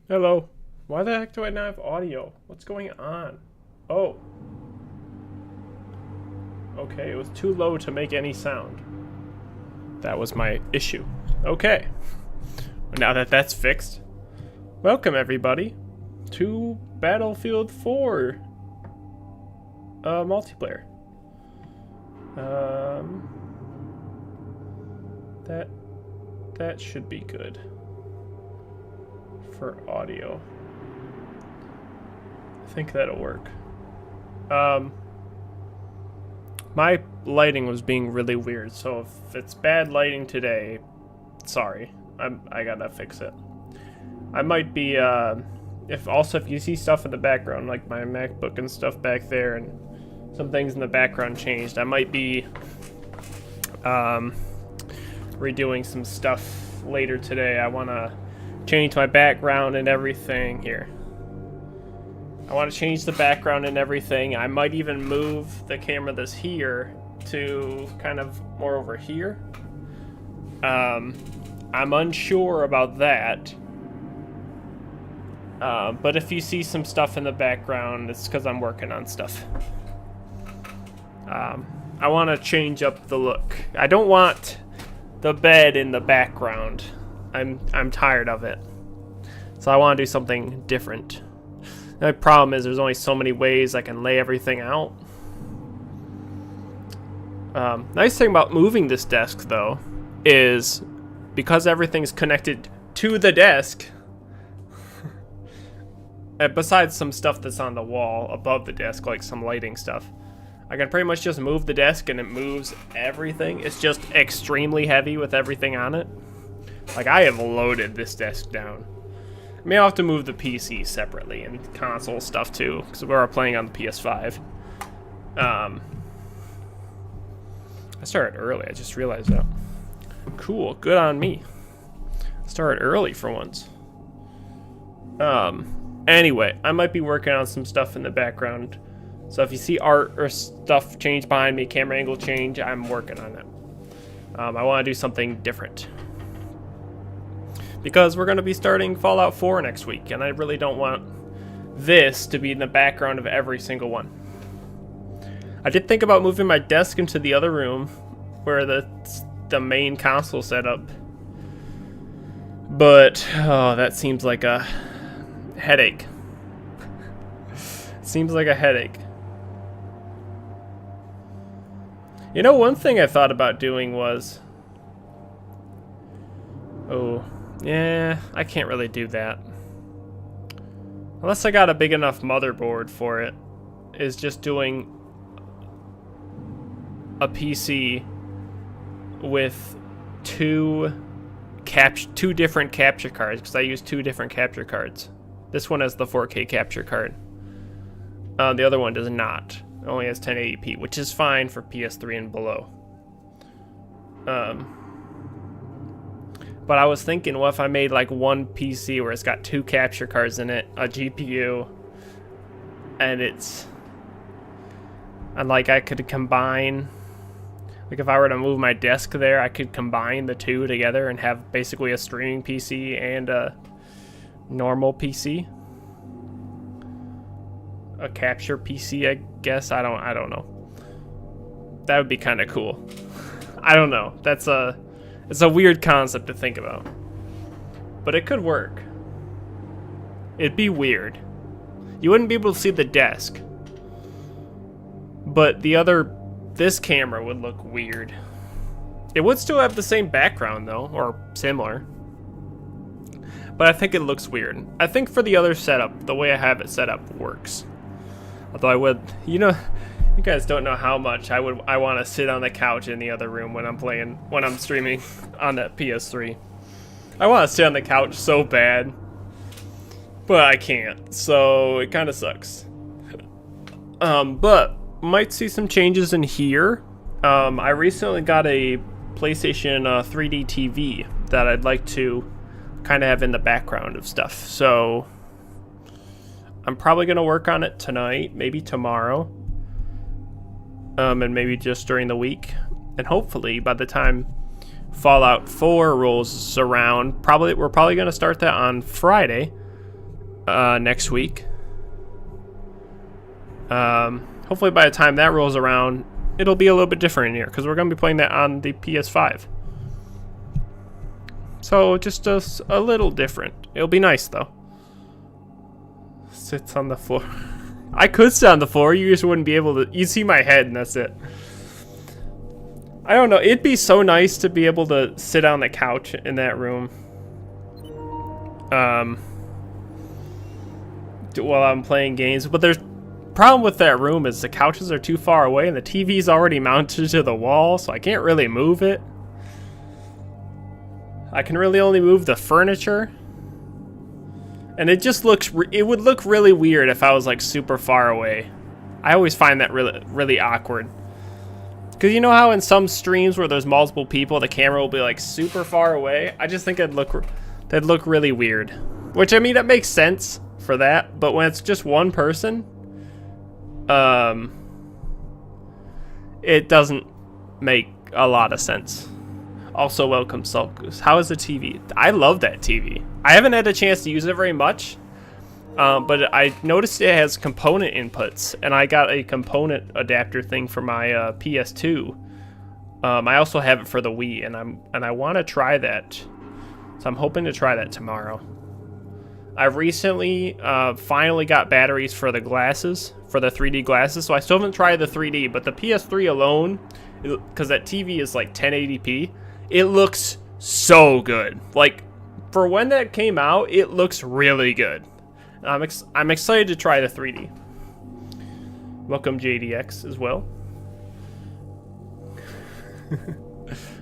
Hello. Why the heck do I not have audio? What's going on? Oh. Okay, it was too low to make any sound. That was my issue. Okay. Now that that's fixed, welcome everybody to Battlefield 4 multiplayer. That should be good for audio. I think that'll work. My lighting was being really weird, so if it's bad lighting today, sorry. I gotta fix it. I might be if you see stuff in the background, like my MacBook and stuff back there, and some things in the background changed, I might be redoing some stuff later today. I want to change my background and everything here. I want to change the background and everything. I might even move the camera that's here to kind of more over here. I'm unsure about that. But if you see some stuff in the background, it's because I'm working on stuff. I want to change up the look. I don't want the bed in the background. I'm tired of it. So I want to do something different. The problem is there's only so many ways I can lay everything out. Nice thing about moving this desk, though, is because everything's connected to the desk, besides some stuff that's on the wall above the desk, like some lighting stuff, I can pretty much just move the desk and it moves everything. It's just extremely heavy with everything on it. Like, I have loaded this desk down. I mean, I'll have to move the PC separately and console stuff too, because we're playing on the PS5. I started early, I just realized that. Cool, good on me. Started early for once. Anyway, I might be working on some stuff in the background. So if you see art or stuff change behind me, camera angle change, I'm working on it. I want to do something different. Because we're going to be starting Fallout 4 next week, and I really don't want this to be in the background of every single one. I did think about moving my desk into the other room where the main console setup. But, oh, that seems like a headache. Seems like a headache. You know, one thing I thought about doing was... Oh, yeah, I can't really do that. Unless I got a big enough motherboard for it. Is just doing a PC with two different capture cards, because I use two different capture cards. This one has the 4K capture card. The other one does not. It only has 1080p, which is fine for PS3 and below. But I was thinking, what if I made like one PC where it's got two capture cards in it, a GPU, and like I could combine, like if I were to move my desk there, I could combine the two together and have basically a streaming PC and a normal PC. A capture PC, I guess. I don't know. That would be kind of cool. I don't know. It's a weird concept to think about. But it could work. It'd be weird. You wouldn't be able to see the desk. But this camera would look weird. It would still have the same background though, or similar. But I think it looks weird. I think for the other setup, the way I have it set up works. Although you guys don't know how much I want to sit on the couch in the other room when I'm streaming on that PS3. I want to sit on the couch so bad, but I can't, so it kind of sucks. But might see some changes in here. I recently got a PlayStation 3D TV that I'd like to kind of have in the background of stuff, so I'm probably going to work on it tonight, maybe tomorrow, and maybe just during the week. And hopefully by the time Fallout 4 rolls around, we're probably going to start that on Friday. next week. Hopefully by the time that rolls around, it'll be a little bit different in here, because we're going to be playing that on the PS5. So just a little different. It'll be nice though. Sits on the floor. I could sit on the floor, you just wouldn't be able to. You'd see my head and that's it. I don't know, it'd be so nice to be able to sit on the couch in that room. While I'm playing games, but there's problem with that room is the couches are too far away and the TV's already mounted to the wall, so I can't really move it. I can really only move the furniture. And it just looks, it would look really weird if I was like super far away. I always find that really awkward. Because you know how in some streams where there's multiple people, the camera will be like super far away? I just think that'd look really weird. Which, I mean, that makes sense for that, but when it's just one person, it doesn't make a lot of sense. Also, welcome, Salt Goose. How is the TV? I love that TV. I haven't had a chance to use it very much, but I noticed it has component inputs, and I got a component adapter thing for my PS2. I also have it for the Wii, and I want to try that. So I'm hoping to try that tomorrow. I've recently finally got batteries for the glasses, for the 3D glasses, so I still haven't tried the 3D, but the PS3 alone, because that TV is like 1080p, it looks so good. Like, for when that came out, it looks really good. I'm excited to try the 3D. Welcome JDX as well.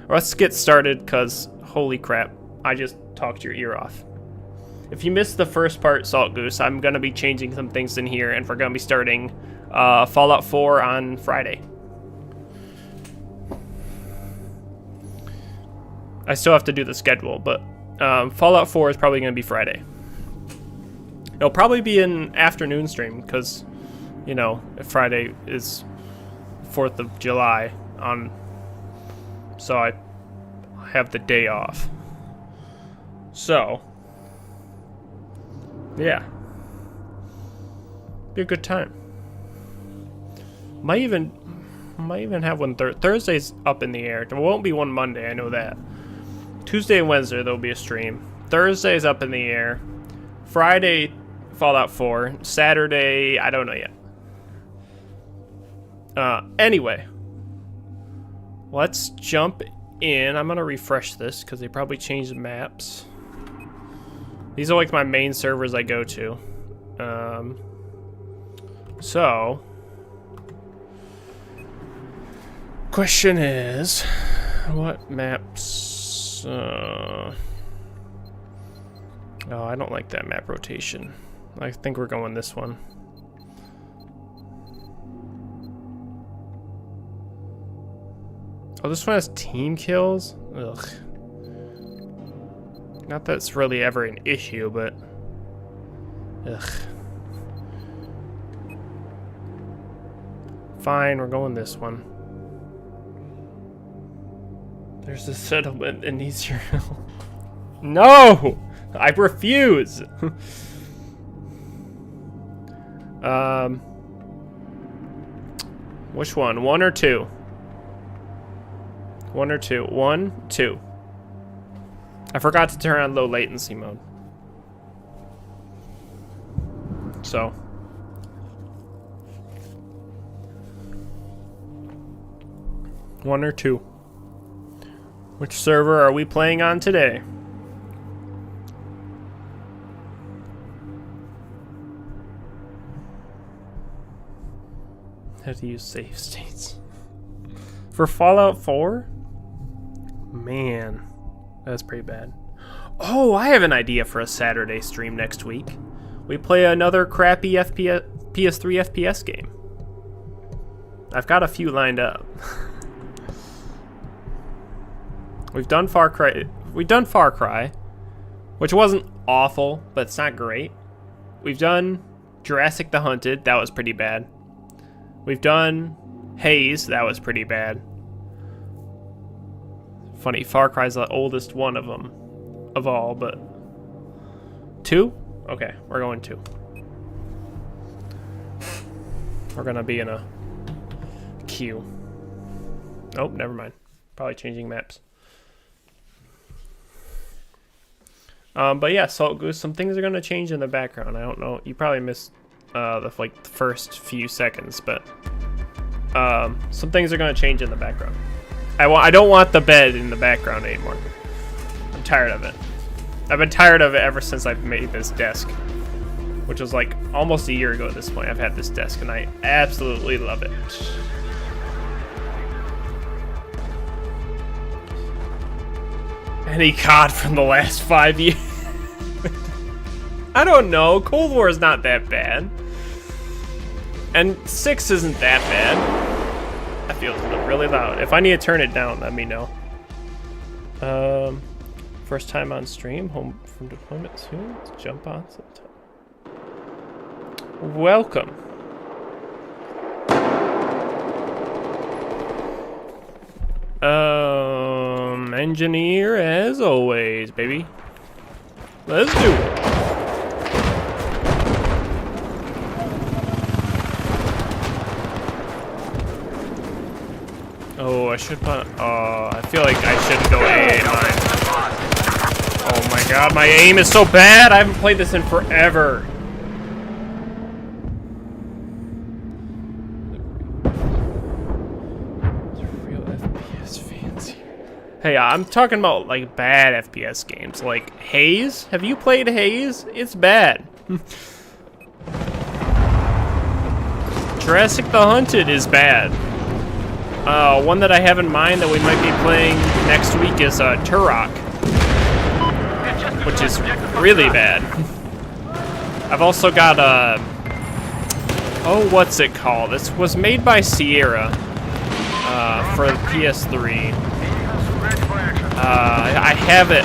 Let's get started, because holy crap, I just talked your ear off. If you missed the first part, Salt Goose, I'm going to be changing some things in here, and we're going to be starting Fallout 4 on Friday. I still have to do the schedule, but Fallout 4 is probably going to be Friday. It'll probably be an afternoon stream, because, you know, Friday is 4th of July, so I have the day off. So, yeah, be a good time. Might even have one Thursday's up in the air. There won't be one Monday, I know that. Tuesday and Wednesday there'll be a stream. Thursday's up in the air. Friday, Fallout 4. Saturday, I don't know yet. Anyway, let's jump in. I'm gonna refresh this because they probably changed the maps. These are like my main servers I go to. So, question is, what maps? Oh, I don't like that map rotation. I think we're going this one. Oh, this one has team kills? Ugh. Not that it's really ever an issue, but... Ugh. Fine, we're going this one. There's a settlement that needs your help. No! I refuse! Which one? 1 or 2? 1 or 2? 1, 2. I forgot to turn on low latency mode. So. One or 2. Which server are we playing on today? How to use save states. For Fallout 4? Man, that's pretty bad. Oh, I have an idea for a Saturday stream next week. We play another crappy PS3 FPS game. I've got a few lined up. We've done Far Cry. We've done Far Cry, which wasn't awful, but it's not great. We've done Jurassic the Hunted. That was pretty bad. We've done Haze. That was pretty bad. Funny, Far Cry's the oldest one of them, of all, but 2? Okay, we're going 2. We're gonna be in a queue. Oh, never mind. Probably changing maps. But yeah, Salt Goose, some things are gonna change in the background. I don't know. You probably missed the first few seconds, but some things are gonna change in the background. I don't want the bed in the background anymore. I'm tired of it. I've been tired of it ever since I've made this desk, which was like almost a year ago at this point. I've had this desk and I absolutely love it. Any COD from the last 5 years? I don't know. Cold War is not that bad. And 6 isn't that bad. That feels really loud. If I need to turn it down, let me know. First time on stream, home from deployment soon. Let's jump on sometime. Welcome. Engineer as always, baby. Let's do it. Oh, I should put. Oh, I feel like I should go A. Oh my god, my aim is so bad. I haven't played this in forever. Hey, I'm talking about like bad FPS games, like Haze. Have you played Haze? It's bad. Jurassic the Hunted is bad. One that I have in mind that we might be playing next week is Turok, which is really bad. I've also got oh, what's it called? This was made by Sierra for the PS3. I have it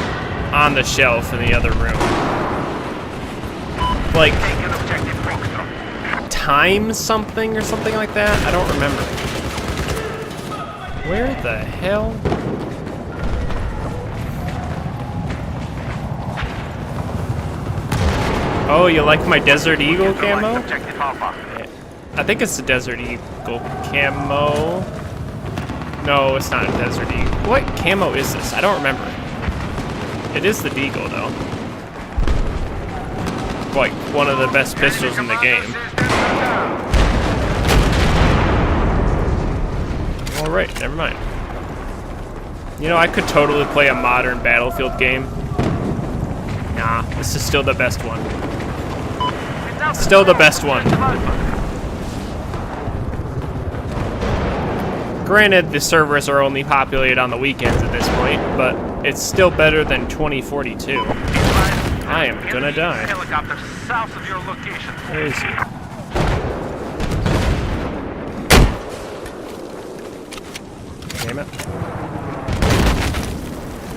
on the shelf in the other room. Like, Time something or something like that? I don't remember. Where the hell? Oh, you like my Desert Eagle camo? Yeah. I think it's the Desert Eagle camo. No, it's not a Desert Eagle. What camo is this? I don't remember. It is the Deagle, though. Like, one of the best pistols in the game. Alright, never mind. You know, I could totally play a modern Battlefield game. Nah, this is still the best one. Still the best one. Granted, the servers are only populated on the weekends at this point, but it's still better than 2042. I am gonna die. Where is he? Damn it.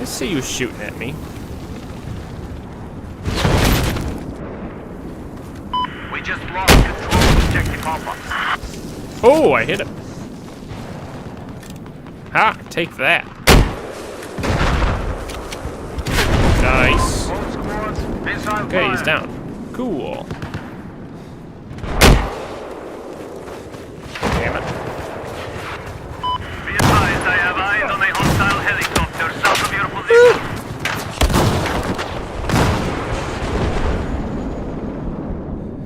I see you shooting at me. We just lost control of objective Alpha. Oh, I hit him. Ha! Take that. Nice. Okay, he's down. Cool. Damn it. Be advised, I have eyes on a hostile helicopter south of your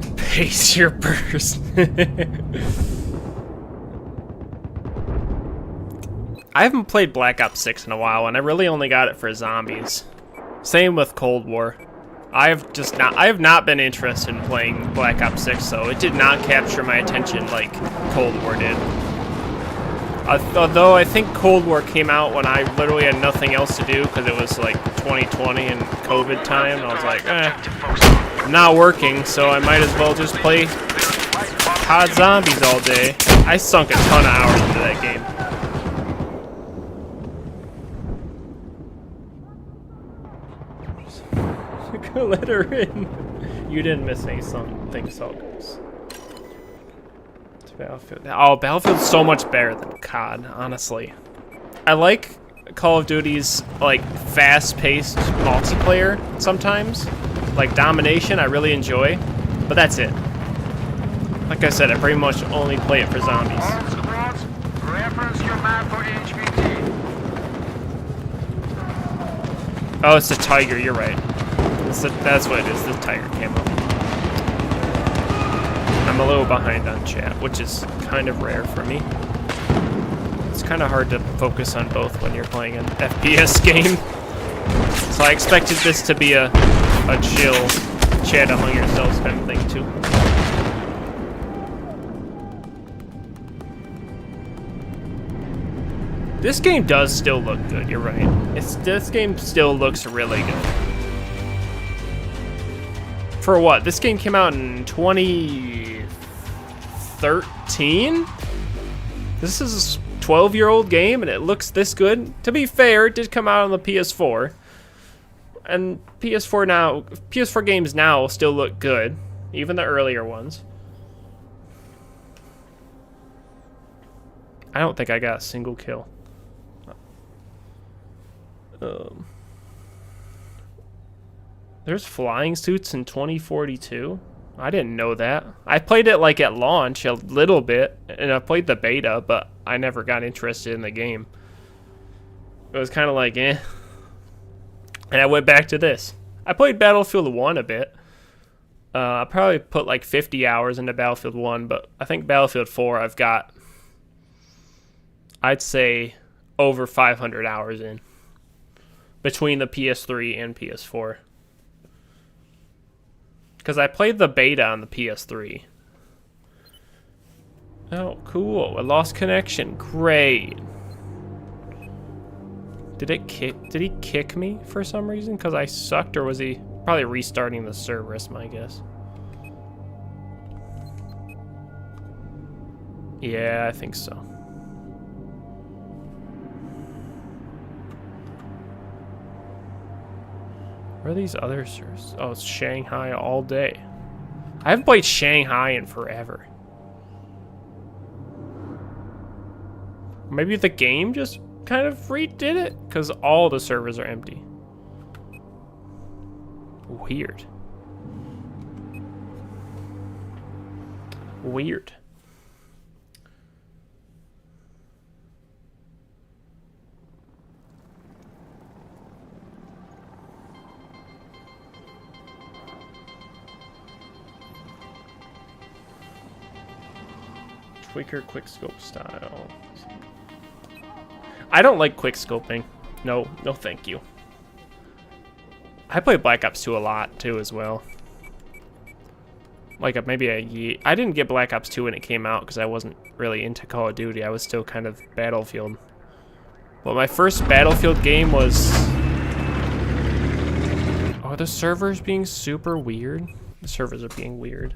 position. Pace your burst. I haven't played Black Ops 6 in a while, and I really only got it for zombies. Same with Cold War. I have not been interested in playing Black Ops 6, so it did not capture my attention like Cold War did. Although I think Cold War came out when I literally had nothing else to do, because it was like 2020 and COVID time, and I was like, I'm not working, so I might as well just play COD Zombies all day. I sunk a ton of hours into that game. Let her in. You didn't miss anything, Salt Goose. Battlefield. Oh, Battlefield's so much better than COD, honestly. I like Call of Duty's like fast-paced multiplayer sometimes, Like Domination, I really enjoy, but that's it. Like I said, I pretty much only play it for zombies. All squads, reference your map for HVT. Oh, it's the tiger. You're right. That's what it is. The tiger camo. I'm a little behind on chat, which is kind of rare for me. It's kind of hard to focus on both when you're playing an FPS game. So I expected this to be a chill chat among yourselves kind of thing too. This game does still look good, you're right. This game still looks really good. For what? This game came out in 2013? This is a 12-year-old game and it looks this good. To be fair, it did come out on the PS4. And PS4 games now still look good. Even the earlier ones. I don't think I got a single kill. There's flying suits in 2042. I didn't know that. I played it like at launch a little bit, and I played the beta, but I never got interested in the game. It was kind of like, eh. And I went back to this. I played Battlefield 1 a bit. I probably put like 50 hours into Battlefield 1, but I think Battlefield 4 I've got, I'd say, over 500 hours in. Between the PS3 and PS4. Because I played the beta on the PS3. Oh, cool. I lost connection. Great. Did he kick me for some reason? Because I sucked, or was he probably restarting the server, is my guess. Yeah, I think so. Where are these other servers? Oh, it's Shanghai all day. I haven't played Shanghai in forever. Maybe the game just kind of redid it? Because all the servers are empty. Weird. Weird. Quicker quickscope style. I don't like quickscoping. No thank you. I played Black Ops 2 a lot too as well. Like maybe a year. I didn't get Black Ops 2 when it came out because I wasn't really into Call of Duty. I was still kind of Battlefield. Well, my first Battlefield game was... Are the servers being super weird? The servers are being weird.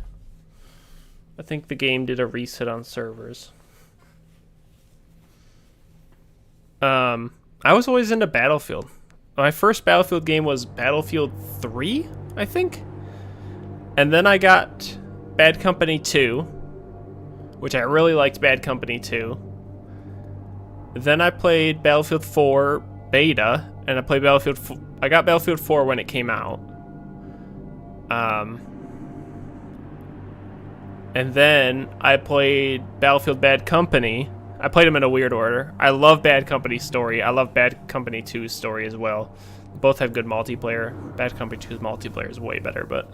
I think the game did a reset on servers. I was always into Battlefield. My first Battlefield game was Battlefield 3, I think. And then I got Bad Company 2, which I really liked Bad Company 2. Then I played Battlefield 4 beta, and I played I got Battlefield 4 when it came out. And then I played Battlefield Bad Company. I played them in a weird order. I love Bad Company's story. I love Bad Company 2's story as well. Both have good multiplayer. Bad Company 2's multiplayer is way better, but...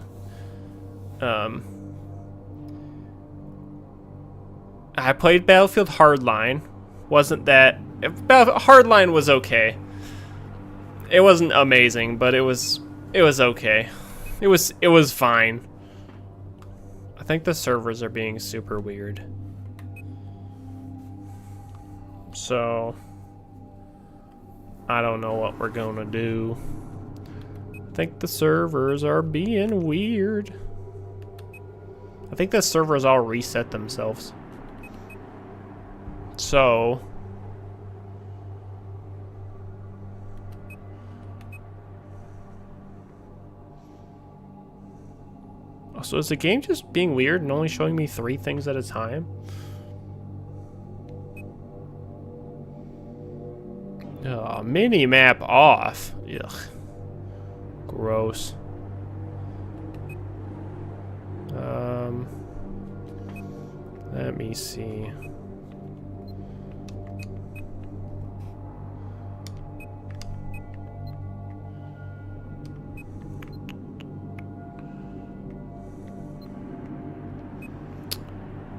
I played Battlefield Hardline. Wasn't that... Hardline was okay. It wasn't amazing, but it was okay. It was fine. I think the servers are being super weird. So, I don't know what we're gonna do. I think the servers are being weird. I think the servers all reset themselves. So, so is the game just being weird and only showing me 3 things at a time? Mini map off. Ugh. Gross. Let me see.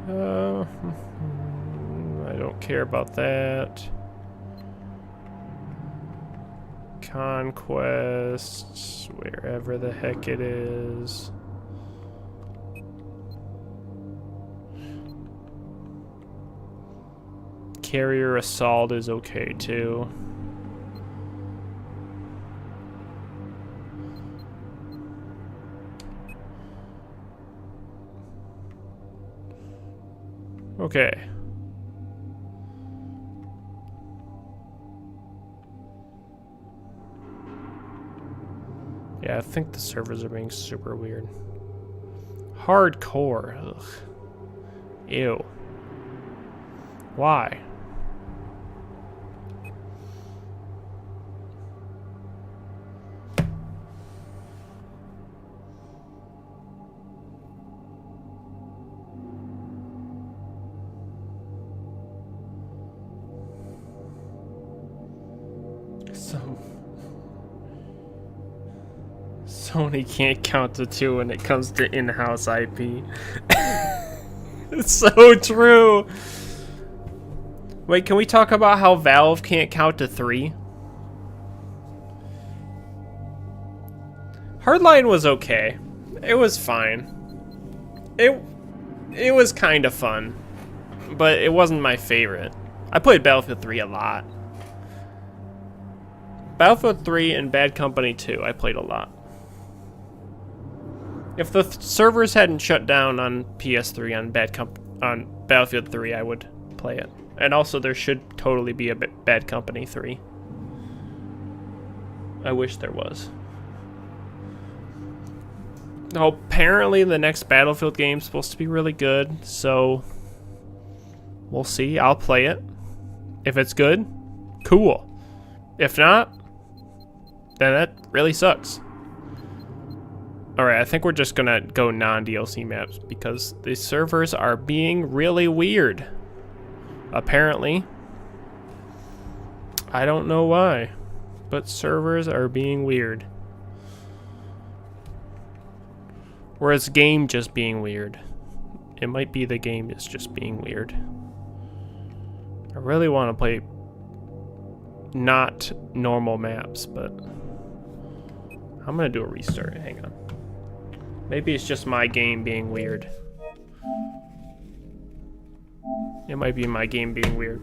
I don't care about that. Conquest, wherever the heck it is. Carrier assault is okay too. Okay. Yeah, I think the servers are being super weird. Hardcore. Ugh. Ew. Why? Sony can't count to 2 when it comes to in-house IP. It's so true. Wait, can we talk about how Valve can't count to 3? Hardline was okay. It was fine. It was kind of fun, but it wasn't my favorite. I played Battlefield 3 a lot. Battlefield 3 and Bad Company 2 I played a lot. If the servers hadn't shut down on PS3 on Battlefield 3, I would play it. And also, there should totally be a Bad Company 3. I wish there was. Oh, apparently the next Battlefield game is supposed to be really good, so we'll see. I'll play it. If it's good, cool. If not, then that really sucks. Alright, I think we're just gonna go non-DLC maps because the servers are being really weird. Apparently. I don't know why, but servers are being weird. Or is game just being weird? It might be the game is just being weird. I really want to play not normal maps, but I'm gonna do a restart. Hang on. Maybe it's just my game being weird. It might be my game being weird.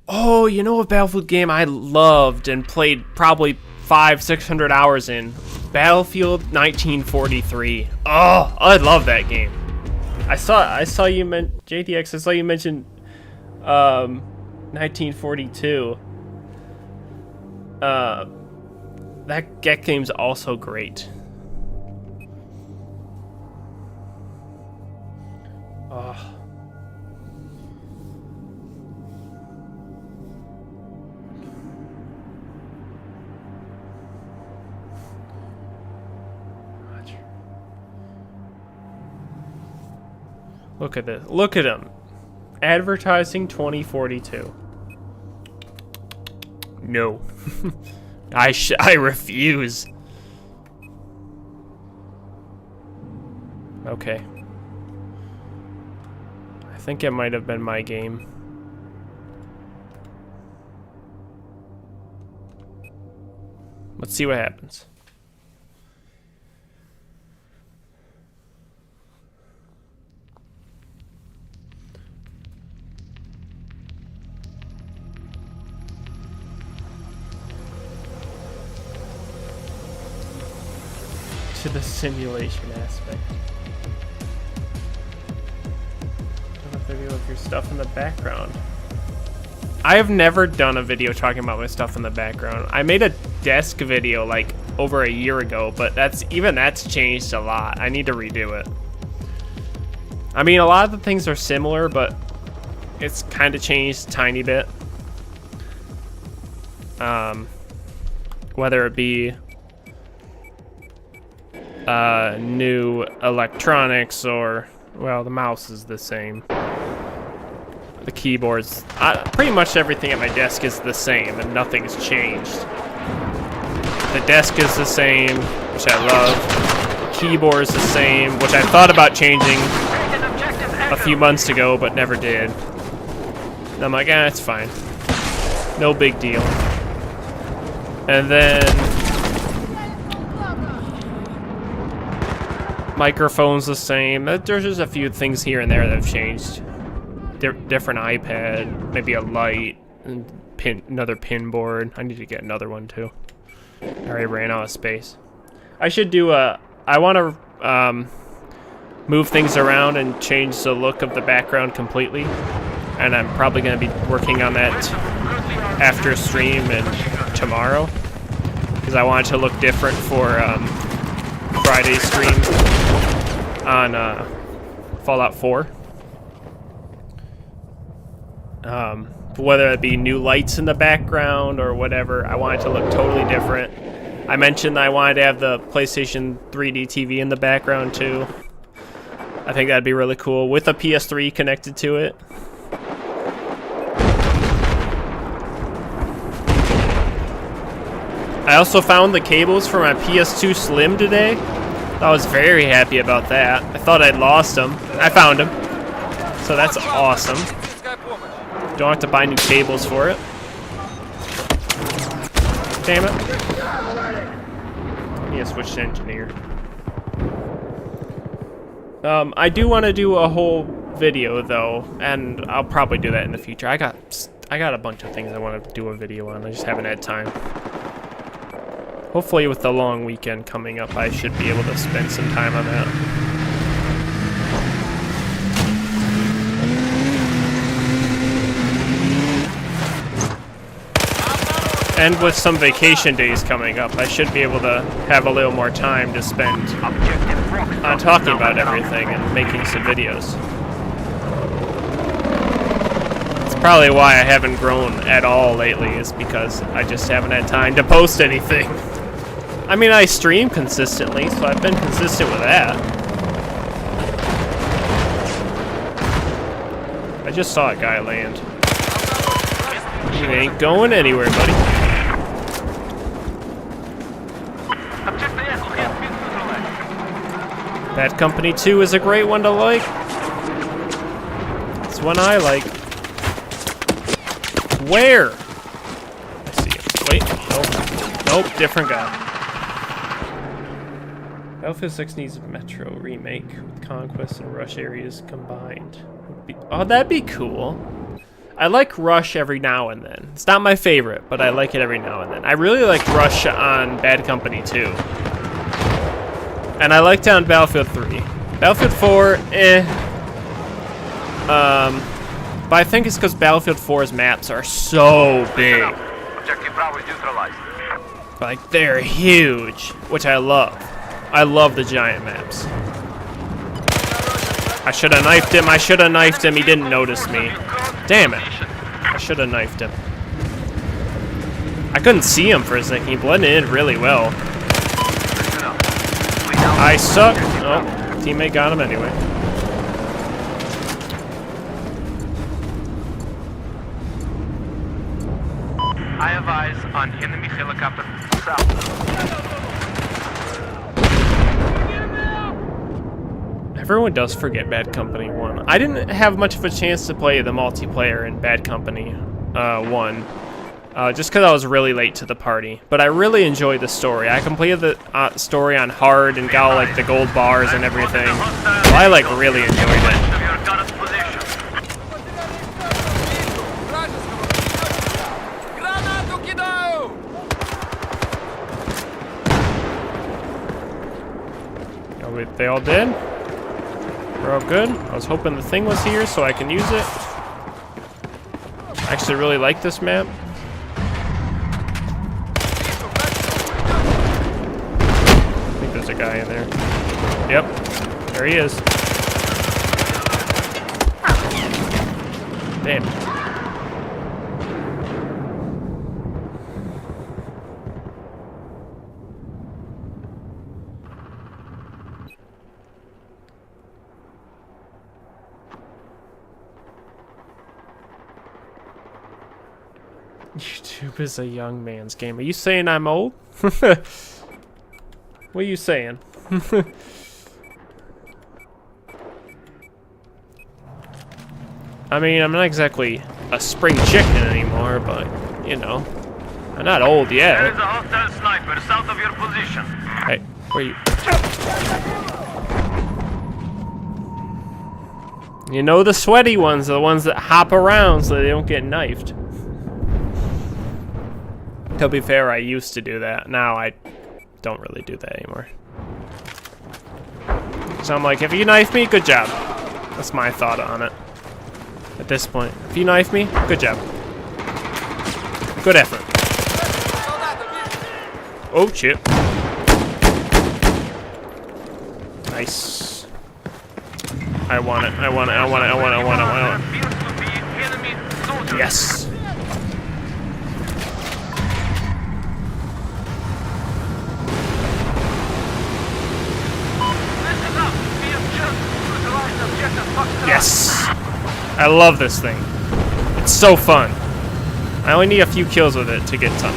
Oh, you know what Battlefield game I loved and played probably 500-600 hours in? Battlefield 1943. Oh, I love that game. I saw you JDX. I saw you mention 1942. That game's also great. Oh. Look at this. Look at him. Advertising 2042. No. I refuse. Okay. I think it might have been my game. Let's see what happens. To the simulation aspect. Done a video of your stuff in the background. I have never done a video talking about my stuff in the background. I made a desk video like over a year ago, but that's changed a lot. I need to redo it. I mean, a lot of the things are similar, but it's kind of changed a tiny bit. Whether it be new electronics or, well, the mouse is the same. The keyboards, pretty much everything at my desk is the same and nothing's changed. The desk is the same, which I love. The keyboard is the same, which I thought about changing a few months ago, but never did. And I'm like, it's fine. No big deal. And then microphone's the same. There's just a few things here and there that have changed. Different iPad, maybe a light, and another pin board. I need to get another one too. I already ran out of space. I should do I want to move things around and change the look of the background completely. And I'm probably going to be working on that after stream and tomorrow. Because I want it to look different for Friday's stream on Fallout 4. Whether it be new lights in the background or whatever, I want it to look totally different. I mentioned I wanted to have the PlayStation 3D TV in the background too. I think that'd be really cool with a PS3 connected to it. I also found the cables for my PS2 Slim today. I was very happy about that. I thought I'd lost them. I found them. So that's awesome. Don't have to buy new cables for it. Damn it. I need to switch to engineer. I do want to do a whole video though, and I'll probably do that in the future. I got a bunch of things I want to do a video on. I just haven't had time. Hopefully with the long weekend coming up, I should be able to spend some time on that. And with some vacation days coming up, I should be able to have a little more time to spend on talking about everything and making some videos. It's probably why I haven't grown at all lately, is because I just haven't had time to post anything. I mean, I stream consistently, so I've been consistent with that. I just saw a guy land. You ain't going anywhere, buddy. Bad Company 2 is a great one to like. It's one I like. Where? I see it. Wait, nope. Nope, different guy. Battlefield 6 needs a Metro remake with Conquest and Rush areas combined. Oh, that'd be cool. I like Rush every now and then. It's not my favorite, but I like it every now and then. I really liked Rush on Bad Company 2. And I liked it on Battlefield 3. Battlefield 4, but I think it's because Battlefield 4's maps are so big. Like, they're huge, which I love. I love the giant maps. I should have knifed him. I should have knifed him. He didn't notice me. Damn it. I should have knifed him. I couldn't see him for a second. He blended in really well. I suck. Oh, teammate got him anyway. I have eyes on enemy helicopter south. Everyone does forget Bad Company 1. I didn't have much of a chance to play the multiplayer in Bad Company 1. Just because I was really late to the party. But I really enjoyed the story. I completed the story on hard and got all, like, the gold bars and everything. So I, like, really enjoyed it. Oh, wait, they all dead? We're all good? I was hoping the thing was here so I can use it. I actually really like this map. I think there's a guy in there. Yep, there he is. Damn. YouTube is a young man's game. Are you saying I'm old? What are you saying? I mean, I'm not exactly a spring chicken anymore, but, you know, I'm not old There yet. is a hostile sniper south of your position. Hey, where you? You know the sweaty ones, the ones that hop around so they don't get knifed. To be fair, I used to do that. Now I don't really do that anymore. So I'm like, if you knife me, good job. That's my thought on it. At this point, if you knife me, good job. Good effort. Oh shit. Nice. I want it. I want it. I want it. I want it. I want it. I want it. Yes. Yes! I love this thing. It's so fun. I only need a few kills with it to get some.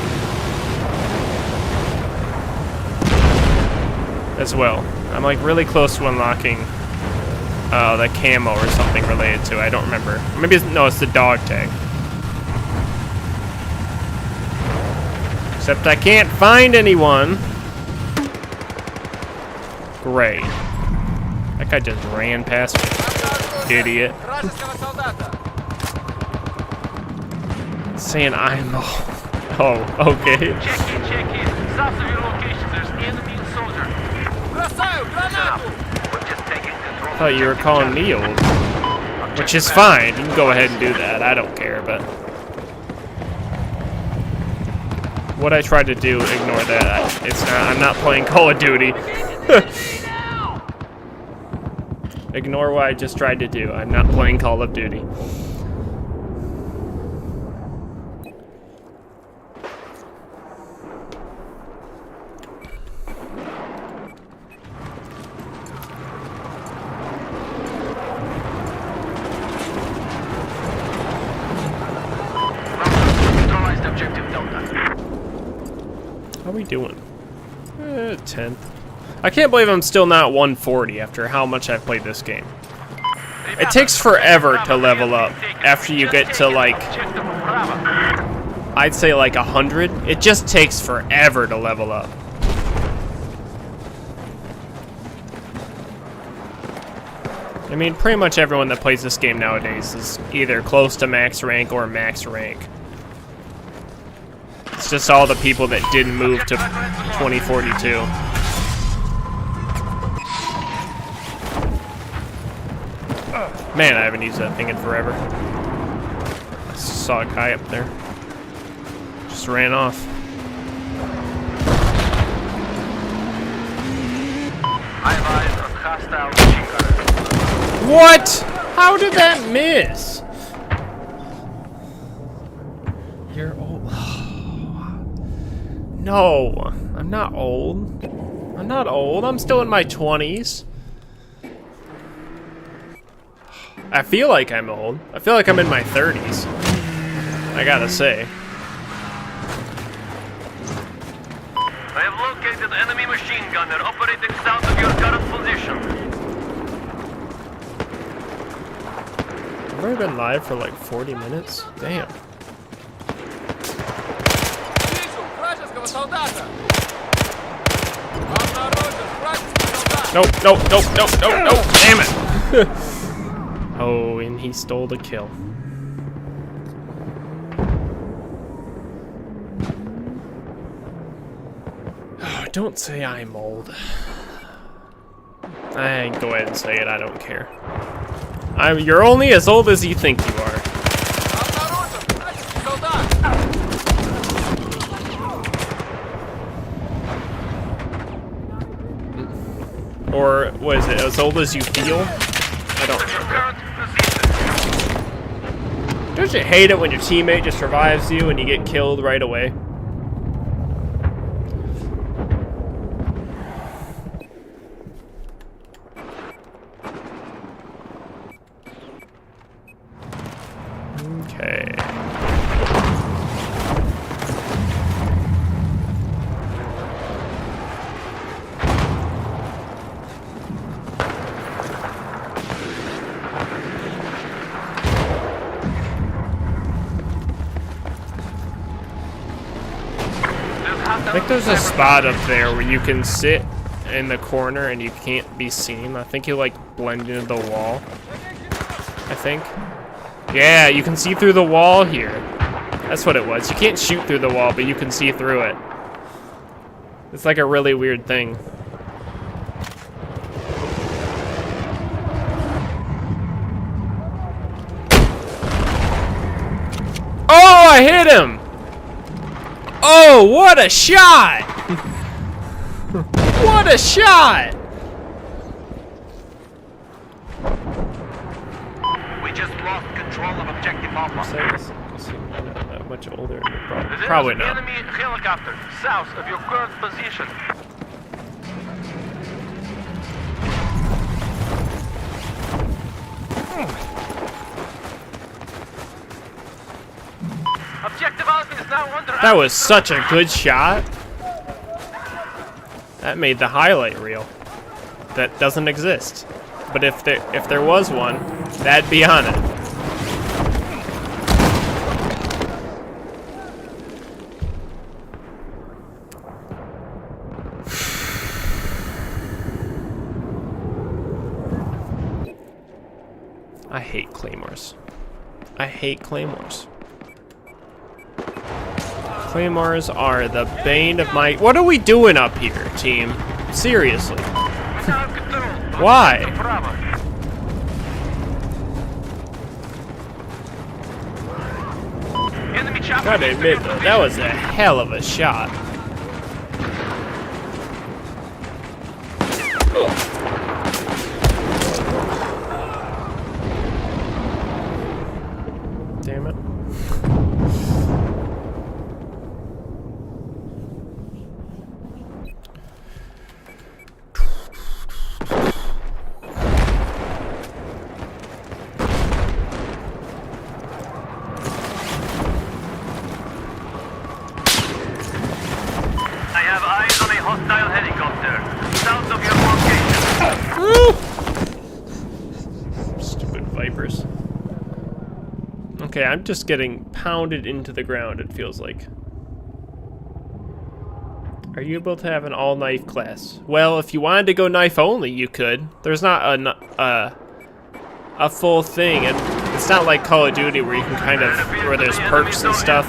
As well. I'm like really close to unlocking the camo or something related to it. I don't remember. Maybe it's, no, it's the dog tag. Except I can't find anyone. Great. That guy just ran past me. Idiot. Saying I'm oh, okay. Check in. South of your location, there's enemy soldier. We're just taking control. I thought you were calling me old. Which is fine. You can go ahead and do that. I don't care, but what I tried to do, ignore that. It's not. I'm not playing Call of Duty. Ignore what I just tried to do. I'm not playing Call of Duty. Neutralized objective Delta. How are we doing? 10th. I can't believe I'm still not 140 after how much I've played this game. It takes forever to level up after you get to like, I'd say like 100. It just takes forever to level up. I mean, pretty much everyone that plays this game nowadays is either close to max rank or max rank. It's just all the people that didn't move to 2042. Man, I haven't used that thing in forever. I saw a guy up there. Just ran off. I advise a hostile machine gunner. What? How did that miss? You're old. No, I'm not old. I'm not old. I'm still in my 20s. I feel like I'm old. I feel like I'm in my 30s. I gotta say. I have located enemy machine gunner operating south of your current position. I've already been live for like 40 minutes. Damn. Nope, nope, nope, nope, nope, nope. Damn it. Oh, and he stole the kill. Oh, don't say I'm old. I go ahead and say it, I don't care. You're only as old as you think you are. Or, what is it, as old as you feel? I don't know. Don't you hate it when your teammate just revives you and you get killed right away? Okay. I think there's a spot up there where you can sit in the corner and you can't be seen. I think you like blend into the wall. I think. Yeah, you can see through the wall here. That's what it was. You can't shoot through the wall, but you can see through it. It's like a really weird thing. Oh, I hit him! Oh, what a shot! What a shot! We just lost control of objective Alpha. Not much older. There's Probably not. enemy helicopter south of your current position. Objective Alpha is now under. That was such a good shot. That made the highlight reel. That doesn't exist. But if there was one, that'd be on it. I hate claymores. I hate claymores. Claymores are the bane of my... What are we doing up here, team? Seriously. Why? Gotta admit, though, that was a hell of a shot. Damn it. I have eyes on a hostile helicopter south of your location. Stupid vipers. Okay, I'm just getting pounded into the ground, it feels like. Are you able to have an all-knife class? Well, if you wanted to go knife only, you could. There's not a full thing, and it's not like Call of Duty where you can kind of, where there's perks and stuff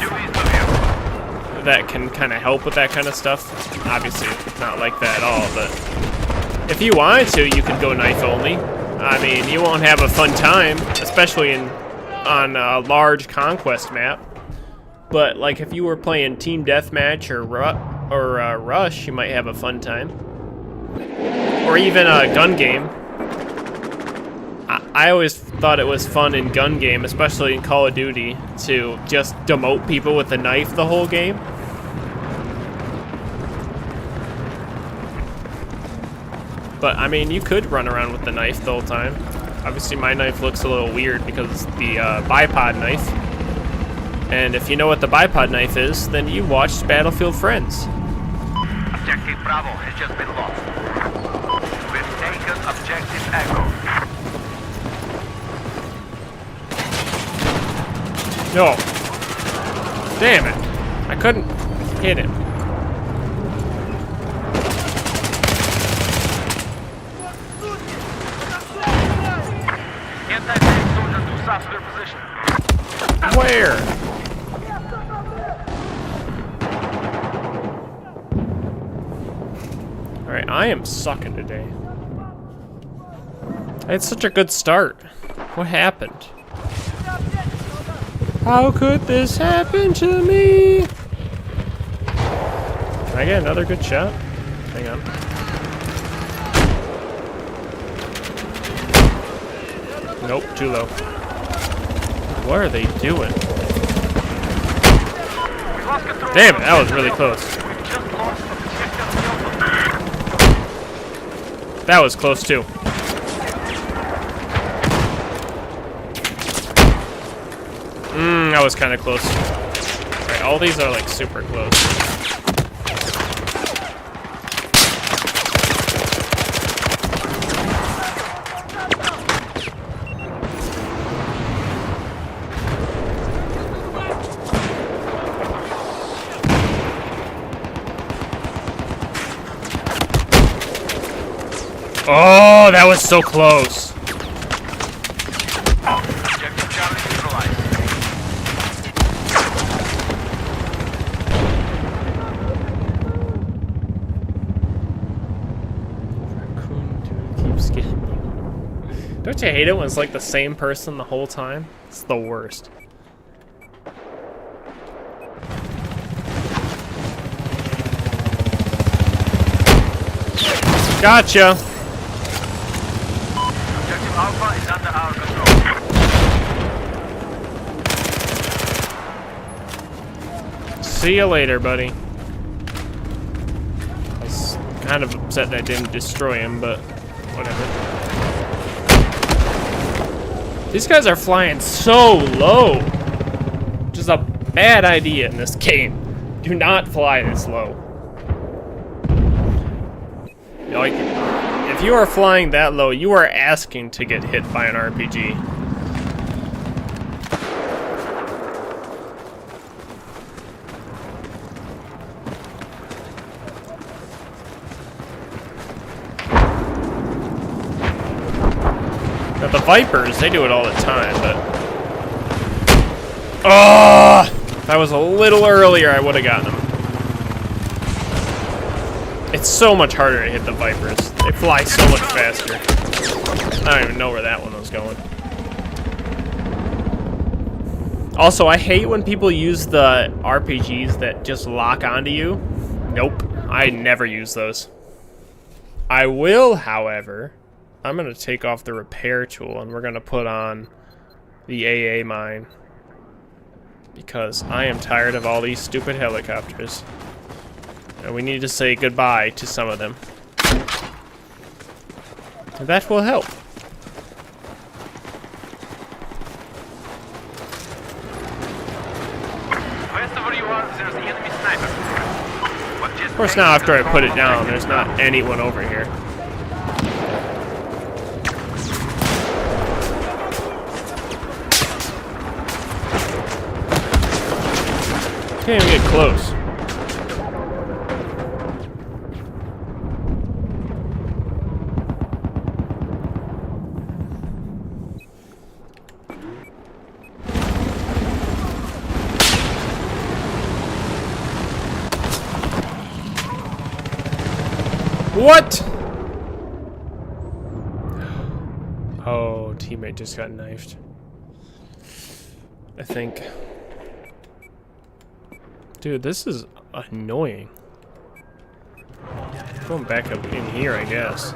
that can kind of help with that kind of stuff. Obviously, it's not like that at all, but if you wanted to, you could go knife only. I mean, you won't have a fun time, especially on a large conquest map. But like if you were playing team deathmatch or rush, you might have a fun time. Or even a gun game. I always thought it was fun in gun game, especially in Call of Duty, to just demote people with a knife the whole game. But I mean, you could run around with the knife the whole time. Obviously my knife looks a little weird because it's the bipod knife. And if you know what the bipod knife is, then you watched Battlefield Friends. Objective Bravo has just been lost. We've taken Objective Echo. No. Damn it. I couldn't hit him. Anti-tank soldiers to south of their position. Where? Alright, I am sucking today. I had such a good start. What happened? How could this happen to me? Can I get another good shot? Hang on. Nope, too low. What are they doing? We lost control. Damn it, that was really close. We just lost objective Delta. That was close too. That was kind of close. Alright, all these are like super close. Oh, that was so close. Objective Charlie neutralized. Keeps getting you. Don't you hate it when it's like the same person the whole time? It's the worst. Gotcha. Objective Alpha is under our control. See you later, buddy. I was kind of upset that I didn't destroy him, but whatever. These guys are flying so low. Which is a bad idea in this game. Do not fly this low. Like, if you are flying that low, you are asking to get hit by an RPG. Now the Vipers, they do it all the time, but... Oh! If I was a little earlier, I would have gotten them. It's so much harder to hit the Vipers. They fly so much faster. I don't even know where that one was going. Also, I hate when people use the RPGs that just lock onto you. Nope, I never use those. I will, however, I'm going to take off the repair tool and we're going to put on the AA mine. Because I am tired of all these stupid helicopters. And we need to say goodbye to some of them. And that will help. West of where you are, there's the enemy sniper. Of course, now after I put it down, there's not anyone over here. Can't even get close. What? Oh, teammate just got knifed. I think. Dude, this is annoying. Going back up in here, I guess.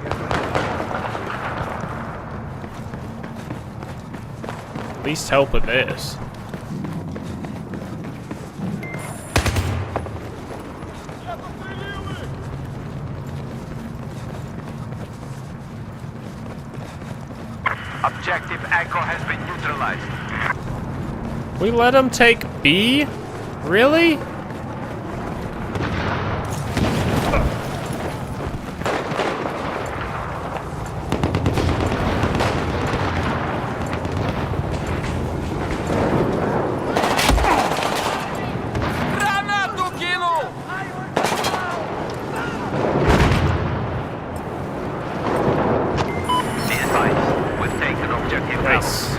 At least help with this. Objective Echo has been neutralized. We let him take B? Really? Nice.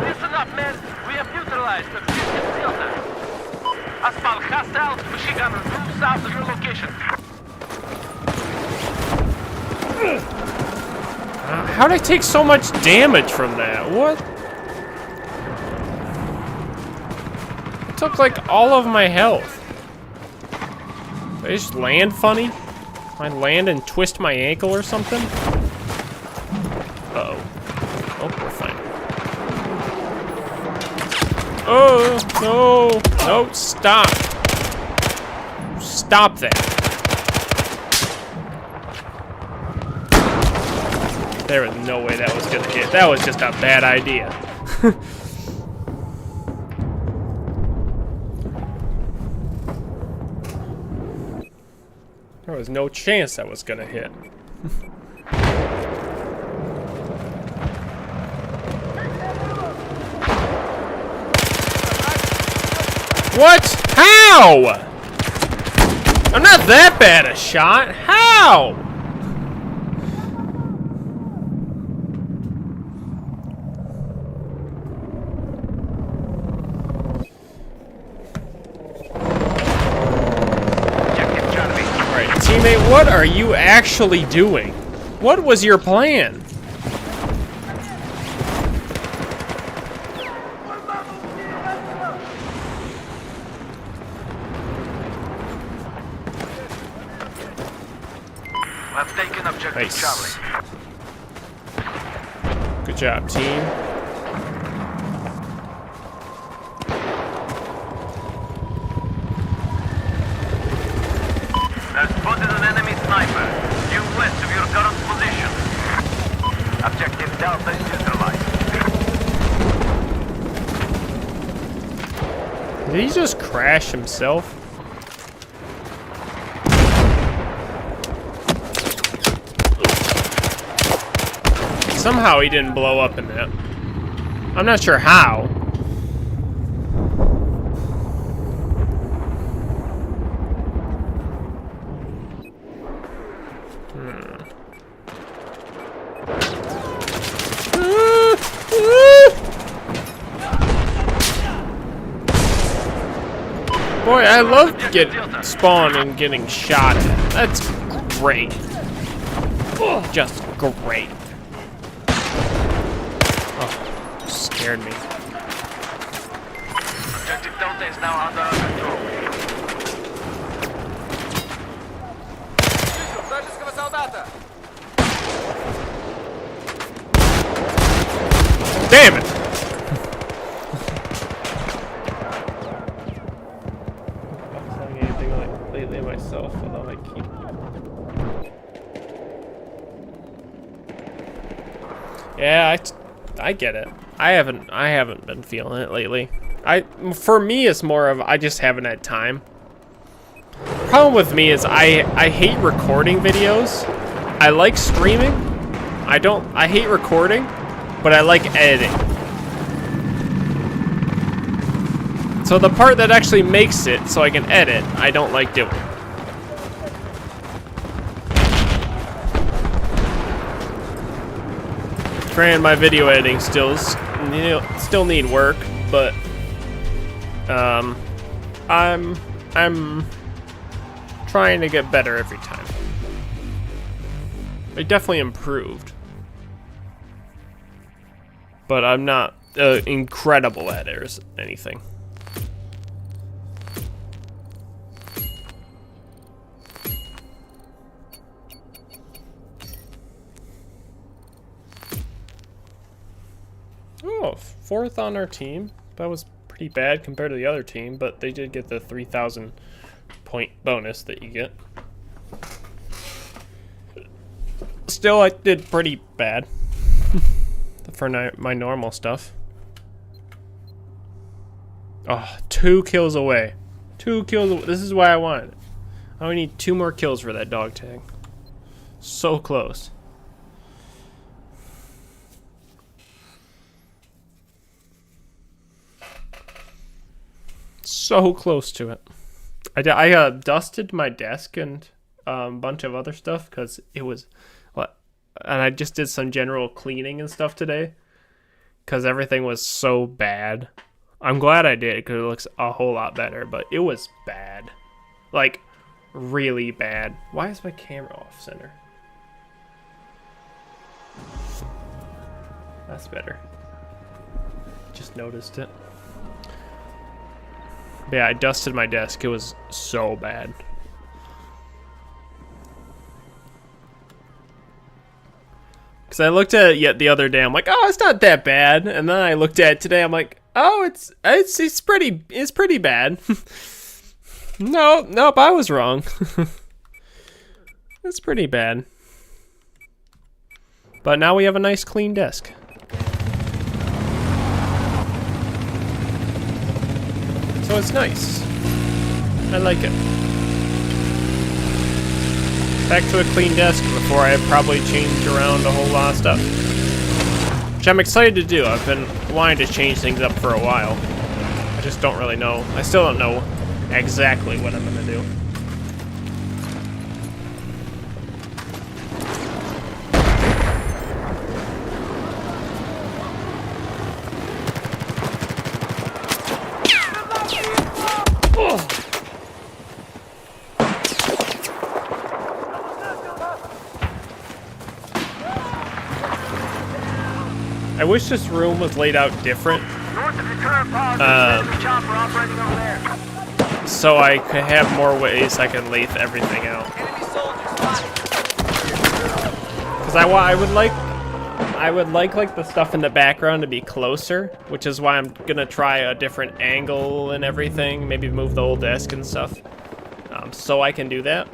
Listen up, men. We have neutralized the objective Delta. Asphalt hostile, machine gunner due south of your location. How'd I take so much damage from that? What? It took like all of my health. Did I just land funny? I land and twist my ankle or something? Uh-oh. Oh, we're fine. Oh, no. No, stop. Stop that. There was no way that was gonna hit. That was just a bad idea. There was no chance that was gonna hit. What? How? I'm not that bad a shot. How? Alright, teammate, what are you actually doing? What was your plan? I've taken objective Nice. Charlie. Good job, team. I've spotted an enemy sniper. Due west of your current position. Objective Delta is neutralized. Did he just crash himself? Somehow he didn't blow up in that. I'm not sure how. Boy, I love getting spawned and getting shot at. That's great. Just great. Oh, scared me. Objective Delta is now under our control. Damn it! I'm not saying anything like lately myself, although I keep. Yeah, I get it. I haven't been feeling it lately. For me, it's more of I just haven't had time. Problem with me is I hate recording videos. I like streaming. I hate recording, but I like editing. So the part that actually makes it so I can edit, I don't like doing. Granted, my video editing still need work, but I'm trying to get better every time. I definitely improved, but I'm not incredible at it or anything. Oh, 4th on our team. That was pretty bad compared to the other team, but they did get the 3,000 point bonus that you get. Still, I did pretty bad for my normal stuff. Oh, 2 kills away. 2 kills away. This is why I wanted it. I only need 2 more kills for that dog tag. So close. So close to it. I dusted my desk and a bunch of other stuff because it was and I just did some general cleaning and stuff today because everything was so bad. I'm glad I did because it looks a whole lot better, but it was bad, like really bad. Why is my camera off center? That's better. Just noticed it. But yeah, I dusted my desk. It was so bad. Because I looked at it yet the other day, I'm like, oh, it's not that bad. And then I looked at it today, I'm like, oh, it's pretty bad. Nope, I was wrong. It's pretty bad. But now we have a nice clean desk. So it's nice. I like it. Back to a clean desk before I probably change around a whole lot of stuff. Which I'm excited to do. I've been wanting to change things up for a while. I just don't really know. I still don't know exactly what I'm gonna do. I wish this room was laid out different, so I could have more ways I can lathe everything out. Because I would like the stuff in the background to be closer, which is why I'm gonna try a different angle and everything. Maybe move the old desk and stuff, so I can do that.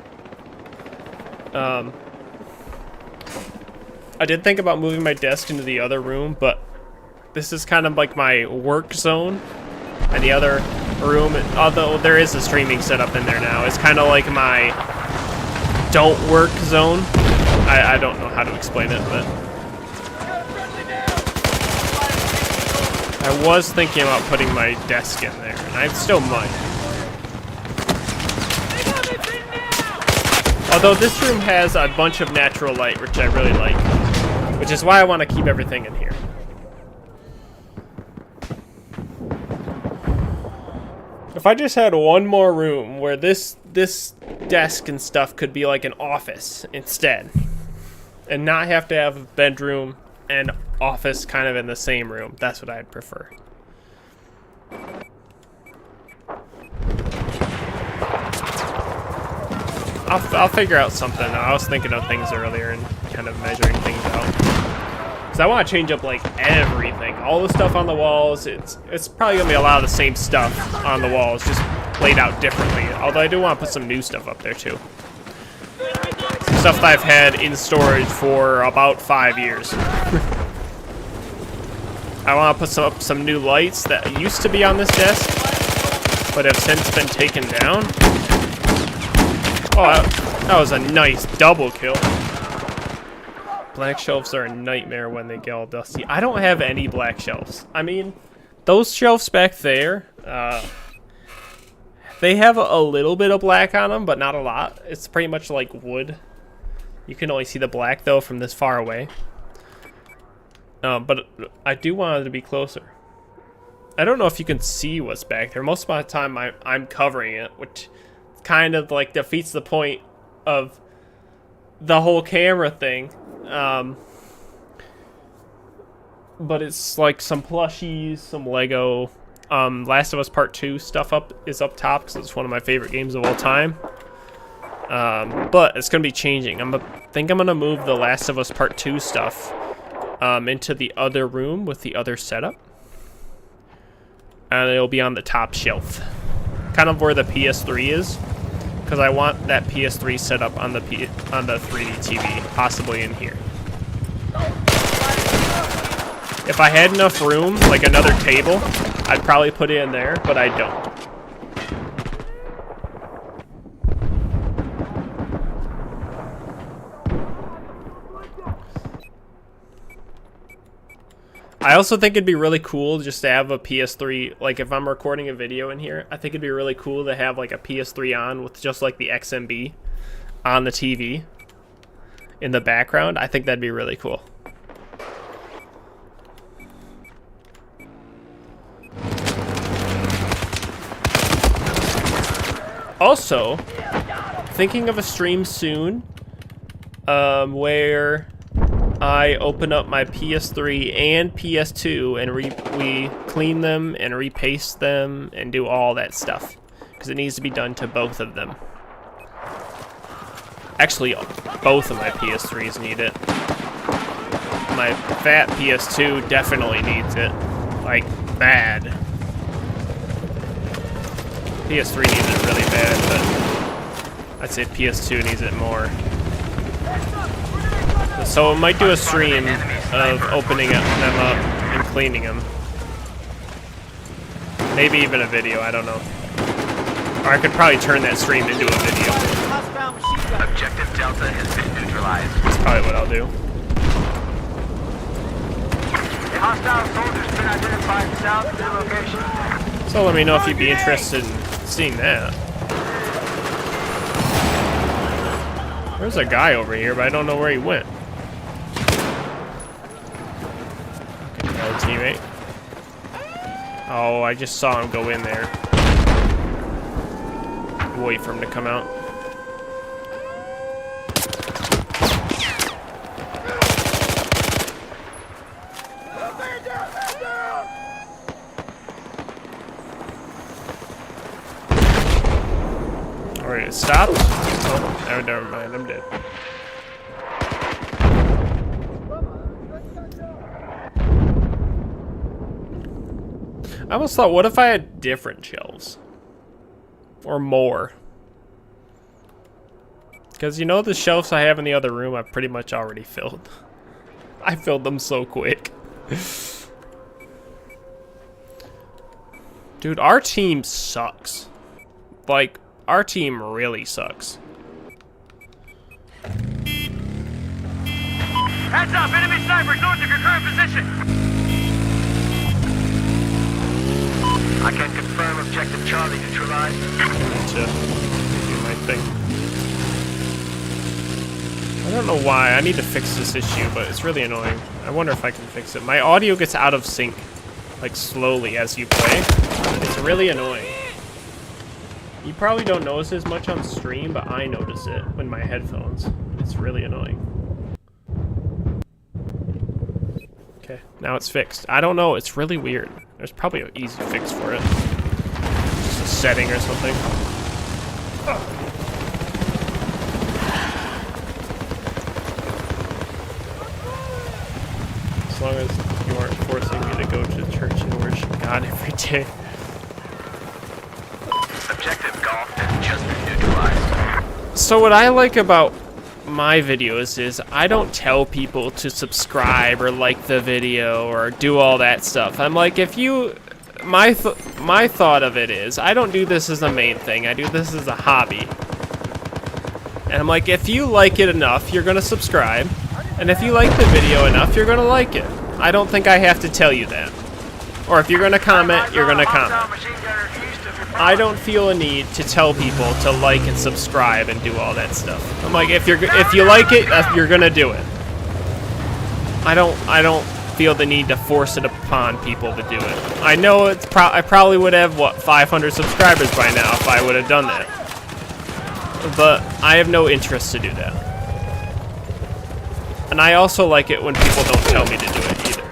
I did think about moving my desk into the other room, but this is kind of like my work zone, and the other room, although there is a streaming setup in there now, is kind of like my don't work zone. I don't know how to explain it, but I was thinking about putting my desk in there, and I still might. Although this room has a bunch of natural light, which I really like. Which is why I want to keep everything in here. If I just had one more room where this desk and stuff could be like an office instead, and not have to have a bedroom and office kind of in the same room, that's what I'd prefer. I'll figure out something. I was thinking of things earlier and kind of measuring things out. Because I want to change up like everything. All the stuff on the walls, it's probably going to be a lot of the same stuff on the walls, just laid out differently. Although I do want to put some new stuff up there too. Some stuff that I've had in storage for about 5 years. I want to put up some new lights that used to be on this desk, but have since been taken down. Oh, that was a nice double kill. Black shelves are a nightmare when they get all dusty. I don't have any black shelves. I mean, those shelves back there, they have a little bit of black on them, but not a lot. It's pretty much like wood. You can only see the black, though, from this far away. But I do want it to be closer. I don't know if you can see what's back there. Most of the time, I'm covering it, which kind of like defeats the point of the whole camera thing. But it's like some plushies, some Lego. Last of Us Part 2 stuff is up top because it's one of my favorite games of all time. But it's gonna be changing. I think I'm gonna move the Last of Us Part 2 stuff into the other room with the other setup, and it'll be on the top shelf, kind of where the PS3 is. Because I want that PS3 set up on the 3D TV, possibly in here. If I had enough room, like another table, I'd probably put it in there, but I don't. I also think it'd be really cool just to have a PS3, like if I'm recording a video in here, I think it'd be really cool to have like a PS3 on with just like the XMB on the TV in the background. I think that'd be really cool. Also, thinking of a stream soon where I open up my PS3 and PS2 and we clean them and repaste them and do all that stuff. Because it needs to be done to both of them. Actually, both of my PS3s need it. my fat PS2 definitely needs it. Like, bad. PS3 needs it really bad, but I'd say PS2 needs it more. So I might do a stream of opening them up and cleaning them. Maybe even a video, I don't know. Or I could probably turn that stream into a video. Objective Delta has been neutralized. That's probably what I'll do. A hostile soldier's been identified south of their location. So let me know if you'd be interested in seeing that. There's a guy over here, but I don't know where he went. Okay, another teammate. Oh, I just saw him go in there. Wait for him to come out. Alright, it stopped. Oh, never mind, I'm dead. I almost thought, what if I had different shelves? Or more? Because you know the shelves I have in the other room, I've pretty much already filled. I filled them so quick. Dude, our team sucks. Like, our team really sucks. Heads up, enemy snipers north of your current position. I can confirm objective Charlie neutralized. Gotcha. Do my thing. I don't know why. I need to fix this issue, but it's really annoying. I wonder if I can fix it. My audio gets out of sync, like, slowly as you play. It's really annoying. You probably don't notice as much on stream, but I notice it with my headphones. It's really annoying. Okay, now it's fixed. I don't know, it's really weird. There's probably an easy fix for it. Just a setting or something. As long as you aren't forcing me to go to church and worship God every day. Objective Golf has just been neutralized. So what I like about my videos is I don't tell people to subscribe or like the video or do all that stuff. I'm like, if you... My thought of it is, I don't do this as a main thing. I do this as a hobby. And I'm like, if you like it enough, you're going to subscribe. And if you like the video enough, you're going to like it. I don't think I have to tell you that. Or if you're going to comment, you're going to comment. I don't feel a need to tell people to like and subscribe and do all that stuff. I'm like, if you like it, you're going to do it. I don't feel the need to force it upon people to do it. I know I probably would have, what, 500 subscribers by now if I would have done that. But I have no interest to do that. And I also like it when people don't tell me to do it either.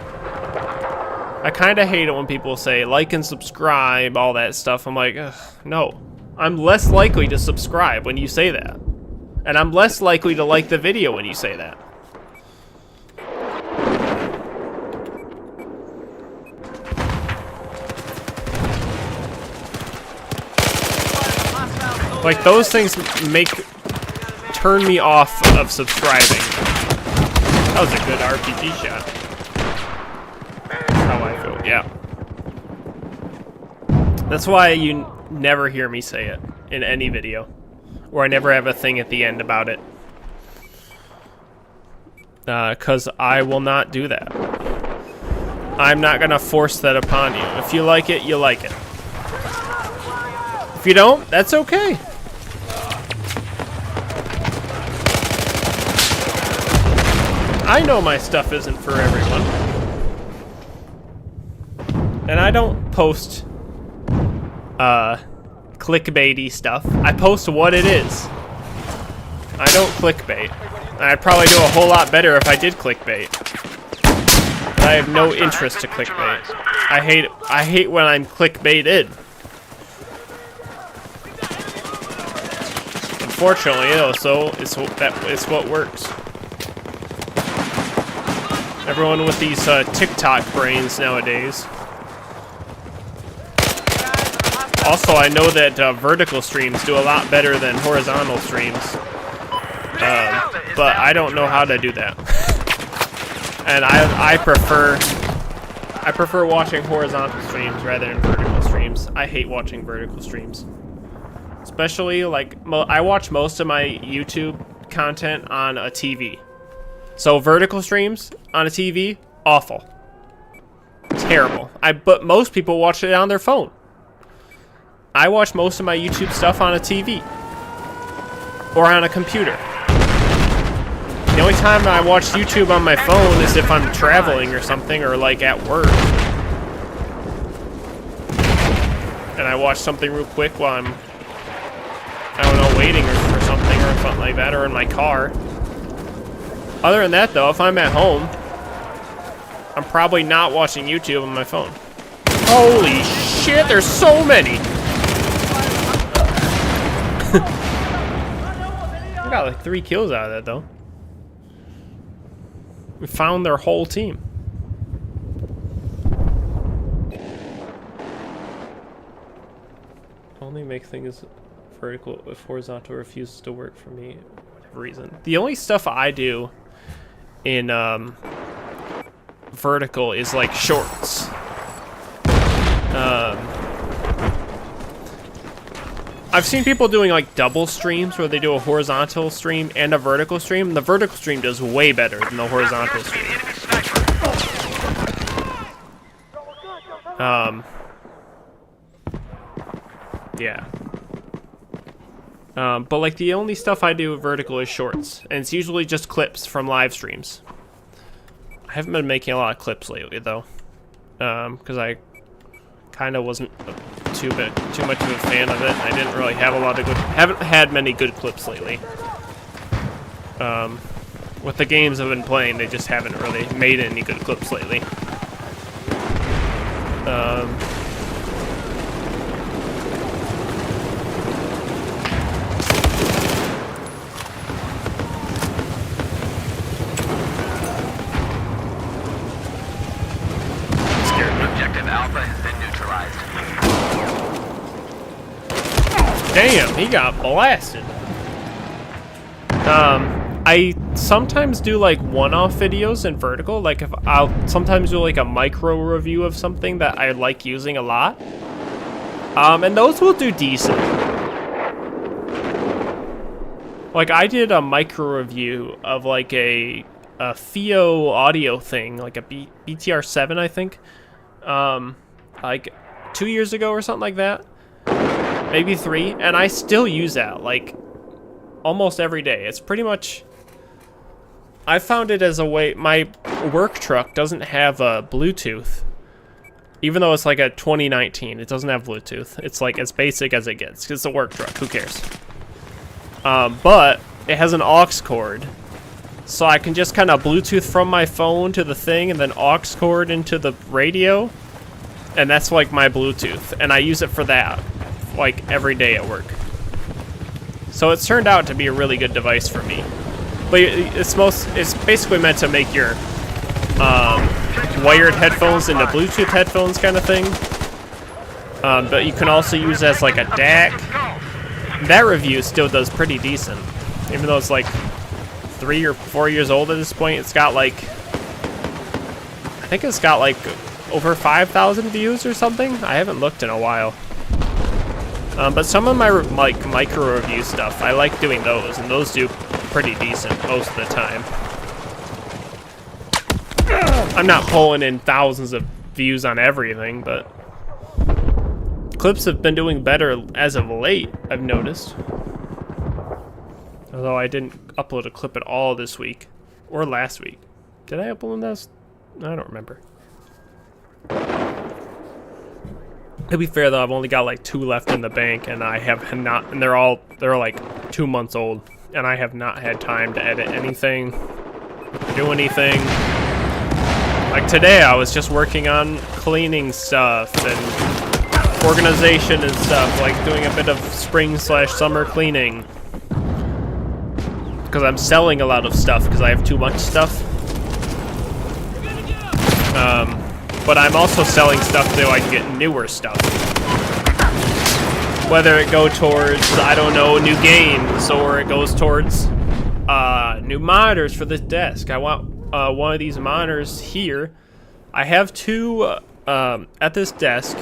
I kind of hate it when people say like and subscribe, all that stuff. I'm like, ugh, no. I'm less likely to subscribe when you say that. And I'm less likely to like the video when you say that. Like, those things turn me off of subscribing. That was a good RPG shot. That's how I feel, yeah. That's why you never hear me say it in any video. Or I never have a thing at the end about it. Because I will not do that. I'm not going to force that upon you. If you like it, you like it. If you don't, that's okay. I know my stuff isn't for everyone. And I don't post clickbaity stuff. I post what it is. I don't clickbait. I'd probably do a whole lot better if I did clickbait. But I have no interest to clickbait. I hate when I'm clickbaited. Unfortunately, though, so it's what works. Everyone with these TikTok brains nowadays. Also, I know that vertical streams do a lot better than horizontal streams. But I don't know how to do that. And I prefer watching horizontal streams rather than vertical streams. I hate watching vertical streams. Especially, like, I watch most of my YouTube content on a TV. So vertical streams on a TV, awful. Terrible. But most people watch it on their phone. I watch most of my YouTube stuff on a TV. Or on a computer. The only time I watch YouTube on my phone is if I'm traveling or something, or like at work. And I watch something real quick while I'm, I don't know, waiting or something like that, or in my car. Other than that, though, if I'm at home, I'm probably not watching YouTube on my phone. Holy shit, there's so many! I got like 3 kills out of that, though. We found their whole team. Only make things vertical if horizontal refuses to work for me, for whatever reason. The only stuff I do in vertical is like shorts. I've seen people doing like double streams where they do a horizontal stream and a vertical stream. The vertical stream does way better than the horizontal stream. Yeah. But like the only stuff I do vertical is shorts, and it's usually just clips from live streams. I haven't been making a lot of clips lately though, because I kind of wasn't too much of a fan of it. I didn't really have haven't had many good clips lately. With the games I've been playing, they just haven't really made any good clips lately. Objective Alpha has been neutralized. Damn, he got blasted. I sometimes do like one-off videos in vertical. Like if I'll sometimes do like a micro review of something that I like using a lot. And those will do decent. Like I did a micro review of like a Theo audio thing, like a BTR7, I think. Like 2 years ago or something like that. Maybe 3, and I still use that like almost every day. It's pretty much, I found it as a way, my work truck doesn't have a Bluetooth, even though it's like a 2019, it doesn't have Bluetooth. It's like as basic as it gets, because it's a work truck, who cares? But it has an aux cord, so I can just kind of Bluetooth from my phone to the thing and then aux cord into the radio, and that's like my Bluetooth, and I use it for that like every day at work. So it's turned out to be a really good device for me. But it's basically meant to make your wired headphones into Bluetooth headphones kind of thing. But you can also use it as like a DAC. That review still does pretty decent, even though it's like 3 or 4 years old at this point. It's got like, I think it's got like over 5,000 views or something. I haven't looked in a while. But some of my like micro review stuff, I like doing those, and those do pretty decent most of the time. I'm not pulling in thousands of views on everything, but clips have been doing better as of late, I've noticed. Although I didn't upload a clip at all this week, or last week. Did I upload those? I don't remember. To be fair though, I've only got like 2 left in the bank, and I have not, and they're like 2 months old, and I have not had time to edit anything, do anything. Like today, I was just working on cleaning stuff and organization and stuff, like doing a bit of spring/summer cleaning. Because I'm selling a lot of stuff because I have too much stuff. But I'm also selling stuff so I can get newer stuff. Whether it go towards, I don't know, new games, or it goes towards new monitors for this desk. I want one of these monitors here. I have two at this desk.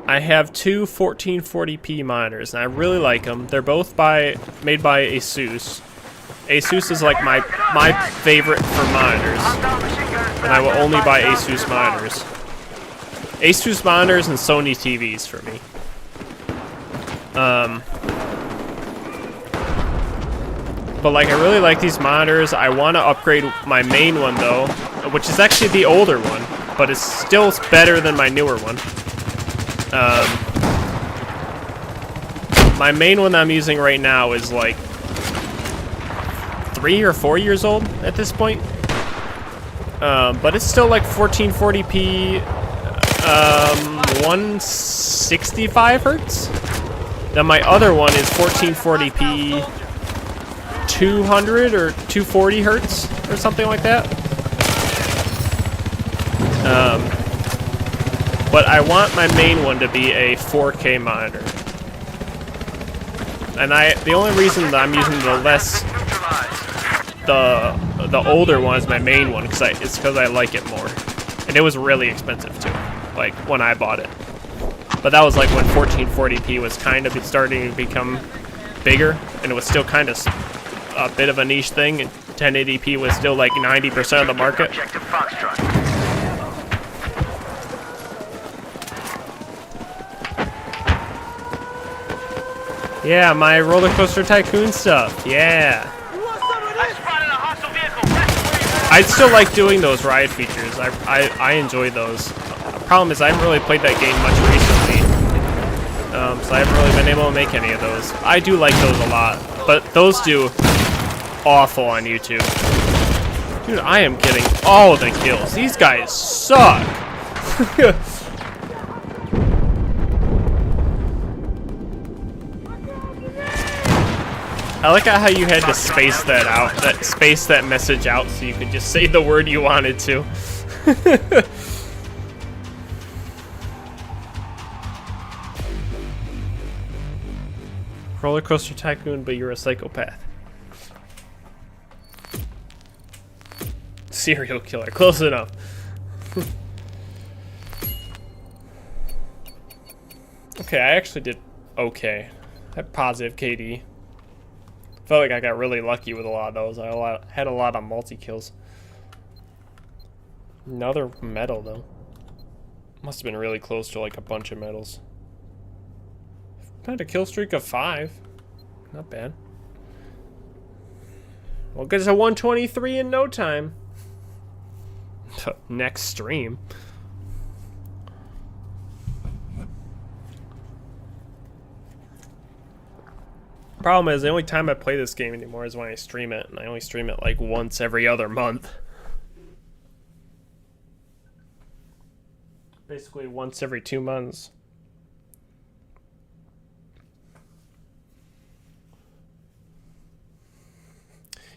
I have two 1440p monitors, and I really like them. They're both made by ASUS. ASUS is like my favorite for monitors, and I will only buy ASUS monitors. ASUS monitors and Sony TVs for me. But like, I really like these monitors. I want to upgrade my main one though, which is actually the older one, but it's still better than my newer one. My main one that I'm using right now is like 3 or 4 years old at this point. But it's still like 1440p, 165 hertz. Then my other one is 1440p, 200 or 240 hertz or something like that. But I want my main one to be a 4K monitor. And the only reason that I'm using the older one as my main one, it's because I like it more. And it was really expensive too, like when I bought it. But that was like when 1440p was kind of starting to become bigger, and it was still kind of a bit of a niche thing, and 1080p was still like 90% of the market. Yeah, my roller coaster tycoon stuff. Yeah. I'd still like doing those ride features. I enjoy those. The problem is I haven't really played that game much recently, so I haven't really been able to make any of those. I do like those a lot, but those do awful on YouTube. Dude, I am getting all the kills. These guys suck. I like how you had to space that out, space that message out so you could just say the word you wanted to. Roller coaster tycoon, but you're a psychopath. Serial killer, close enough. Okay, I actually did okay. I had positive KD. Felt like I got really lucky with a lot of those. I had a lot of multi-kills. Another medal, though. Must have been really close to, like, a bunch of medals. Had a kill streak of 5. Not bad. We'll get to 123 in no time. Next stream. Problem is, the only time I play this game anymore is when I stream it, and I only stream it like once every other month. Basically once every 2 months.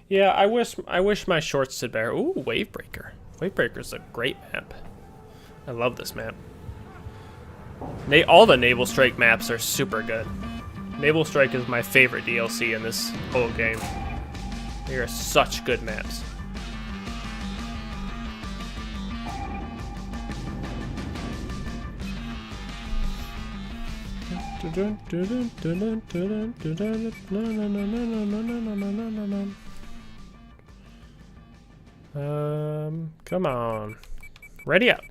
Yeah, I wish my shorts did better. Ooh, Wavebreaker. Wavebreaker's a great map. I love this map. All the Naval Strike maps are super good. Naval Strike is my favorite DLC in this whole game. They are such good maps. Come on. Ready up.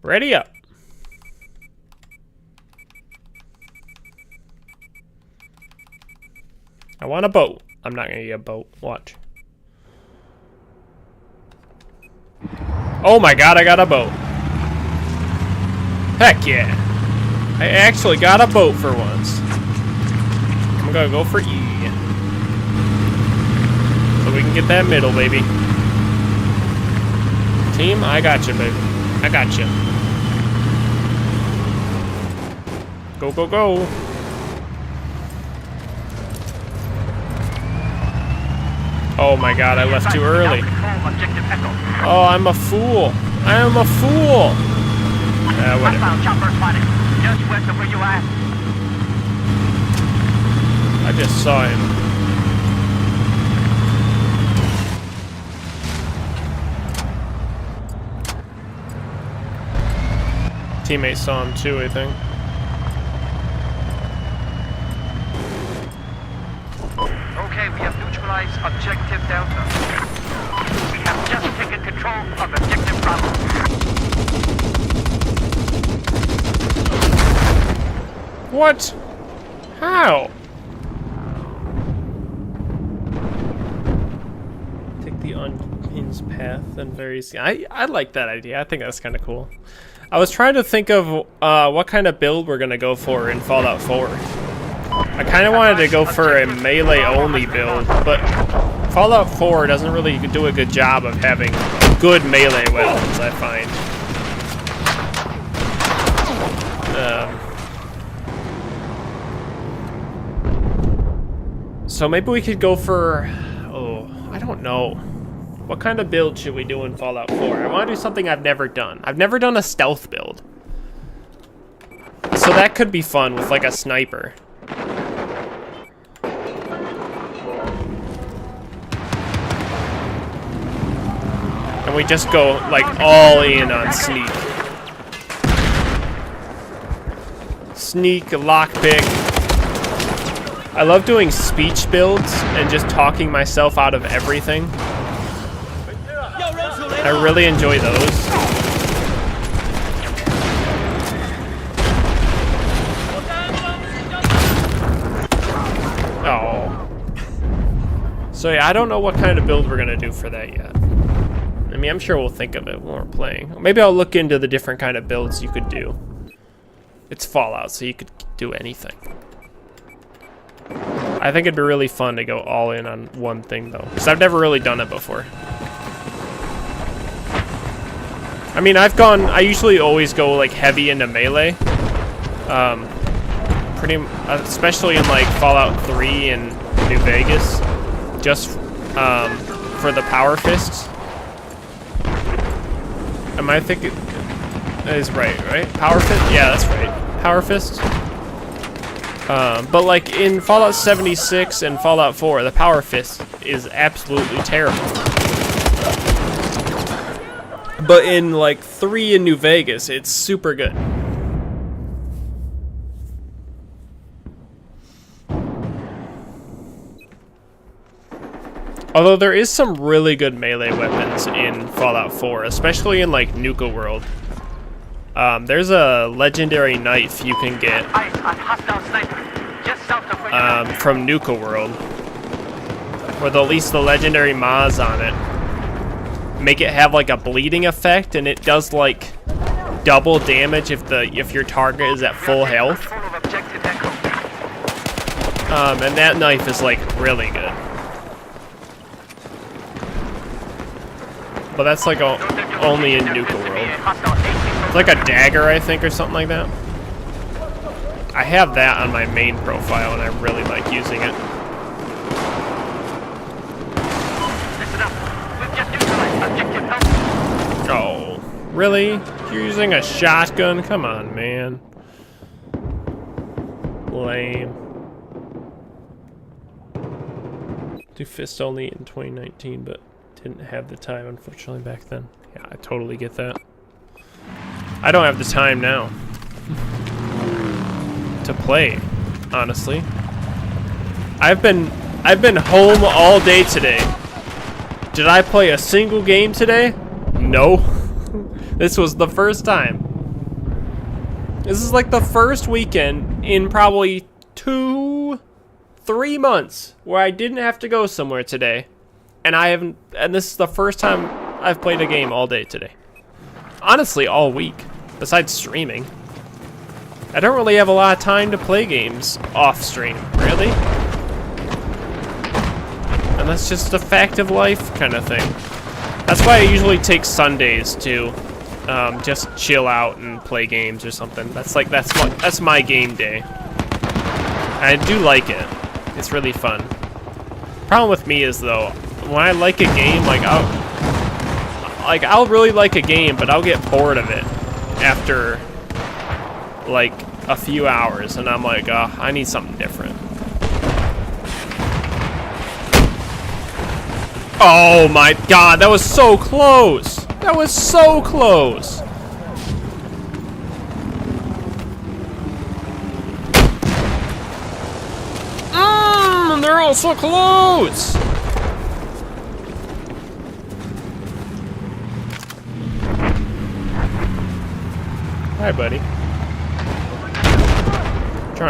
Ready up. I want a boat. I'm not gonna get a boat. Watch. Oh my god, I got a boat. Heck yeah. I actually got a boat for once. I'm gonna go for E. So we can get that middle, baby. Team, I got you, baby. I got you. Go, go, go. Oh my god, I left too early. objective Echo. Oh, I'm a fool. I am a fool. Whatever. Hostile chopper spotted. Just west of where you are. I just saw him. Teammates saw him too, I think. Okay, we have neutralized objective Delta. We have just taken control of objective Bravo. What? How? Take the unhinged path and various. I like that idea. I think that's kind of cool. I was trying to think of what kind of build we're gonna go for in Fallout 4. I kind of wanted to go for a melee-only build, but Fallout 4 doesn't really do a good job of having good melee weapons, I find. So maybe we could go for... Oh, I don't know. What kind of build should we do in Fallout 4? I want to do something I've never done. I've never done a stealth build. So that could be fun with like a sniper. And we just go like all in on sneak. Sneak, lockpick. I love doing speech builds and just talking myself out of everything. I really enjoy those. Oh. So yeah, I don't know what kind of build we're gonna do for that yet. I mean, I'm sure we'll think of it when we're playing. Maybe I'll look into the different kind of builds you could do. It's Fallout, so you could do anything. I think it'd be really fun to go all in on one thing though, because I've never really done it before. I mean, I usually always go like heavy into melee. Especially in like Fallout 3 and New Vegas, just for the power fists. Am I thinking that is right? Power fist? Yeah, that's right. Power fist. But like in Fallout 76 and Fallout 4, the power fist is absolutely terrible. But in like 3 in New Vegas, it's super good. Although there is some really good melee weapons in Fallout 4, especially in like Nuka World. There's a legendary knife you can get from Nuka World, with at least the legendary Maz on it. Make it have like a bleeding effect, and it does like double damage if your target is at full health. And that knife is like really good. But that's like only in Nuka World. It's like a dagger, I think, or something like that. I have that on my main profile, and I really like using it. Oh, really? You're using a shotgun? Come on, man. Lame. Do fist only in 2019, but didn't have the time, unfortunately, back then. Yeah, I totally get that. I don't have the time now to play, honestly. I've been home all day today. Did I play a single game today? No. This was the first time. This is like the first weekend in probably 2-3 months where I didn't have to go somewhere today. And this is the first time I've played a game all day today. Honestly, all week, besides streaming. I don't really have a lot of time to play games off stream, really. And that's just a fact of life kind of thing. That's why I usually take Sundays to just chill out and play games or something. That's my game day. I do like it. It's really fun. Problem with me is though, when I like a game, like like, I'll really like a game, but I'll get bored of it after, like, a few hours, and I'm like, I need something different. Oh my god, that was so close! That was so close! They're all so close! Hi, buddy.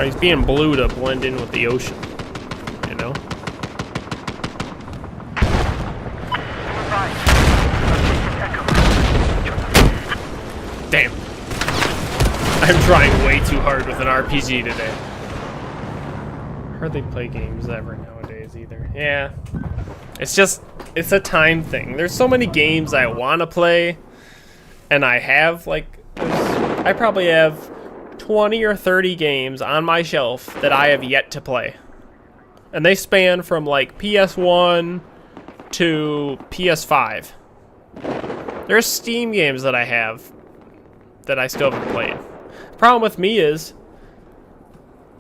He's being blue to blend in with the ocean, you know? Damn. I'm trying way too hard with an RPG today. Hardly play games ever nowadays either. Yeah. It's a time thing. There's so many games I want to play, and I have, like, I probably have 20 or 30 games on my shelf that I have yet to play. And they span from, like, PS1 to PS5. There's Steam games that I have that I still haven't played. The problem with me is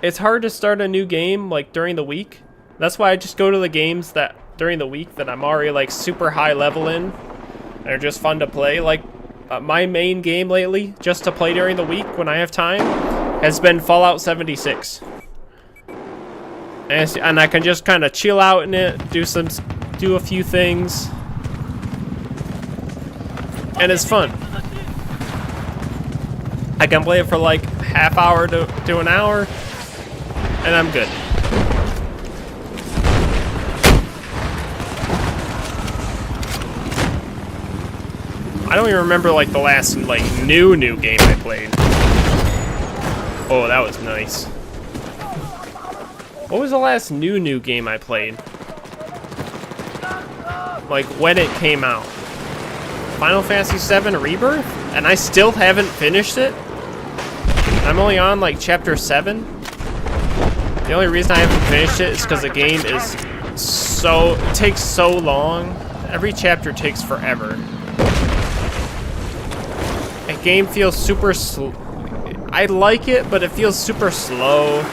it's hard to start a new game, like, during the week. That's why I just go to the games that during the week that I'm already, like, super high level in and are just fun to play. Like, my main game lately, just to play during the week when I have time, has been Fallout 76. And I can just kind of chill out in it, do a few things, and it's fun. I can play it for like half hour to an hour, and I'm good. I don't even remember like the last like new game I played. Oh, that was nice. What was the last new game I played? Like when it came out. Final Fantasy VII Rebirth? And I still haven't finished it? I'm only on like chapter 7. The only reason I haven't finished it is because the game is it takes so long. Every chapter takes forever. The game feels super slow. I like it, but it feels super slow.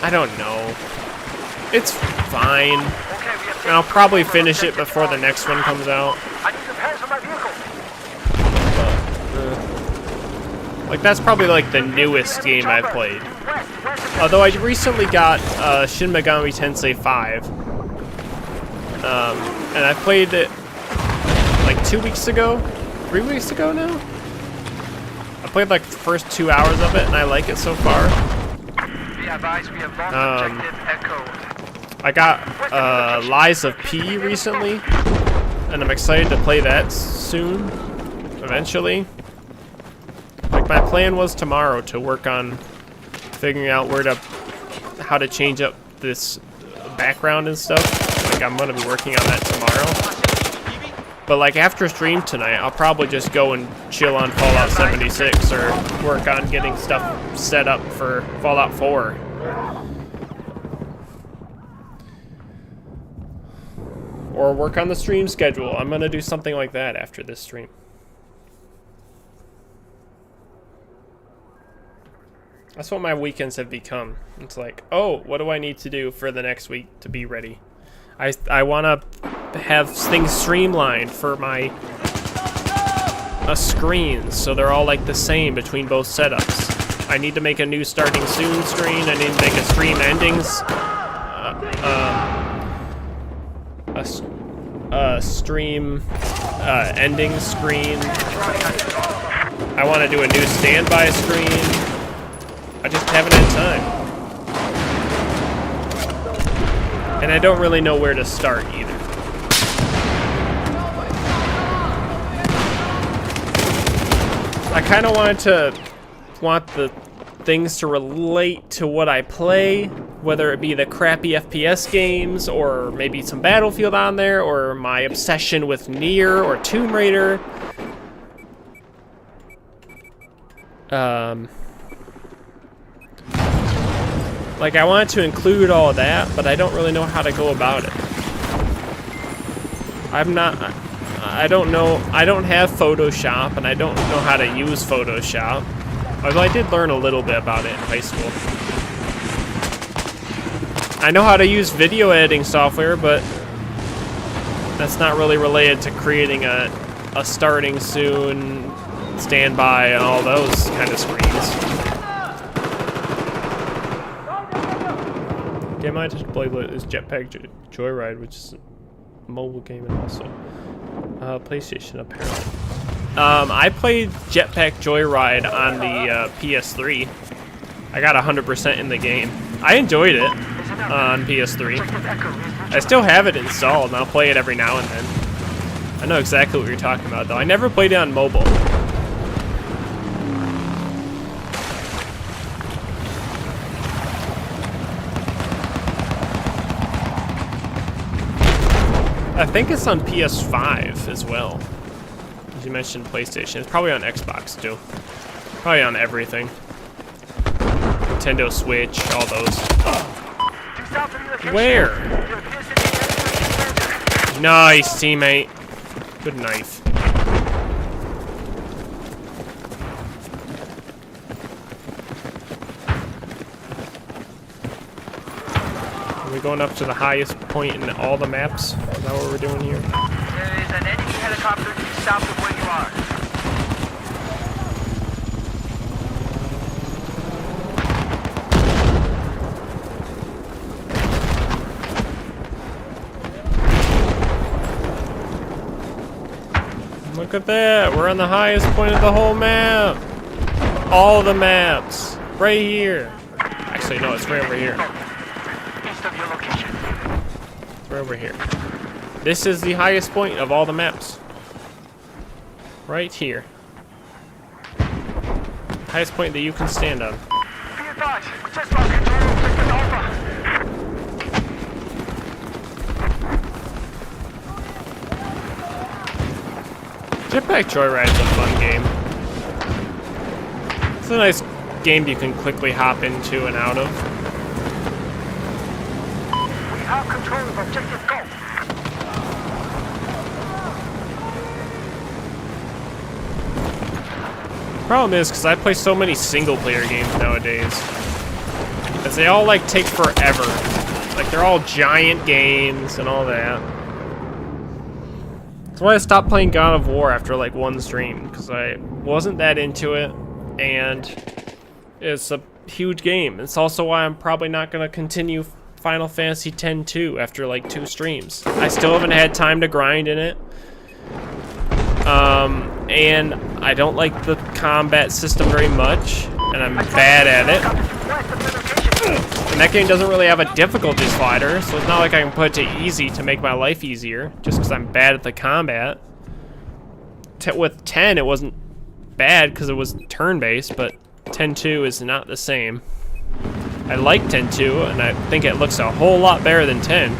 I don't know. It's fine. And I'll probably finish it before the next one comes out. Like, that's probably like the newest game I've played. Although I recently got Shin Megami Tensei 5. And I played it like 2 weeks ago? 3 weeks ago now? I played like the first 2 hours of it and I like it so far. I got Lies of P recently, and I'm excited to play that soon, eventually. Like, my plan was tomorrow to work on figuring out how to change up this background and stuff. Like, I'm gonna be working on that tomorrow. But like after stream tonight, I'll probably just go and chill on Fallout 76 or work on getting stuff set up for Fallout 4. Or work on the stream schedule. I'm gonna do something like that after this stream. That's what my weekends have become. It's like, oh, what do I need to do for the next week to be ready? I want to have things streamlined for my screens, so they're all like the same between both setups. I need to make a new starting soon screen. I need to make a stream endings. Stream ending screen. I want to do a new standby screen. I just haven't had time. And I don't really know where to start either. I kind of want the things to relate to what I play, whether it be the crappy FPS games, or maybe some Battlefield on there, or my obsession with Nier or Tomb Raider. Like, I want to include all of that, but I don't really know how to go about it. I don't know. I don't have Photoshop, and I don't know how to use Photoshop. Although I did learn a little bit about it in high school. I know how to use video editing software, but that's not really related to creating a starting soon, standby, and all those kind of screens. Game I just played is Jetpack Joyride, which is a mobile game and also PlayStation apparently. I played Jetpack Joyride on the PS3. I got 100% in the game. I enjoyed it on PS3. I still have it installed, and I'll play it every now and then. I know exactly what you're talking about, though. I never played it on mobile. I think it's on PS5 as well. As you mentioned PlayStation. It's probably on Xbox, too. Probably on everything. Nintendo Switch, all those. Where? Nice, teammate. Good knife. Are we going up to the highest point in all the maps? Is that what we're doing here? There is an enemy helicopter south of where you are. Look at that, we're on the highest point of the whole map. All the maps, right here. Actually, no, it's right over here. East of your location. It's right over here. This is the highest point of all the maps. Right here. Highest point that you can stand on. Be advised, we just lost control of Sector Alpha. Jetpack Joyride's a fun game. It's a nice game you can quickly hop into and out of. We have control of Objective Go. Problem is, because I play so many single-player games nowadays, as they all like take forever. Like they're all giant games and all that. That's why I stopped playing God of War after like one stream, because I wasn't that into it, and it's a huge game. It's also why I'm probably not going to continue Final Fantasy X-2 after like 2 streams. I still haven't had time to grind in it. And I don't like the combat system very much, and I'm bad at it. And that game doesn't really have a difficulty slider, so it's not like I can put it to easy to make my life easier, just because I'm bad at the combat. With 10, it wasn't bad because it was turn-based, but 10-2 is not the same. I like 10-2, and I think it looks a whole lot better than 10.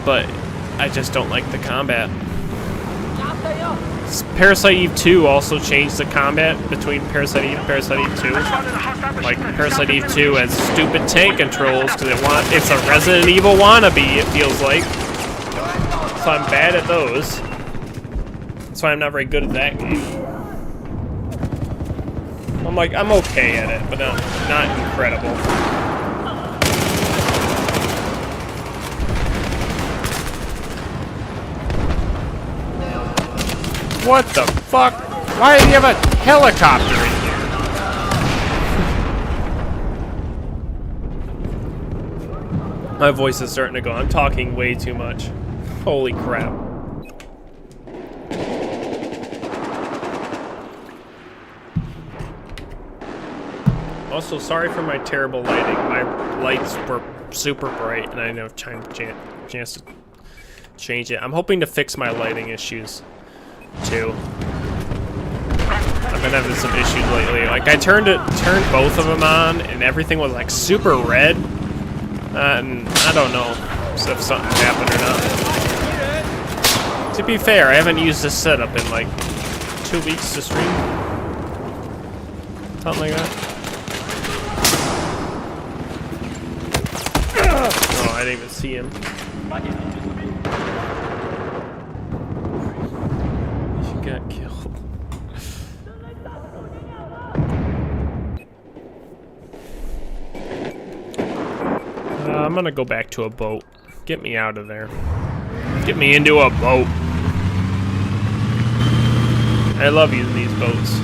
But I just don't like the combat. Parasite Eve 2 also changed the combat between Parasite Eve and Parasite Eve 2. Like, Parasite Eve 2 has stupid tank controls because it's a Resident Evil wannabe, it feels like. So I'm bad at those. That's why I'm not very good at that game. I'm okay at it, but not incredible. What the fuck? Why do you have a helicopter in here? My voice is starting to go. I'm talking way too much. Holy crap. Also, sorry for my terrible lighting. My lights were super bright and I didn't have chance to change it. I'm hoping to fix my lighting issues too. I've been having some issues lately. Like I turned both of them on, and everything was like super red. And I don't know if something happened or not. To be fair, I haven't used this setup in like 2 weeks to stream. Something like that. Oh, I didn't even see him. I'm gonna go back to a boat. Get me out of there. Get me into a boat. I love using these boats.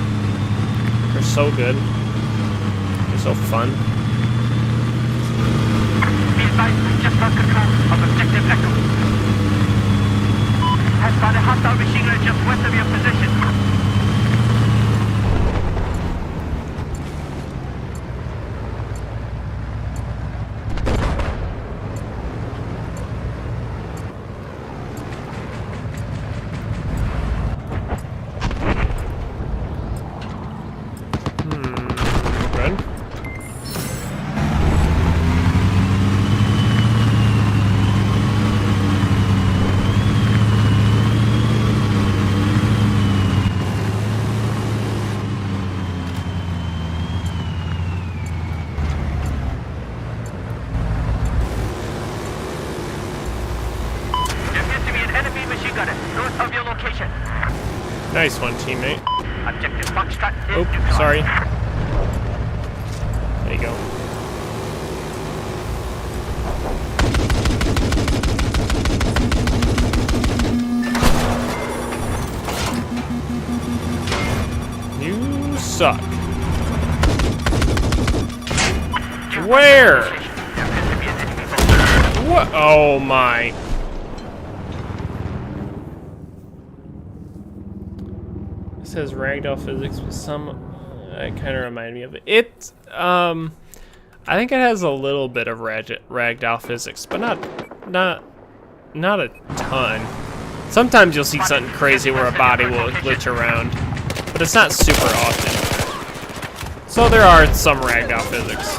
They're so good. They're so fun. Be advised, we just lost control of objective Echo. Has spotted hostile machine gun just west of your position. Good. There appears to be an enemy machine gunner north of your location. Nice one, teammate. Objective Foxtrot is Oh, neutralized. sorry. There you go. You suck. Where? There appears to be an enemy boat. What? Oh my. It says ragdoll physics with some. It kind of reminded me of it. I think it has a little bit of ragdoll physics, but not a ton. Sometimes you'll see something crazy where a body will glitch around, but it's not super often. So there are some ragdoll physics.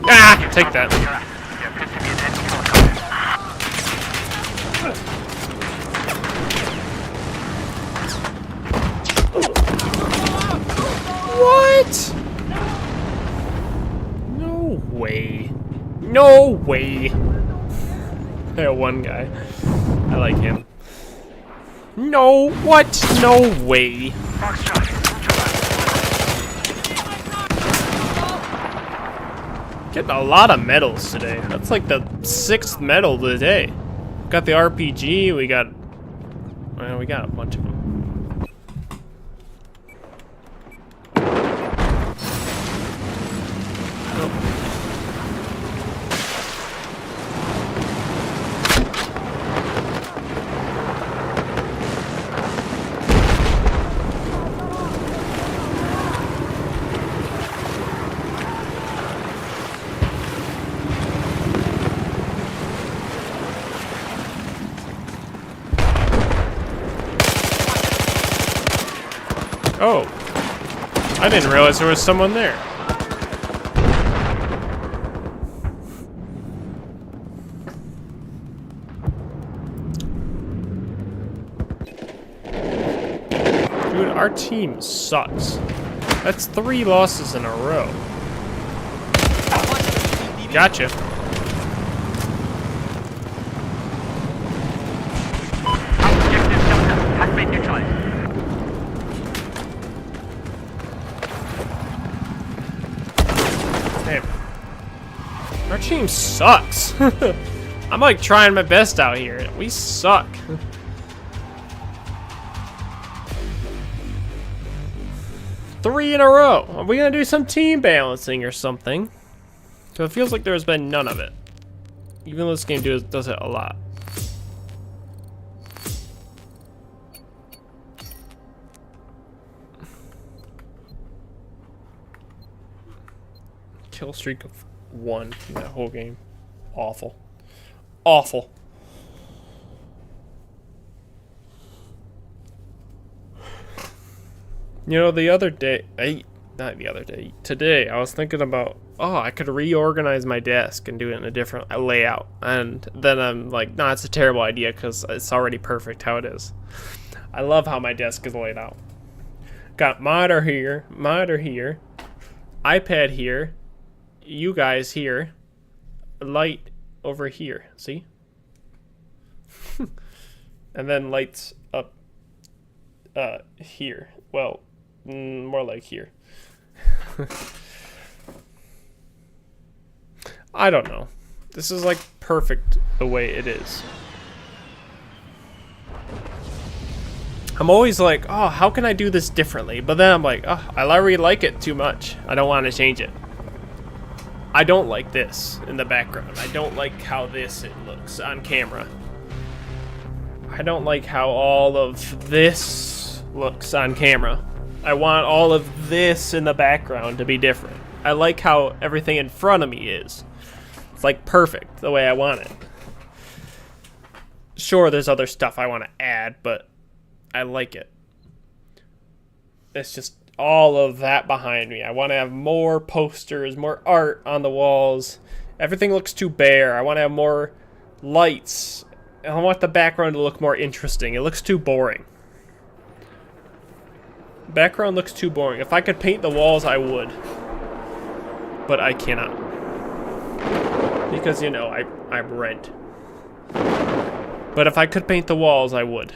Ah, take that. There appears to be an enemy helicopter. What? No way. No way. There, one guy. I like him. No, what? No way. Foxtrot is neutralized. Getting a lot of medals today. That's like the 6th medal of the day. Got the RPG, we got a bunch of them. Oh, I didn't realize there was someone there. Dude, our team sucks. That's 3 losses in a row. Gotcha. Objective Delta has been neutralized. Damn. Our team sucks. I'm like trying my best out here. We suck. Three in a row. Are we gonna do some team balancing or something? So it feels like there's been none of it. Even though this game does it a lot. Kill streak of 1 in that whole game. Awful. Awful. You know, the other day, not the other day, today, I was thinking about, oh, I could reorganize my desk and do it in a different layout. And then I'm like, nah, it's a terrible idea because it's already perfect how it is. I love how my desk is laid out. Got monitor here, iPad here, you guys here, light over here, see? And then lights up here. Well, more like here. I don't know. This is like perfect the way it is. I'm always like, oh, how can I do this differently? But then I'm like, oh, I already like it too much. I don't want to change it. I don't like this in the background. I don't like how it looks on camera. I don't like how all of this looks on camera. I want all of this in the background to be different. I like how everything in front of me is. It's like perfect the way I want it. Sure, there's other stuff I want to add, but I like it. It's just all of that behind me. I want to have more posters, more art on the walls. Everything looks too bare. I want to have more lights. I want the background to look more interesting. It looks too boring. Background looks too boring. If I could paint the walls, I would. But I cannot. Because, you know, I'm rent. But if I could paint the walls, I would.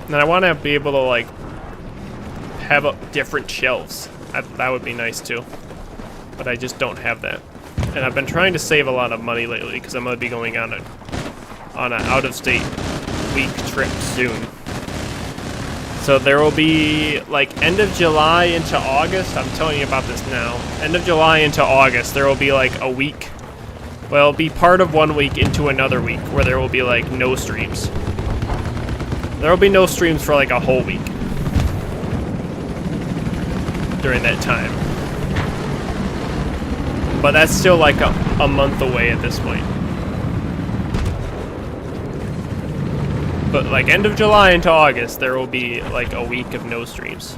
And I want to be able to, like, have different shelves. That would be nice, too. But I just don't have that. And I've been trying to save a lot of money lately because I'm going to be going on an out-of-state week trip soon. So there will be, like, end of July into August. I'm telling you about this now. End of July into August, there will be, like, a week. Well, it'll be part of 1 week into another week where there will be, like, no streams. There will be no streams for, like, a whole week during that time. But that's still, like, a month away at this point. But, like, end of July into August, there will be, like, a week of no streams.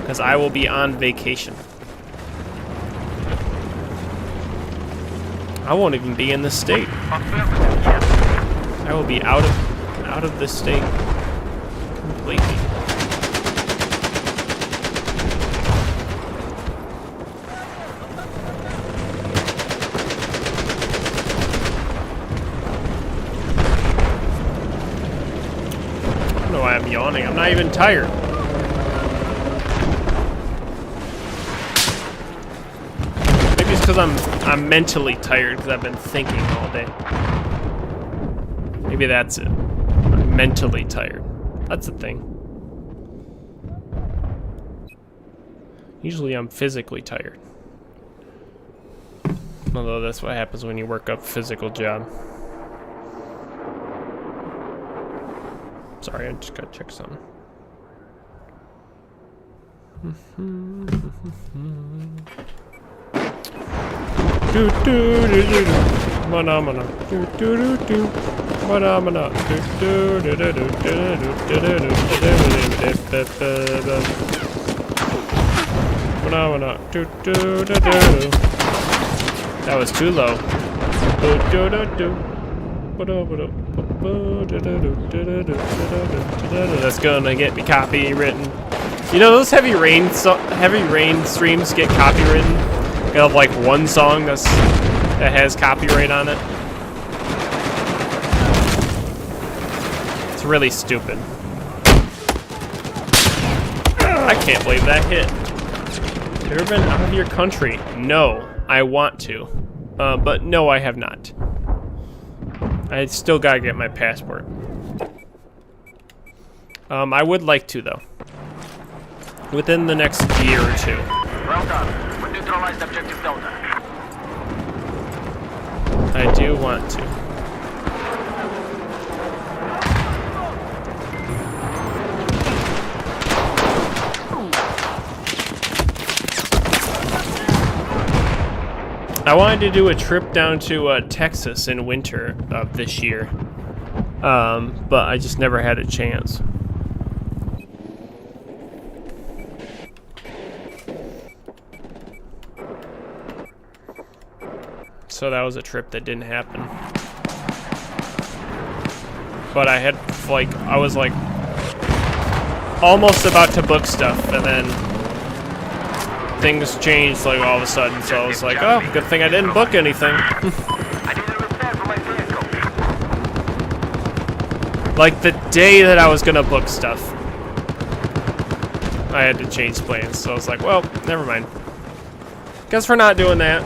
Because I will be on vacation. I won't even be in the state. I will be out of the state completely. I don't know why I'm yawning. I'm not even tired. Maybe it's because I'm mentally tired because I've been thinking all day. Maybe that's it. I'm mentally tired. That's the thing. Usually I'm physically tired. Although that's what happens when you work a physical job. Sorry, I just gotta check something. Do do do do do, mana. Do do do do, mana. Do do do do do do do do. Mana. Do do do do. That was too low. Do do do do. That's gonna get me copywritten. You know those heavy rain streams get copywritten? They have like one song that has copyright on it. It's really stupid. I can't believe that hit. Have you ever been out of your country? No, I want to, but no, I have not. I still gotta get my passport. I would like to, though. Within the next year or two. Well done. We neutralized objective Delta. I do want to. I wanted to do a trip down to Texas in winter of this year, but I just never had a chance. So that was a trip that didn't happen. But I had, like, I was like almost about to book stuff, and then things changed like all of a sudden, so I was like, oh, good thing I didn't book anything. I need a repair for my vehicle. Like the day that I was gonna book stuff, I had to change plans. So I was like, well, never mind. Guess we're not doing that.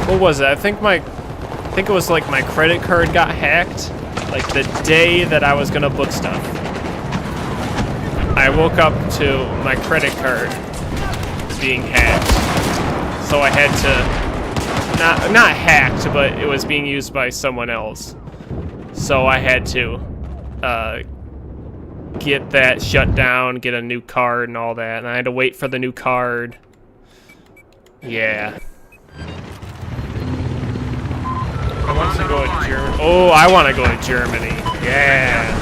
What was it? I think it was like my credit card got hacked. Like the day that I was gonna book stuff. I woke up to my credit card being hacked. So I had to, not hacked, but it was being used by someone else. So I had to get that shut down, get a new card and all that. And I had to wait for the new card. Yeah. I want to go to Germany. Oh, I want to go to Germany. Yeah.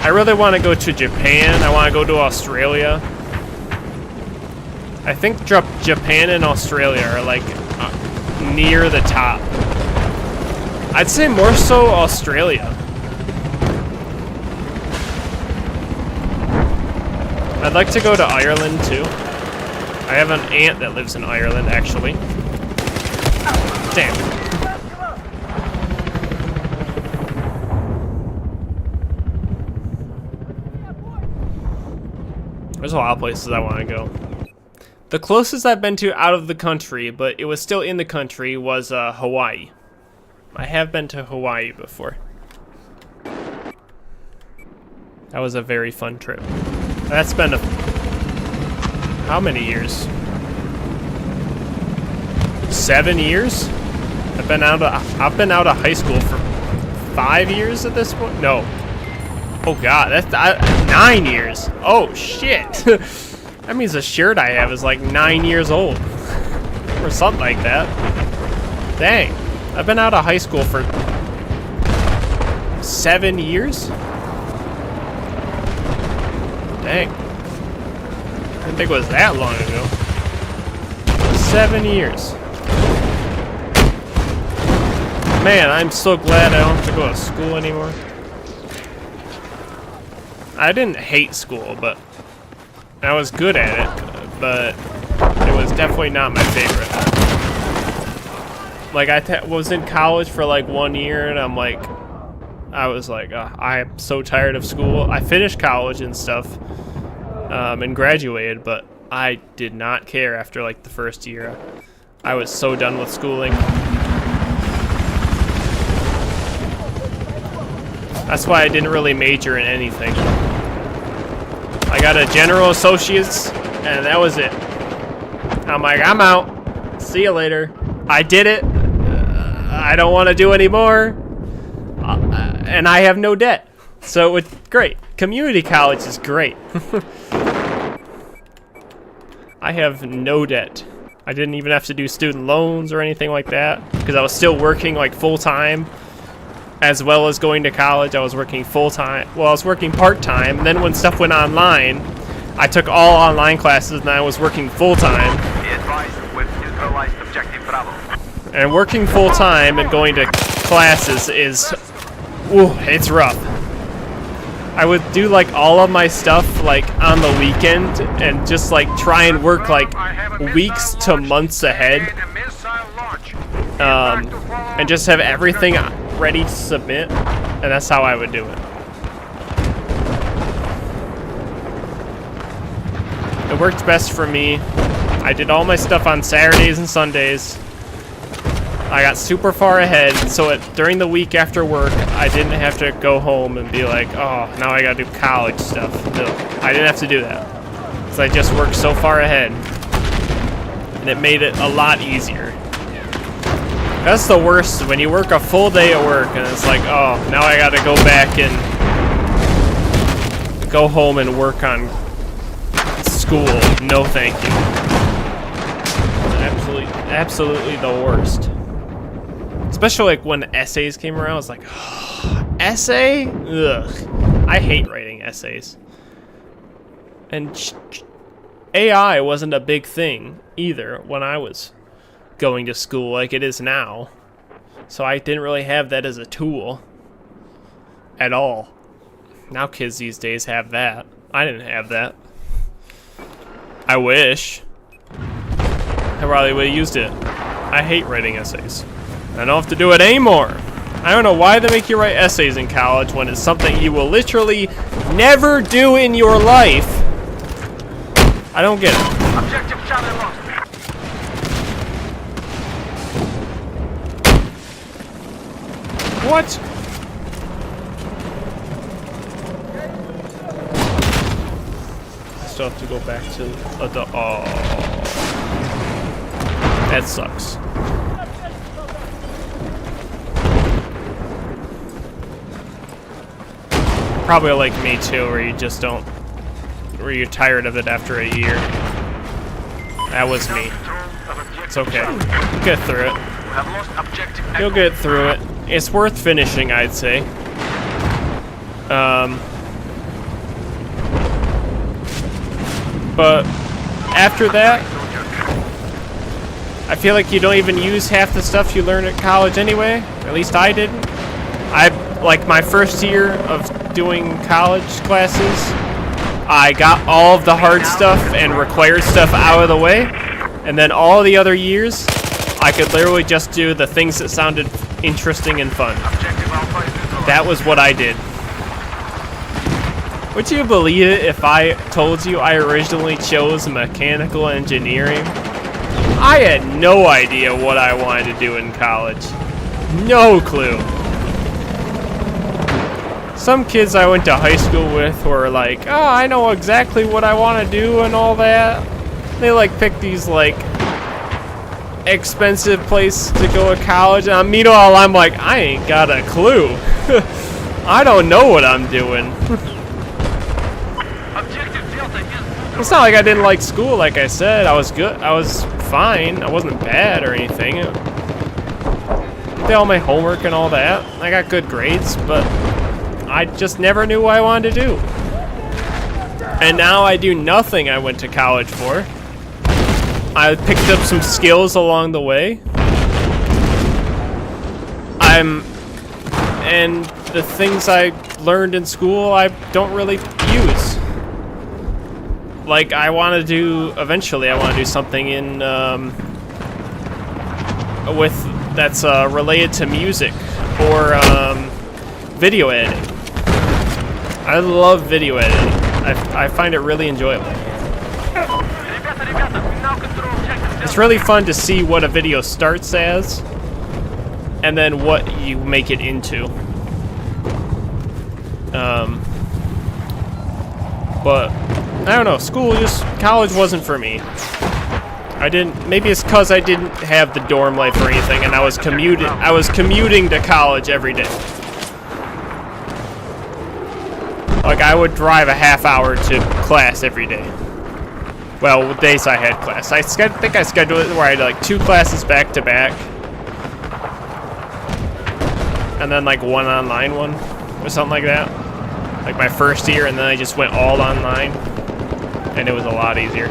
I really want to go to Japan. I want to go to Australia. I think Japan and Australia are like near the top. I'd say more so Australia. I'd like to go to Ireland too. I have an aunt that lives in Ireland actually. Damn. There's a lot of places I want to go. The closest I've been to out of the country, but it was still in the country, was Hawaii. I have been to Hawaii before. That was a very fun trip. That's been how many years? 7 years? I've been out of high school for 5 years at this point? No. Oh god, that's 9 years. Oh shit. That means the shirt I have is like 9 years old. Or something like that. Dang. I've been out of high school for 7 years? Dang. I didn't think it was that long ago. 7 years. Man, I'm so glad I don't have to go to school anymore. I didn't hate school, but I was good at it, but it was definitely not my favorite. Like, I was in college for like 1 year, and I was like, I'm so tired of school. I finished college and stuff, and graduated, but I did not care after like the first year. I was so done with schooling. That's why I didn't really major in anything. I got a general associates, and that was it. I'm like, I'm out. See you later. I did it. I don't want to do anymore. And I have no debt. So it's great. Community college is great. I have no debt. I didn't even have to do student loans or anything like that, because I was still working like full-time. As well as going to college, I was working full-time. Well, I was working part-time. Then when stuff went online, I took all online classes, and I was working full-time. And working full-time and going to classes is, ooh, it's rough. I would do like all of my stuff like on the weekend and just like try and work like weeks to months ahead. And just have everything ready to submit, and that's how I would do it. It worked best for me. I did all my stuff on Saturdays and Sundays. I got super far ahead, so during the week after work, I didn't have to go home and be like, oh, now I gotta do college stuff. No, I didn't have to do that, because I just worked so far ahead, and it made it a lot easier. That's the worst, when you work a full day at work and it's like, oh, now I gotta go back and go home and work on school. No thank you. Absolutely the worst. Especially like when essays came around, I was like, oh, essay? Ugh. I hate writing essays. And AI wasn't a big thing either when I was going to school like it is now, so I didn't really have that as a tool at all. Now kids these days have that. I didn't have that. I wish. I probably would have used it. I hate writing essays. I don't have to do it anymore. I don't know why they make you write essays in college when it's something you will literally never do in your life. I don't get it. Objective Charlie lost. What? I still have to go back to the. Oh. That sucks. Probably like me too, where you just don't. Where you're tired of it after a year. That was me. It's okay. Get through it. You'll get through it. It's worth finishing, I'd say. But after that, I feel like you don't even use half the stuff you learn at college anyway. At least I didn't. Like my first year of doing college classes, I got all of the hard stuff and required stuff out of the way. And then all the other years, I could literally just do the things that sounded interesting and fun. That was what I did. Would you believe it if I told you I originally chose mechanical engineering? I had no idea what I wanted to do in college. No clue. Some kids I went to high school with were like, oh, I know exactly what I want to do and all that. They like pick these like expensive place to go to college, and meanwhile I'm like, I ain't got a clue. I don't know what I'm doing. It's not like I didn't like school. Like I said, I was good. I was fine. I wasn't bad or anything. I did all my homework and all that. I got good grades, but I just never knew what I wanted to do. And now I do nothing I went to college for. I picked up some skills along the way. And the things I learned in school I don't really use. Like eventually I want to do something in, that's related to music or video editing. I love video editing. I find it really enjoyable. It's really fun to see what a video starts as, and then what you make it into. But I don't know. College wasn't for me. Maybe it's because I didn't have the dorm life or anything, and I was commuting to college every day. Like, I would drive a half hour to class every day. Well, days I had class. I think I scheduled it where I had like 2 classes back to back. And then like one online one or something like that. Like my first year, and then I just went all online. And it was a lot easier.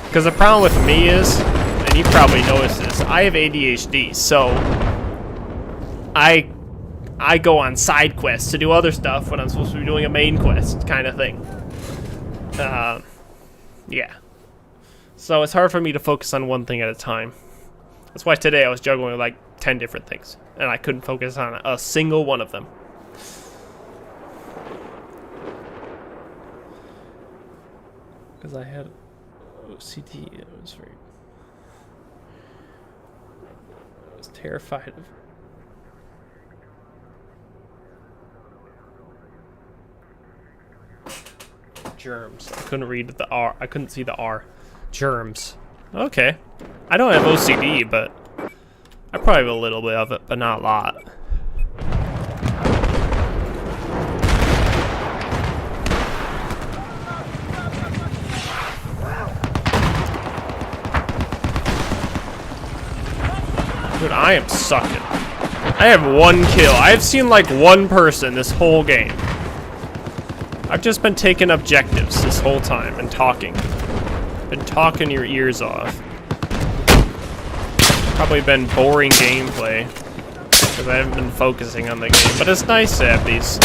Because the problem with me is, and you probably noticed this, I have ADHD, so I go on side quests to do other stuff when I'm supposed to be doing a main quest kind of thing. Yeah. So it's hard for me to focus on one thing at a time. That's why today I was juggling like 10 different things, and I couldn't focus on a single one of them. Because I had OCD, I was terrified of. Germs. I couldn't read the R. I couldn't see the R. Germs. Okay. I don't have OCD, but I probably have a little bit of it, but not a lot. Dude, I am sucking. I have 1 kill. I've seen like 1 person this whole game. I've just been taking objectives this whole time and talking. Been talking your ears off. Probably been boring gameplay. because I haven't been focusing on the game. But it's nice to have these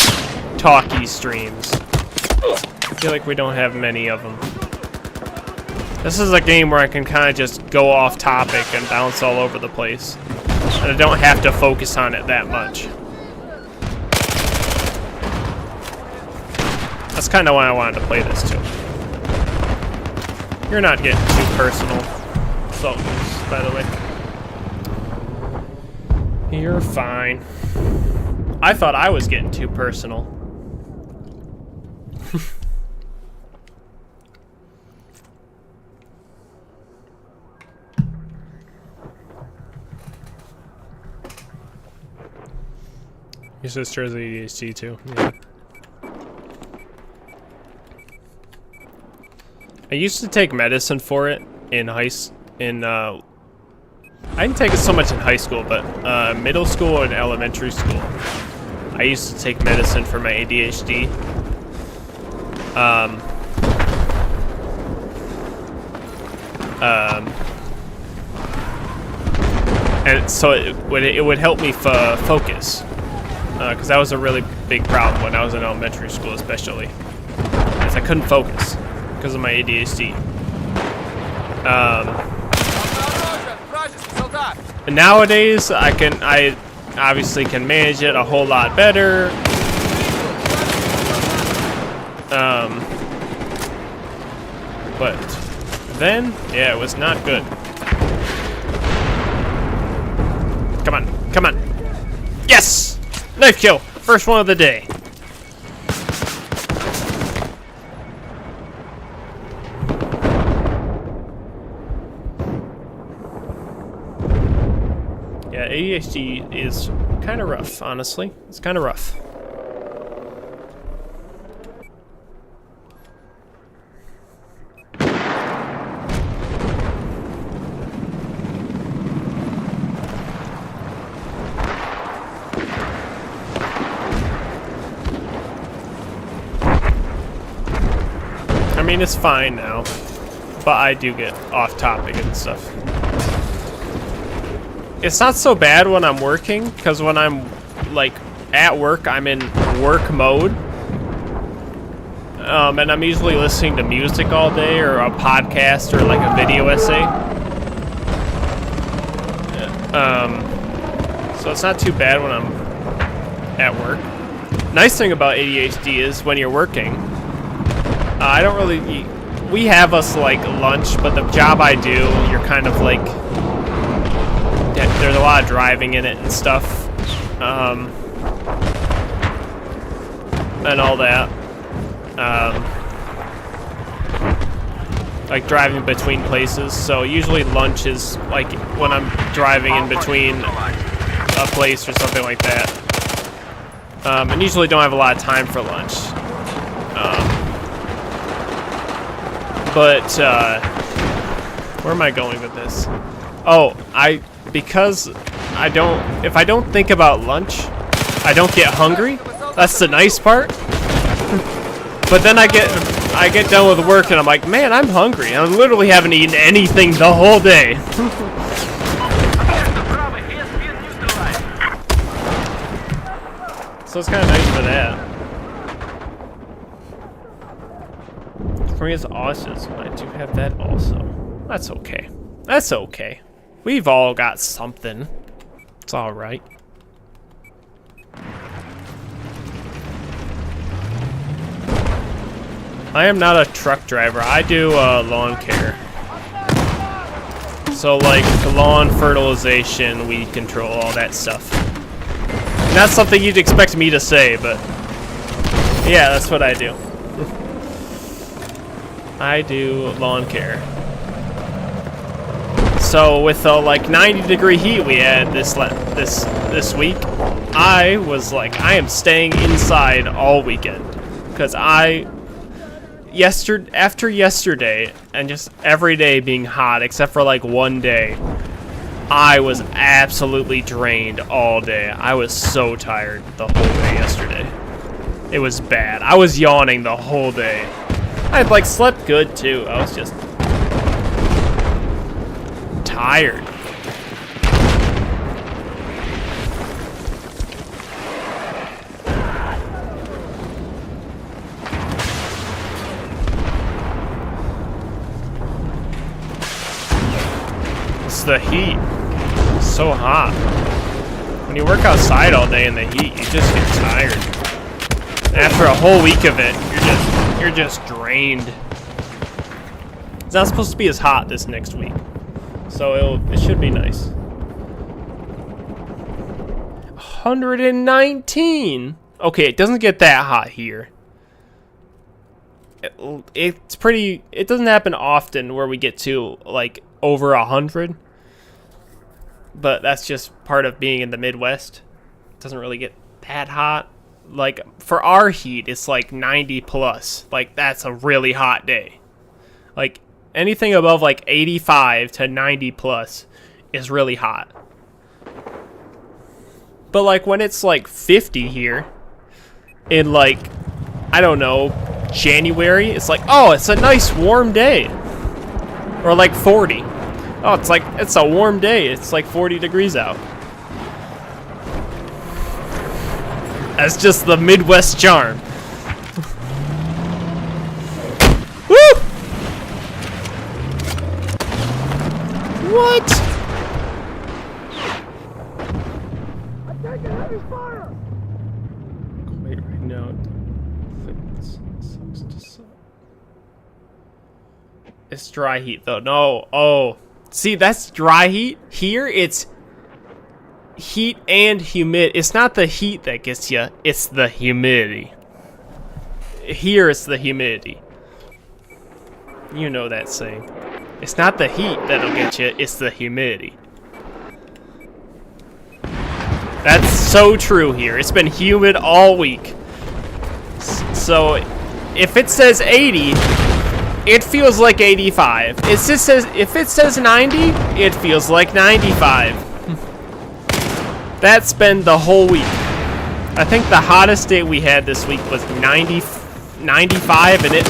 talky streams. I feel like we don't have many of them. This is a game where I can kind of just go off topic and bounce all over the place. And I don't have to focus on it that much. That's kind of why I wanted to play this too. You're not getting too personal. Focus, by the way. You're fine. I thought I was getting too personal. Your sister has ADHD too. Yeah. I used to take medicine for it in I didn't take it so much in high school, but middle school and elementary school, I used to take medicine for my ADHD. And so it would help me focus, because that was a really big problem when I was in elementary school, especially, because I couldn't focus because of my ADHD. And nowadays, I obviously can manage it a whole lot better. But then, yeah, it was not good. Come on, come on. Yes! Knife kill! First one of the day. Yeah, ADHD is kind of rough, honestly. It's kind of rough. I mean, it's fine now, but I do get off topic and stuff. It's not so bad when I'm working, because when I'm, like, at work, I'm in work mode. And I'm usually listening to music all day, or a podcast, or, like, a video essay. So it's not too bad when I'm at work. Nice thing about ADHD is when you're working, I don't really... We have us, like, lunch, but the job I do, you're kind of, like... There's a lot of driving in it and stuff. And all that. Like, driving between places. So, usually lunch is, like, when I'm driving in between a place or something like that. And usually don't have a lot of time for lunch. But where am I going with this? Oh, because if I don't think about lunch, I don't get hungry. That's the nice part. But then I get done with work and I'm like, man, I'm hungry. I literally haven't eaten anything the whole day. So it's kind of nice for that. For me, it's autism. I do have that also. That's okay. That's okay. We've all got something. It's all right. I am not a truck driver. I do lawn care. So like lawn fertilization, weed control, all that stuff. Not something you'd expect me to say, but yeah, that's what I do. I do lawn care. So with the like 90-degree heat we had this week, I was like, I am staying inside all weekend, because after yesterday and just every day being hot except for like one day, I was absolutely drained all day. I was so tired the whole day yesterday. It was bad. I was yawning the whole day. I had like slept good too. I was just tired. the heat. It's so hot. When you work outside all day in the heat, you just get tired. And after a whole week of it, you're just drained. It's not supposed to be as hot this next week, so it should be nice. 119. Okay, it doesn't get that hot here. It's pretty. It doesn't happen often where we get to like over 100. But that's just part of being in the Midwest. It doesn't really get that hot. Like, for our heat, it's like 90 plus. Like, that's a really hot day. Like, anything above like 85 to 90 plus is really hot. But like, when it's like 50 here, in like, I don't know, January, it's like, oh, it's a nice warm day. Or like 40. Oh, it's a warm day. It's like 40 degrees out. That's just the Midwest charm. Woo! What? I'm taking heavy fire! Wait, right now. Sucks to suck. It's dry heat though. No. Oh. See, that's dry heat. Here, it's heat and humidity. It's not the heat that gets you, it's the humidity. Here, it's the humidity. You know that saying. It's not the heat that'll get you, it's the humidity. That's so true here. It's been humid all week. So, if it says 80... it feels like 85. If it says 90, it feels like 95. That's been the whole week. I think the hottest day we had this week was 95, and it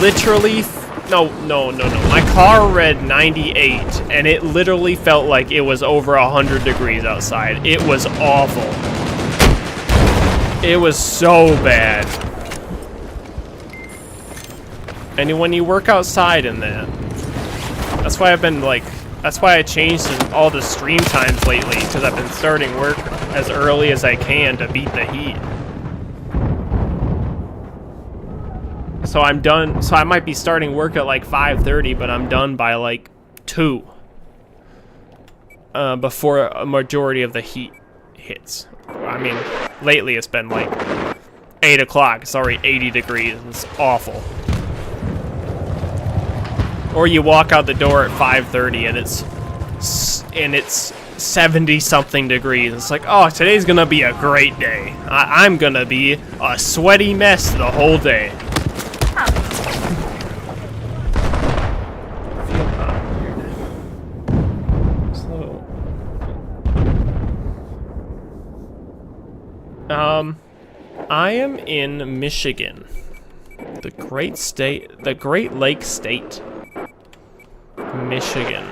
literally... No. My car read 98, and it literally felt like it was over 100 degrees outside. It was awful. It was so bad. And when you work outside in that, that's why I changed all the stream times lately, because I've been starting work as early as I can to beat the heat. So I'm done, so I might be starting work at like 5:30, but I'm done by like 2. Before a majority of the heat hits. I mean, lately it's been like 8 o'clock, it's already 80 degrees, it's awful. Or you walk out the door at 5:30 and it's 70 something degrees. It's like, oh, today's gonna be a great day. I'm gonna be a sweaty mess the whole day. I am in Michigan, the Great Lake State. Michigan.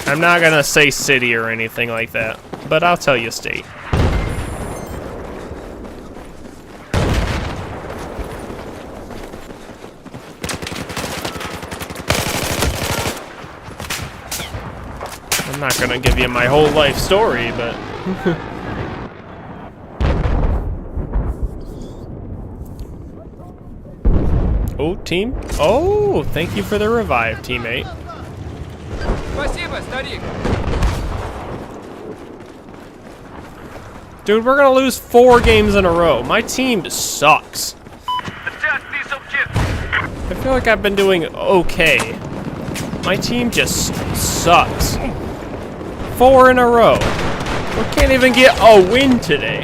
I'm not gonna say city or anything like that, but I'll tell you state. I'm not gonna give you my whole life story, but... Oh, team. Oh, thank you for the revive, teammate. Dude, we're gonna lose 4 games in a row. My team sucks. I feel like I've been doing okay. My team just sucks. 4 in a row. We can't even get a win today.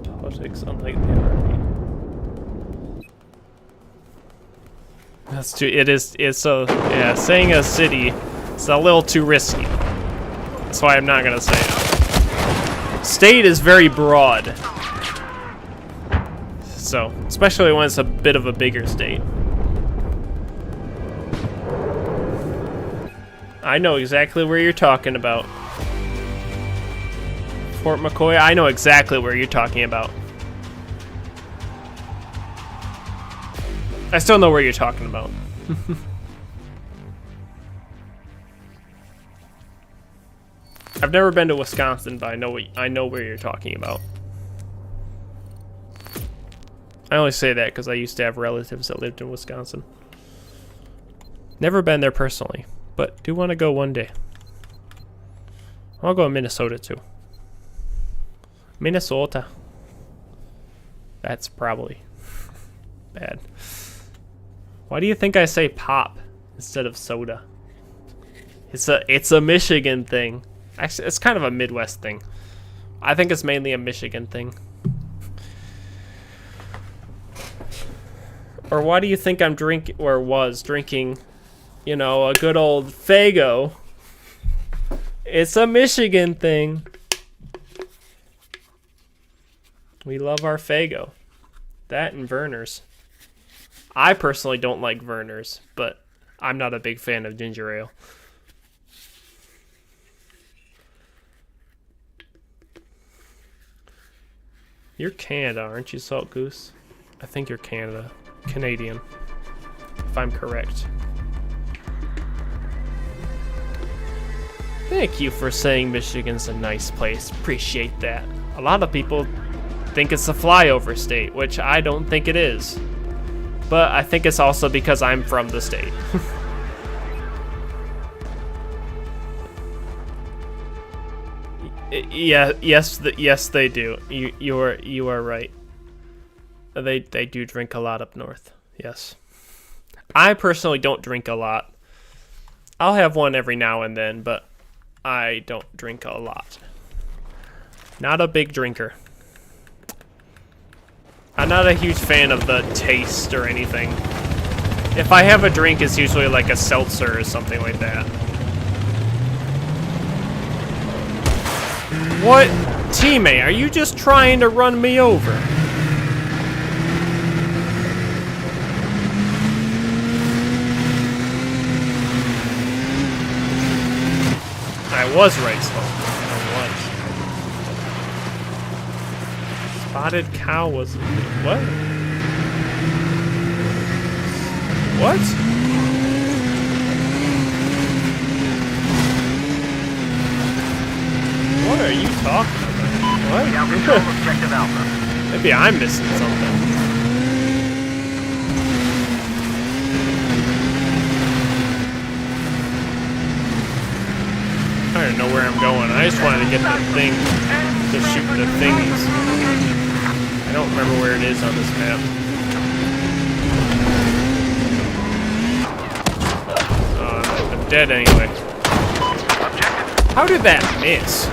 Politics unlike the army. That's too. It's a. Yeah, saying a city is a little too risky. That's why I'm not gonna say it. State is very broad. So, especially when it's a bit of a bigger state. I know exactly where you're talking about. Fort McCoy, I know exactly where you're talking about. I still know where you're talking about. I've never been to Wisconsin, but I know where you're talking about. I only say that because I used to have relatives that lived in Wisconsin. Never been there personally, but do want to go one day. I'll go to Minnesota too. Minnesota. That's probably bad. Why do you think I say pop instead of soda? It's a Michigan thing. Actually, it's kind of a Midwest thing. I think it's mainly a Michigan thing. Or why do you think I'm drinking, or was drinking, you know, a good old Faygo? It's a Michigan thing. We love our Faygo. That and Verner's. I personally don't like Verner's, but I'm not a big fan of ginger ale. You're Canada, aren't you, Salt Goose? I think you're Canadian, if I'm correct. Thank you for saying Michigan's a nice place. Appreciate that. A lot of people think it's a flyover state, which I don't think it is. But I think it's also because I'm from the state. Yeah, yes, they do. You are right. They do drink a lot up north. Yes. I personally don't drink a lot. I'll have one every now and then, but I don't drink a lot. Not a big drinker. I'm not a huge fan of the taste or anything. If I have a drink, it's usually like a seltzer or something like that. What? Teammate, are you just trying to run me over? I was right, Slow. I was. Spotted cow was... What? What? What are you talking about? What? We have control of objective Alpha. Maybe I'm missing something. I don't know where I'm going. I just wanted to get the thing to shoot the things. I don't remember where it is on this map. I'm dead anyway. How did that miss?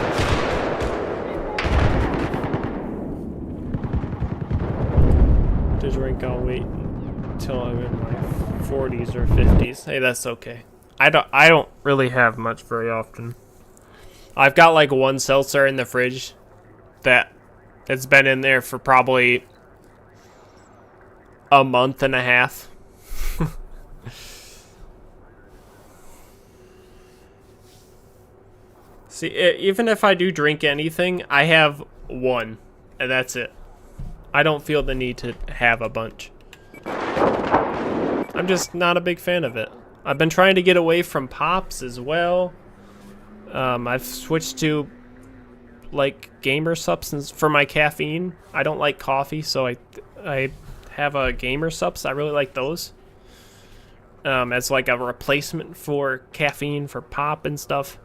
To drink, I'll wait until I'm in my 40s or 50s. Hey, that's okay. I don't really have much very often. I've got like one seltzer in the fridge that's been in there for probably a month and a half. See, even if I do drink anything, I have one, and that's it. I don't feel the need to have a bunch. I'm just not a big fan of it. I've been trying to get away from pops as well. I've switched to like gamer substance for my caffeine. I don't like coffee, so I have a gamer subs. I really like those. As like a replacement for caffeine for pop and stuff.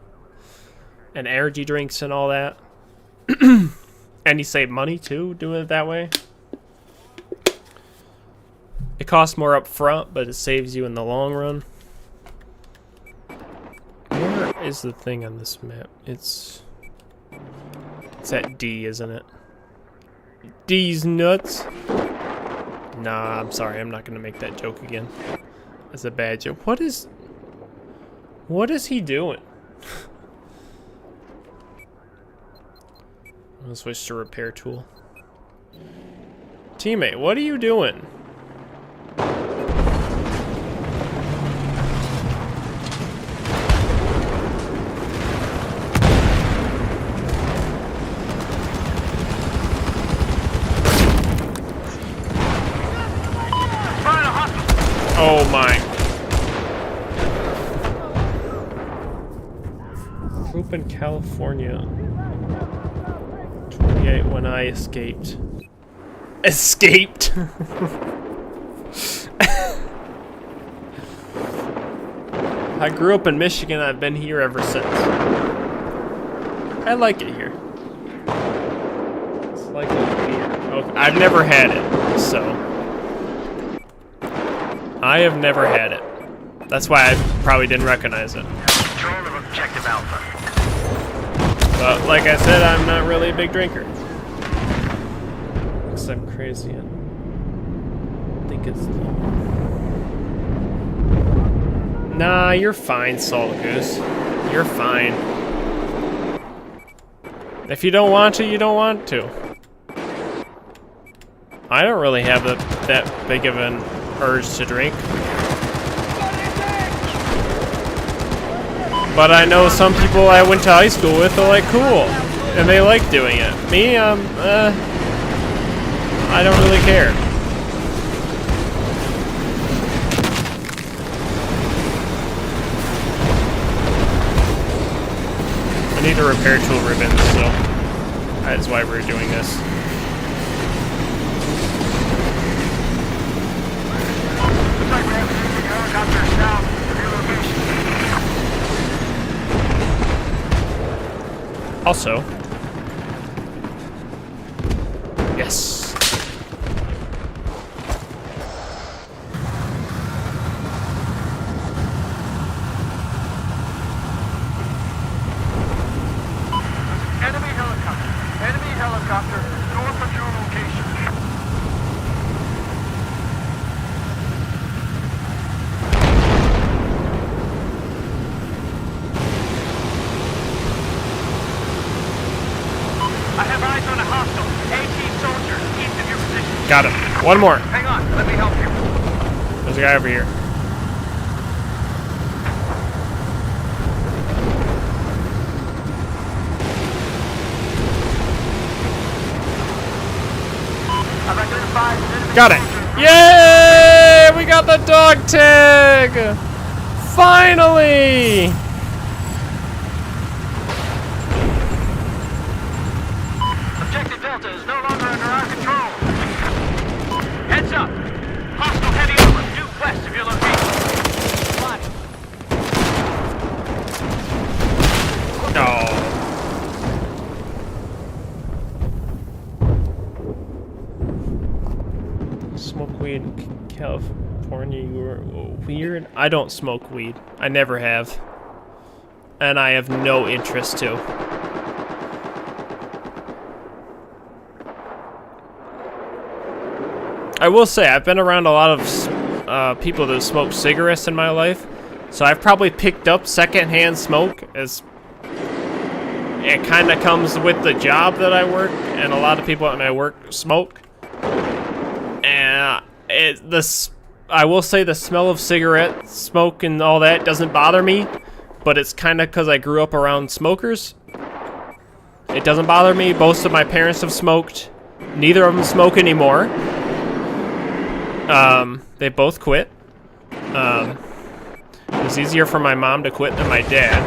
And energy drinks and all that. And you save money too doing it that way. It costs more up front, but it saves you in the long run. Where is the thing on this map? It's at D, isn't it? D's nuts. Nah, I'm sorry. I'm not gonna make that joke again. That's a bad joke. What is he doing? I'm gonna switch to repair tool. Teammate, what are you doing? up in California. 28 when I escaped. Escaped! I grew up in Michigan. I've been here ever since. I like it here. It's like a beer. Okay, I've never had it, so. I have never had it. That's why I probably didn't recognize it. Control of objective Alpha. But like I said, I'm not really a big drinker. Because I'm crazy. I think it's... Nah, you're fine, Salt Goose. You're fine. If you don't want to, you don't want to. I don't really have that big of an urge to drink. But I know some people I went to high school with are like cool, and they like doing it. Me, I don't really care. I need to repair tool ribbons, so that's why we're doing this. Looks like we have a helicopter south of your location. Also, yes. Enemy helicopter north of your location. I have eyes on a hostile AT soldier east of your position. Got him. One more. Hang on, let me help you. There's a guy over here. I've identified an enemy Got it. soldier. Yay! We got the dog tag! Finally! Objective Delta is no longer under our control. Heads up. Hostile heavy armor due west of your location. Oh. Smoke weed in California, you were weird? I don't smoke weed. I never have. And I have no interest to. I will say, I've been around a lot of people that smoke cigarettes in my life, so I've probably picked up secondhand smoke, as it kind of comes with the job that I work, and a lot of people at my work smoke. And I will say the smell of cigarette smoke and all that doesn't bother me, but it's kind of because I grew up around smokers. It doesn't bother me. Both of my parents have smoked. Neither of them smoke anymore. They both quit. It was easier for my mom to quit than my dad.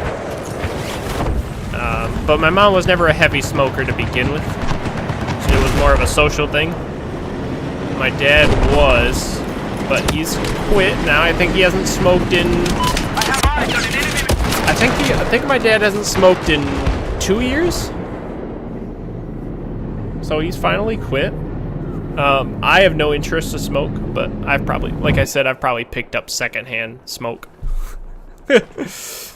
But my mom was never a heavy smoker to begin with. So it was more of a social thing. My dad was, but he's quit now. I think he hasn't smoked in... I think my dad hasn't smoked in 2 years. So he's finally quit. I have no interest to smoke, but I've probably, like I said, I've probably picked up secondhand smoke. It's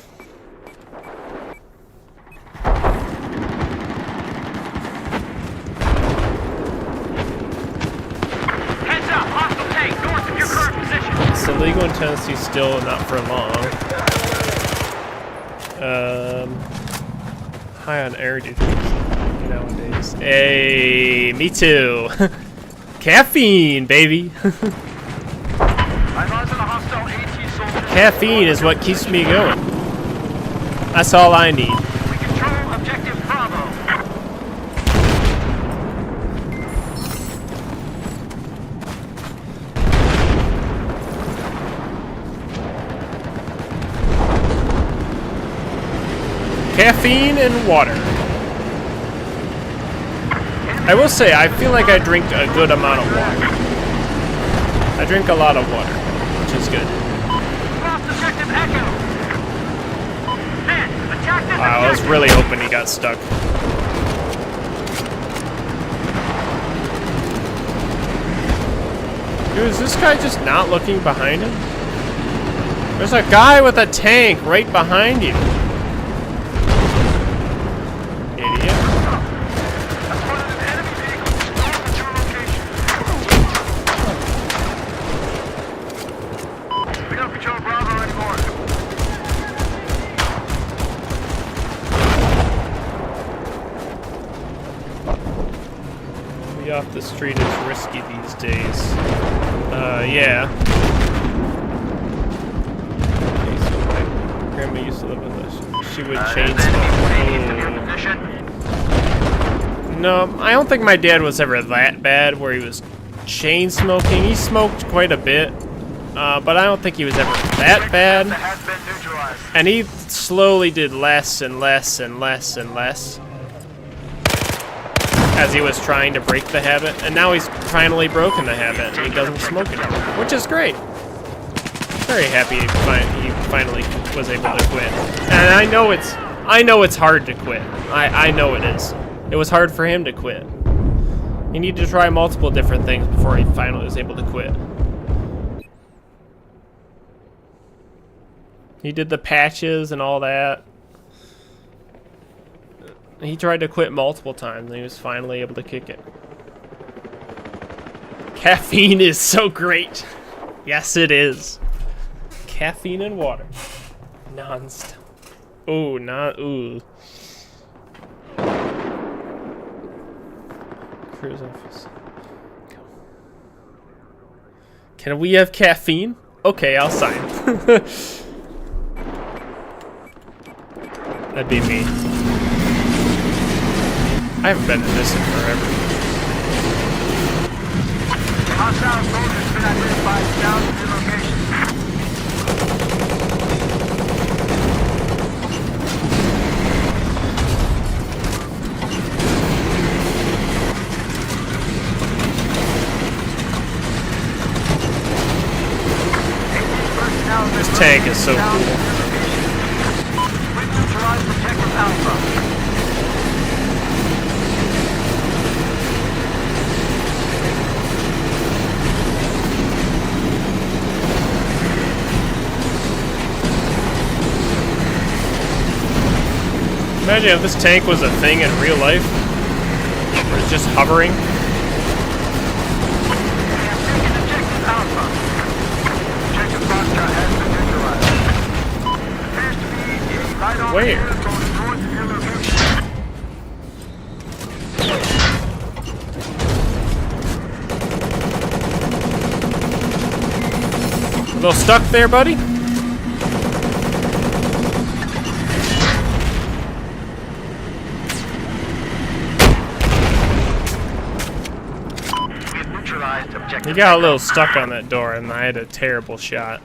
illegal in Tennessee still, and not for long. High on air duty nowadays. Hey, me too. Caffeine, baby. Caffeine is what keeps me going. That's all I need. We control objective Bravo. caffeine and water. I will say, I feel like I drink a good amount of water. I drink a lot of water, which is good. Lost objective Echo. Men, attack this Wow, I was objective. really hoping he got stuck. Dude, is this guy just not looking behind him? There's a guy with a tank right behind you. Idiot. That's one of the enemy vehicles north of your location. We don't control Bravo anymore. Be off the street is risky these days. Yeah. Okay, so my grandma used to live with us. She would chain smoke. No, I don't think my dad was ever that bad where he was chain smoking. He smoked quite a bit, but I don't think he was ever that bad. Has been neutralized. And he slowly did less and less and less and less as he was trying to break the habit, and now he's finally broken the habit and he doesn't smoke anymore, which is great. Very happy he finally was able to quit. And I know it's hard to quit. I know it is. It was hard for him to quit. He needed to try multiple different things before he finally was able to quit. He did the patches and all that. He tried to quit multiple times and he was finally able to kick it. Caffeine is so great. Yes, it is. Caffeine and water. Non-stop. Ooh, not ooh. Cruise office. Can we have caffeine? Okay, I'll sign. That'd be me. I haven't been in this in forever. Hostile soldiers been identified south of your location. This tank is so cool. We neutralized Protective Alpha. Imagine if this tank was a thing in real life. Or it's just hovering. We have taken Objective Alpha. Objective Foxtrot has been neutralized. Appears to be right on Where? the going north of your location. A little stuck there, buddy? We have neutralized Objective He got a little stuck on that door and I had a terrible shot.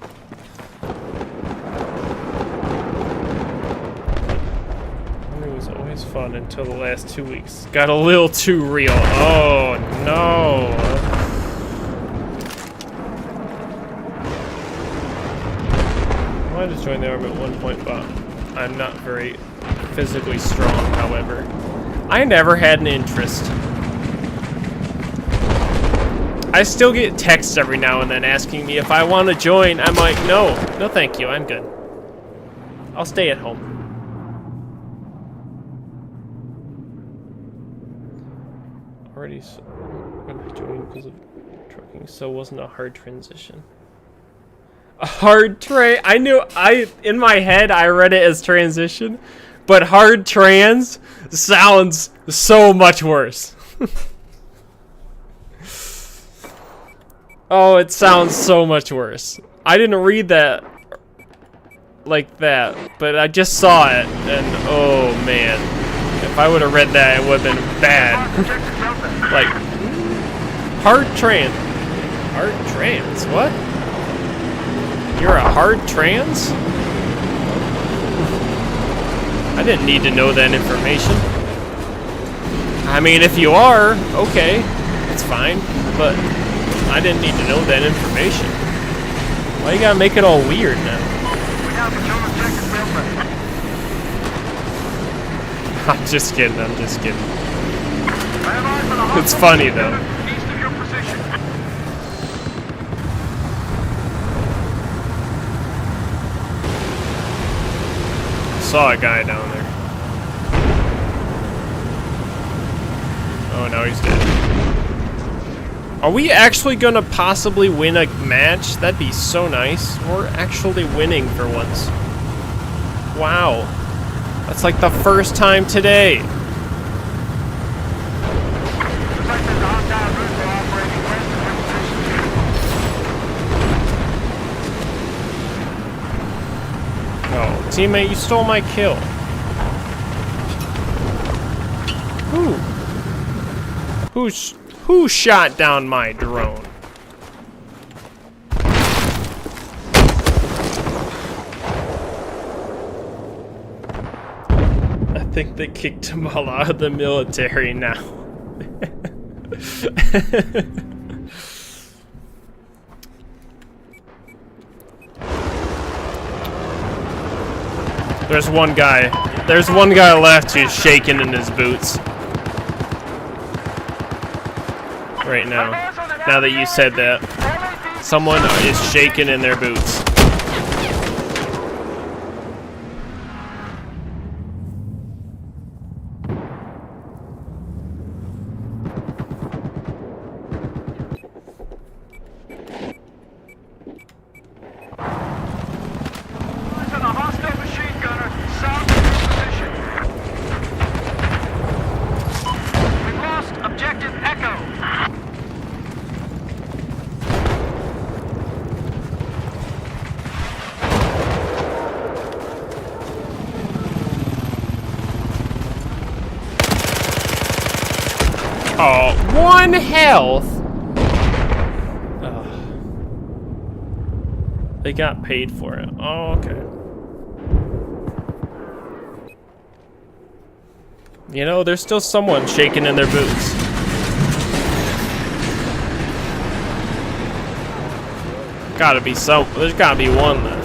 It was always fun until the last 2 weeks. Got a little too real. Oh no. I wanted to join the army at one point, but I'm not very physically strong, however. I never had an interest. I still get texts every now and then asking me if I want to join. I'm like, no thank you, I'm good. I'll stay at home. Already when I joined because of trucking, so it wasn't a hard transition. A hard in my head I read it as transition, but hard trans sounds so much worse. Oh, it sounds so much worse. I didn't read that like that, but I just saw it, and oh man. If I would have read that, it would have been bad. Like, hard trans. Hard trans? What? You're a hard trans? I didn't need to know that information. I mean, if you are, okay, it's fine, but I didn't need to know that information. Why you gotta make it all weird now? We now control objective Delta. I'm just kidding, I'm just kidding. Stand by for the hostile It's funny though. east of your position. Saw a guy down there. Oh, now he's dead. Are we actually gonna possibly win a match? That'd be so nice. We're actually winning for once. Wow. That's like the first time today. Looks like there's a hostile route for operating west of your position. Oh, teammate, you stole my kill. Who shot down my drone? I think they kicked him all out of the military now. There's one guy left who's shaking in his boots. Right now. Now that you said that. Someone is shaking in their boots. There's a hostile machine gunner south of your position. We've lost objective Echo. Oh, 1 health. Ugh. They got paid for it. Oh, okay. You know, there's still someone shaking in their boots. Gotta be some. There's gotta be one left.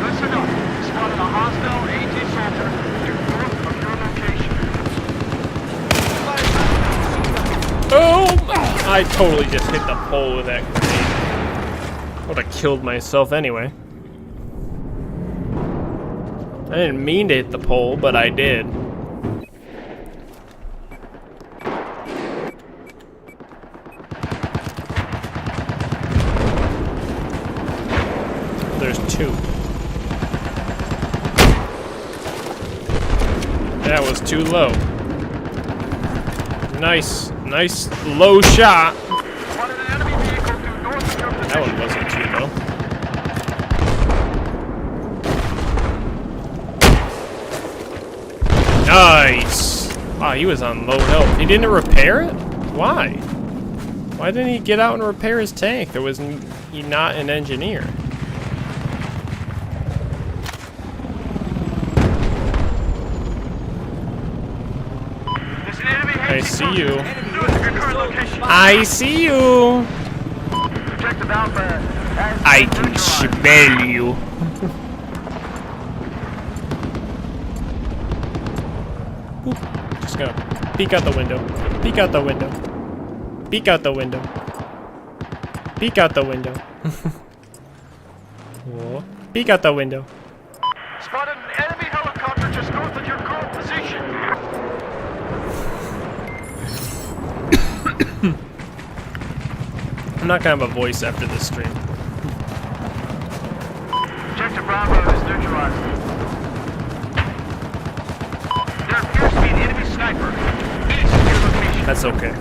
Listen up. Spotted a hostile AT soldier north of your location. Oh! I totally just hit the pole with that grenade. Would have killed myself anyway. I didn't mean to hit the pole, but I did. There's 2. That was too low. Nice low shot. Spotted an enemy vehicle due north of your That one position. wasn't too low. Nice. Wow, he was on low health. He didn't repair it? Why? Why didn't he get out and repair his tank? There was he not an engineer. There's an enemy I see you. north of your current location. I see you. Objective Alpha has I been can neutralized. smell you. Oop, just gonna peek out the window. Peek out the window. Peek out the window. Peek out the window. Whoa. Peek out the window. Spotted an enemy helicopter just north of your current position. I'm not gonna have a voice after this stream. Objective Bravo is neutralized. There appears to be an enemy sniper east of your location. That's okay.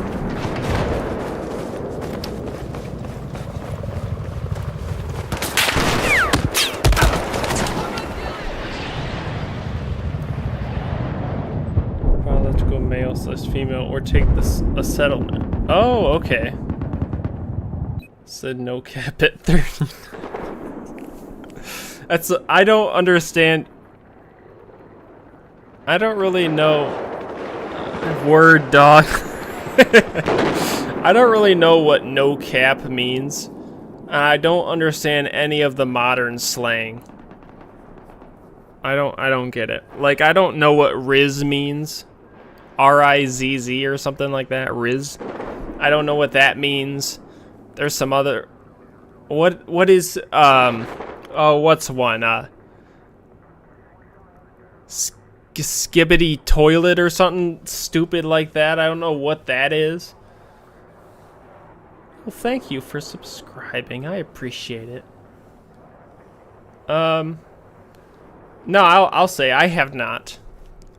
Well, single male slash female or take this a settlement. Oh, okay. Said no cap at 30. That's I don't understand. I don't really know. Word dog. I don't really know what no cap means. I don't understand any of the modern slang. I don't get it. Like, I don't know what Riz means. R-I-Z-Z or something like that. Riz. I don't know what that means. There's some other... What is, oh, what's one? Skibbity toilet or something stupid like that. I don't know what that is. Well, thank you for subscribing. I appreciate it. No, I'll say I have not.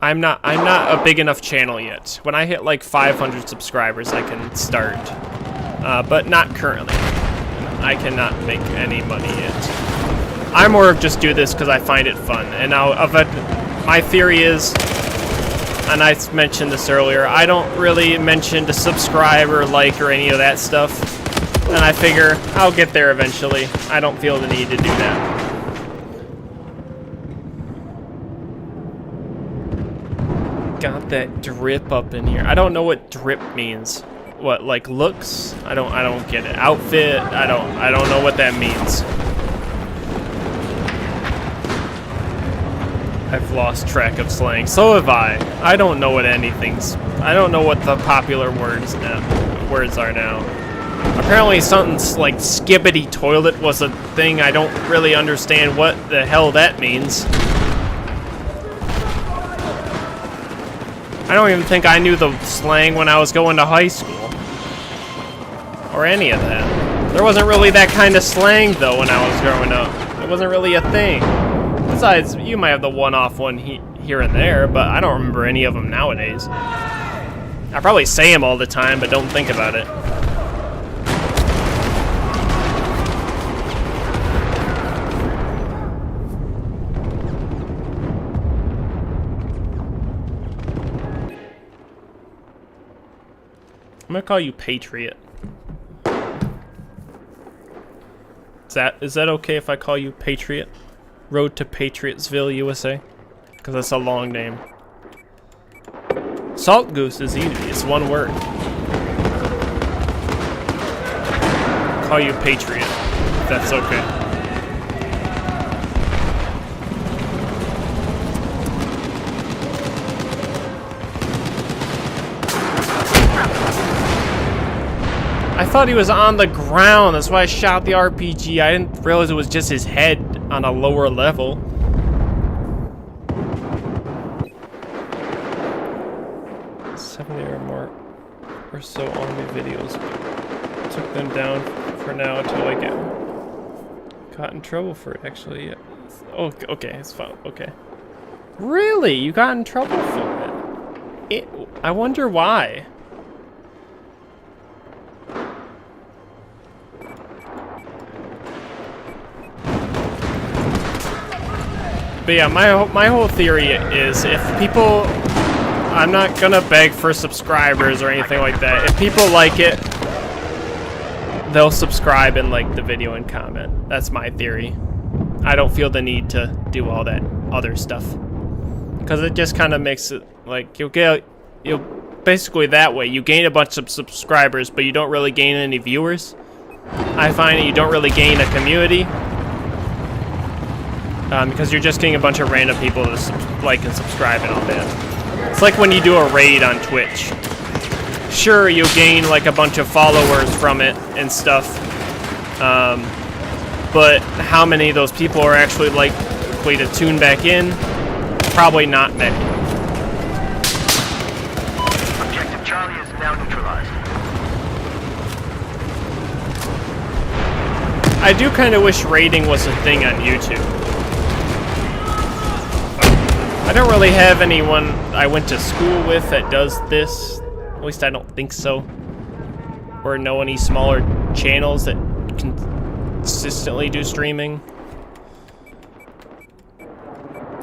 I'm not a big enough channel yet. When I hit like 500 subscribers, I can start. But not currently. I cannot make any money yet. I more of just do this because I find it fun. And now, my theory is, and I mentioned this earlier, I don't really mention to subscribe or like or any of that stuff. And I figure I'll get there eventually. I don't feel the need to do that. Got that drip up in here. I don't know what drip means. What, like looks? I don't get it. Outfit? I don't know what that means. I've lost track of slang. So have I. I don't know what anything's. I don't know what the popular words are now. Apparently something like skibbity toilet was a thing. I don't really understand what the hell that means. I don't even think I knew the slang when I was going to high school. Or any of that. There wasn't really that kind of slang, though, when I was growing up. It wasn't really a thing. Besides, you might have the one-off one here and there, but I don't remember any of them nowadays. I probably say them all the time, but don't think about it. I'm gonna call you Patriot. Is that okay if I call you Patriot? Road to Patriotsville, USA? Because that's a long name. Salt Goose is easy. It's one word. Call you Patriot. If that's okay. I thought he was on the ground. That's why I shot the RPG. I didn't realize it was just his head on a lower level. Or more or so army videos. Took them down for now until I got in trouble for it, actually. Yeah. Oh, okay, it's fine. Okay. Really? You got in trouble for it? I wonder why. But yeah, my whole theory is if people... I'm not gonna beg for subscribers or anything like that. If people like it, they'll subscribe and like the video and comment. That's my theory. I don't feel the need to do all that other stuff. Because it just kind of makes it like you'll basically that way you gain a bunch of subscribers, but you don't really gain any viewers. I find that you don't really gain a community. Because you're just getting a bunch of random people to like and subscribe and all that. It's like when you do a raid on Twitch. Sure, you gain like a bunch of followers from it and stuff. But how many of those people are actually likely to tune back in? Probably not many. Objective Charlie is now neutralized. I do kind of wish raiding was a thing on YouTube. I don't really have anyone I went to school with that does this. At least I don't think so. Or know any smaller channels that consistently do streaming.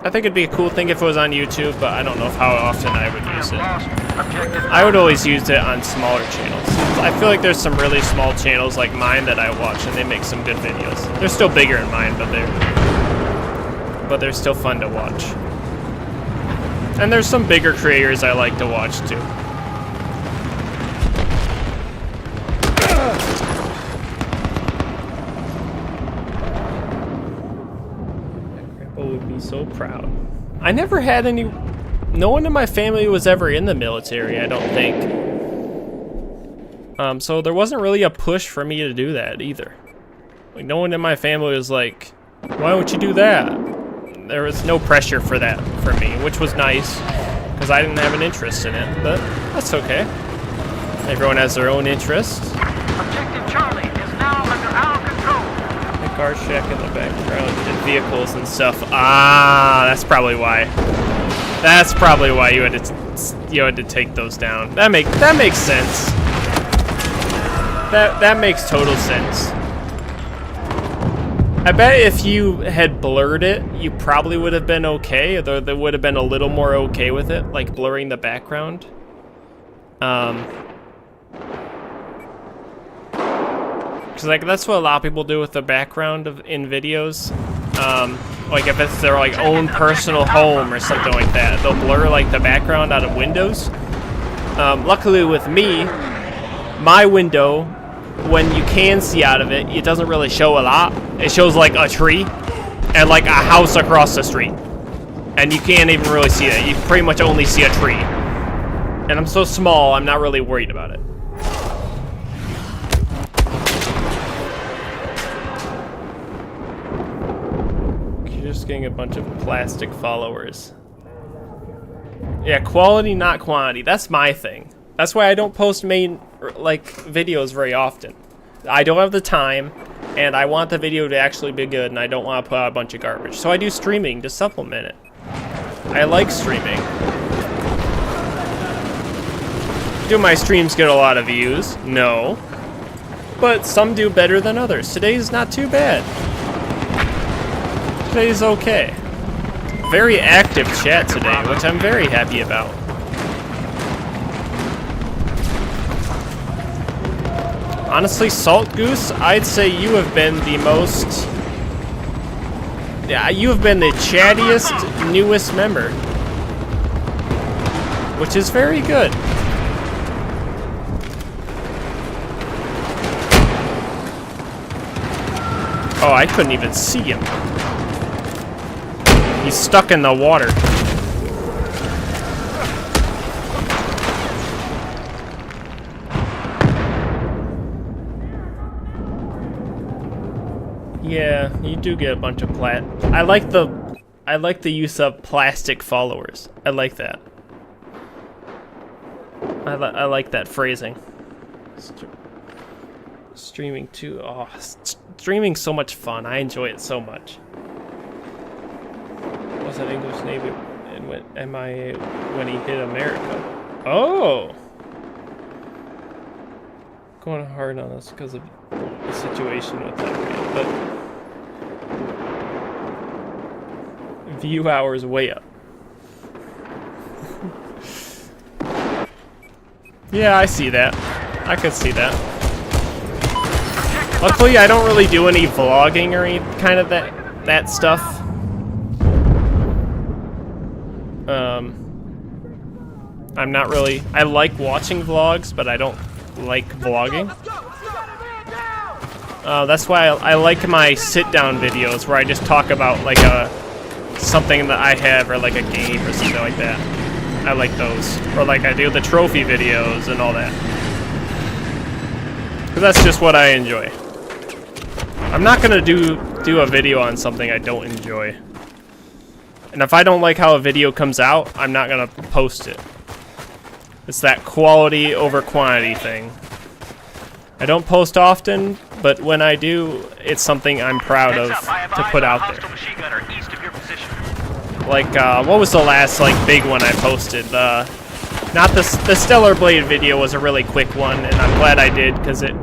I think it'd be a cool thing if it was on YouTube, but I don't know how often I would use it. Lost. Objective. I would always use it on smaller channels. I feel like there's some really small channels like mine that I watch, and they make some good videos. They're still bigger than mine, but they're still fun to watch. And there's some bigger creators I like to watch too. Grandpa would be so proud. I never had any. No one in my family was ever in the military, I don't think. So there wasn't really a push for me to do that either. Like, no one in my family was like, why don't you do that? There was no pressure for that for me, which was nice, because I didn't have an interest in it, but that's okay. Everyone has their own interests. Objective Charlie is now under our control. The car shack in the background and vehicles and stuff. Ah, that's probably why. That's probably why you had to take those down. That makes sense. That makes total sense. I bet if you had blurred it, you probably would have been okay, or they would have been a little more okay with it, like blurring the background. Because like that's what a lot of people do with the background in videos. Like if it's their like own personal home or something like that, they'll blur like the background out of windows. Luckily with me, my window, when you can see out of it, it doesn't really show a lot. It shows like a tree and like a house across the street. And you can't even really see it. You pretty much only see a tree. And I'm so small, I'm not really worried about it. You're just getting a bunch of plastic followers. Yeah, quality, not quantity. That's my thing. That's why I don't post main like videos very often. I don't have the time, and I want the video to actually be good, and I don't want to put out a bunch of garbage. So I do streaming to supplement it. I like streaming. Do my streams get a lot of views? No. But some do better than others. Today's not too bad. Today's okay. Very active chat today, which I'm very happy about. Honestly, Salt Goose, I'd say you have been the most... Yeah, you have been the chattiest, newest member. Which is very good. Oh, I couldn't even see him. He's stuck in the water. Yeah, you do get a bunch of I like the use of plastic followers. I like that. I like that phrasing. Streaming too. Oh, streaming's so much fun. I enjoy it so much. Was an English Navy and went MIA when he hit America. Oh, going hard on us because of the situation with that man, but view hours way up. Yeah, I see that. I could see that. Luckily, I don't really do any vlogging or any kind of that stuff. I'm not really... I like watching vlogs, but I don't like vlogging. That's why I like my sit-down videos where I just talk about like something that I have or like a game or something like that. I like those. Or like I do the trophy videos and all that. Because that's just what I enjoy. I'm not gonna do a video on something I don't enjoy. And if I don't like how a video comes out, I'm not gonna post it. It's that quality over quantity thing. I don't post often, but when I do, it's something I'm proud of to put out there. Like, what was the last like big one I posted? Not the Stellar Blade video was a really quick one, and I'm glad I did because it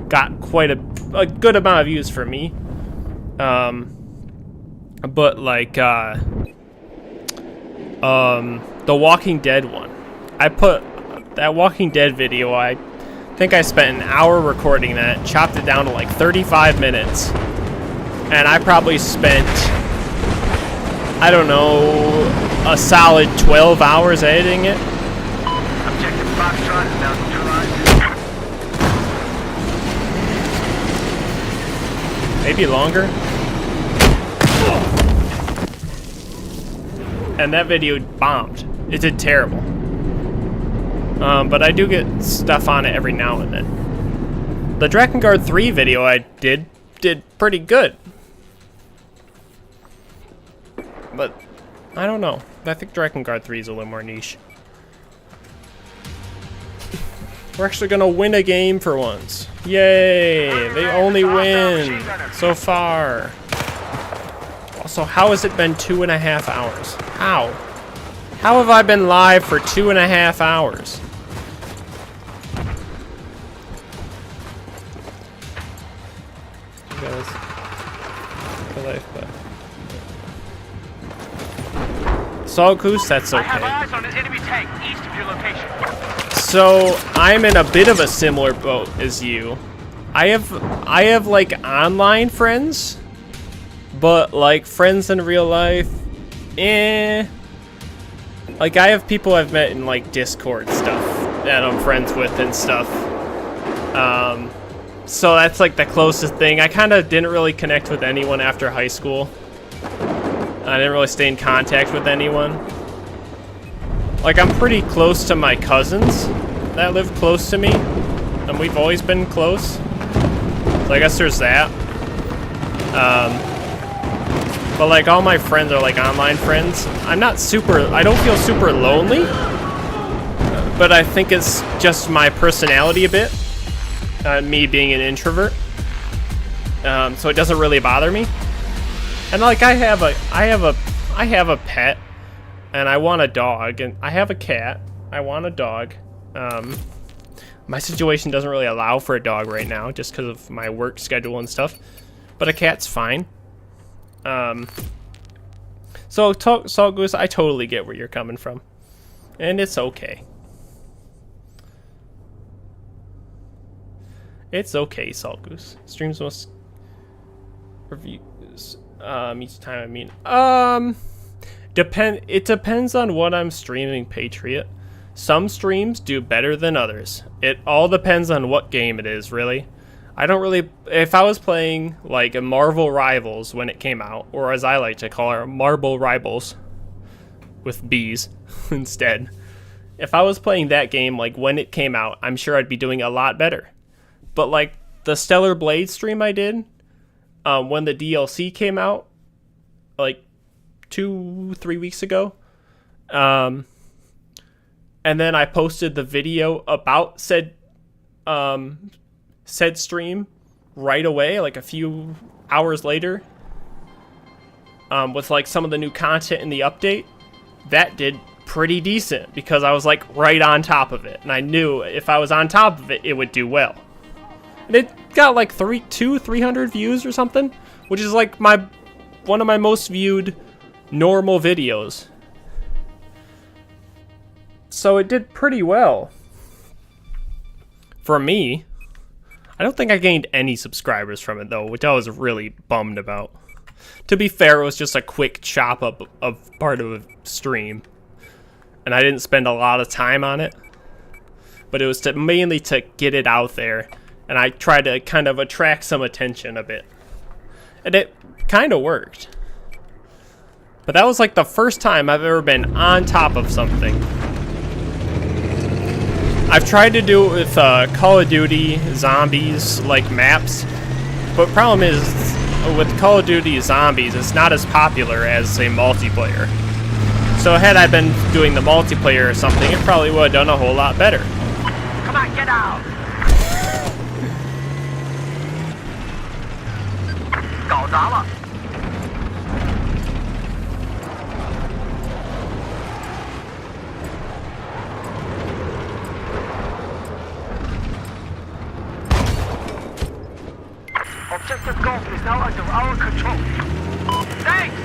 got quite a good amount of views for me. But like, The Walking Dead one. I put that Walking Dead video, I think I spent an hour recording that, chopped it down to like 35 minutes. And I probably spent, I don't know, a solid 12 hours editing it. Objective Foxtrot is now neutralized. Maybe longer. And that video bombed. It did terrible. But I do get stuff on it every now and then. The Drakengard 3 video I did pretty good. But I don't know. I think Drakengard 3 is a little more niche. We're actually gonna win a game for once. Yay! They only win so far. Also, how has it been 2.5 hours? How? How have I been live for 2.5 hours? Salt Goose, that's I have okay. eyes on an enemy tank east of your location. So I'm in a bit of a similar boat as you. I have like online friends, but like friends in real life, like I have people I've met in like Discord stuff that I'm friends with and stuff. So that's like the closest thing. I kind of didn't really connect with anyone after high school. I didn't really stay in contact with anyone. Like, I'm pretty close to my cousins that live close to me, and we've always been close. So I guess there's that. But like all my friends are like online friends. I don't feel super lonely, but I think it's just my personality a bit. Me being an introvert. So it doesn't really bother me. And like I have a pet, and I want a dog, and I have a cat. I want a dog. My situation doesn't really allow for a dog right now, just because of my work schedule and stuff. But a cat's fine. So Salt Goose, I totally get where you're coming from, and it's okay. It's okay, Salt Goose. Streams must reviews. Each time, I mean, it depends on what I'm streaming, Patriot. Some streams do better than others. It all depends on what game it is, really. I don't really, if I was playing like a Marvel Rivals when it came out, or as I like to call it, Marble Rivals with B's instead. If I was playing that game like when it came out, I'm sure I'd be doing a lot better. But like the Stellar Blade stream I did, when the DLC came out, like 2-3 weeks ago, and then I posted the video about said stream right away, like a few hours later, with like some of the new content in the update. That did pretty decent because I was like right on top of it, and I knew if I was on top of it, it would do well. And it got like 300 views or something, which is like one of my most viewed normal videos. So it did pretty well. For me, I don't think I gained any subscribers from it though, which I was really bummed about. To be fair, it was just a quick chop up of part of a stream, and I didn't spend a lot of time on it. But it was mainly to get it out there. And I tried to kind of attract some attention a bit. And it kind of worked. But that was like the first time I've ever been on top of something. I've tried to do it with Call of Duty Zombies, like maps. But the problem is, with Call of Duty Zombies, it's not as popular as, say, multiplayer. So had I been doing the multiplayer or something, it probably would have done a whole lot better. Come on, get out! Objective Gulf is now under our control. Thanks!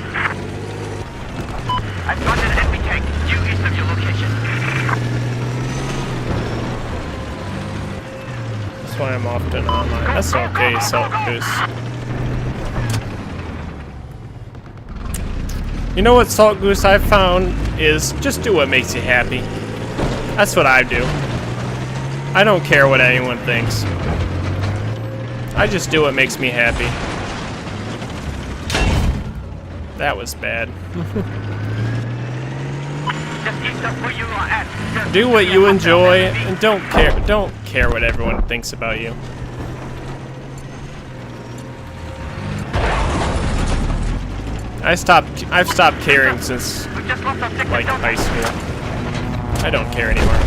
I've got an enemy Tank due east of your location. That's why I'm often online. That's okay, Salt Goose. You know what, Salt Goose, I've found is just do what makes you happy. That's what I do. I don't care what anyone thinks. I just do what makes me happy. That was bad. Just east of where you are at. Do what you enjoy and don't care what everyone thinks about you. I've stopped caring since like high school. I don't care anymore.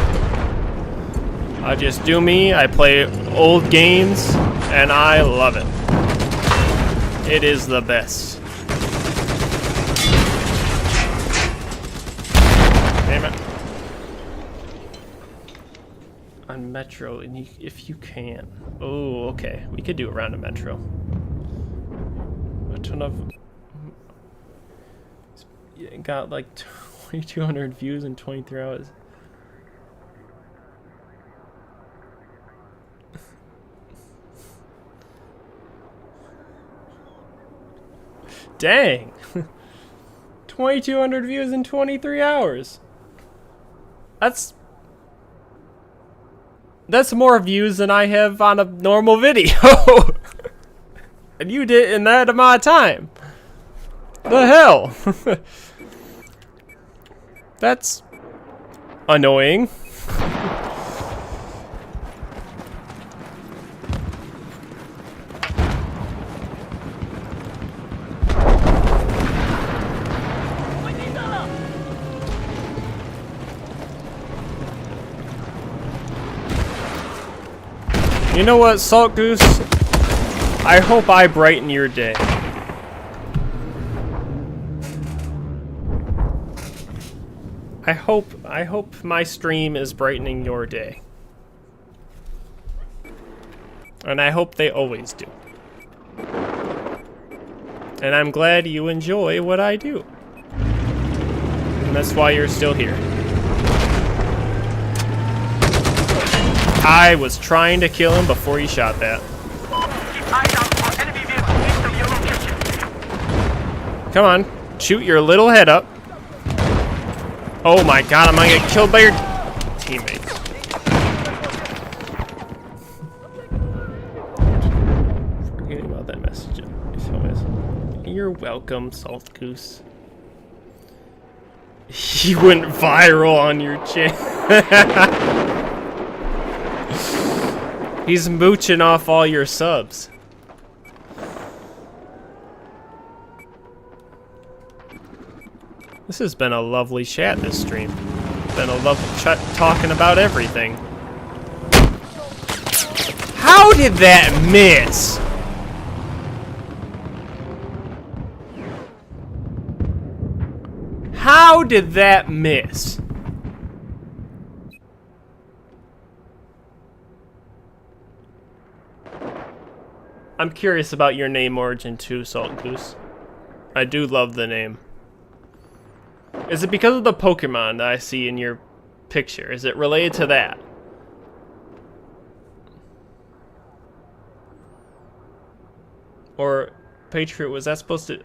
I just do me, I play old games, and I love it. It is the best. Damn it. On Metro, and if you can. Oh, okay. We could do it around a Metro. A ton of... It got like 2,200 views in 23 hours. Dang! 2,200 views in 23 hours. That's more views than I have on a normal video. And you did it in that amount of time. The hell? That's annoying. You know what, Salt Goose? I hope I brighten your day. I hope my stream is brightening your day. And I hope they always do. And I'm glad you enjoy what I do. And that's why you're still here. I was trying to kill him before he shot that. Come on, shoot your little head up. Oh my god, I'm gonna get killed by your teammates. Forgetting about that message. You're welcome, Salt Goose. He went viral on your channel. He's mooching off all your subs. This has been a lovely chat, this stream. Been a lovely chat talking about everything. How did that miss? How did that miss? I'm curious about your name origin too, Salt Goose. I do love the name. Is it because of the Pokemon that I see in your picture? Is it related to that? Or Patriot, was that supposed to...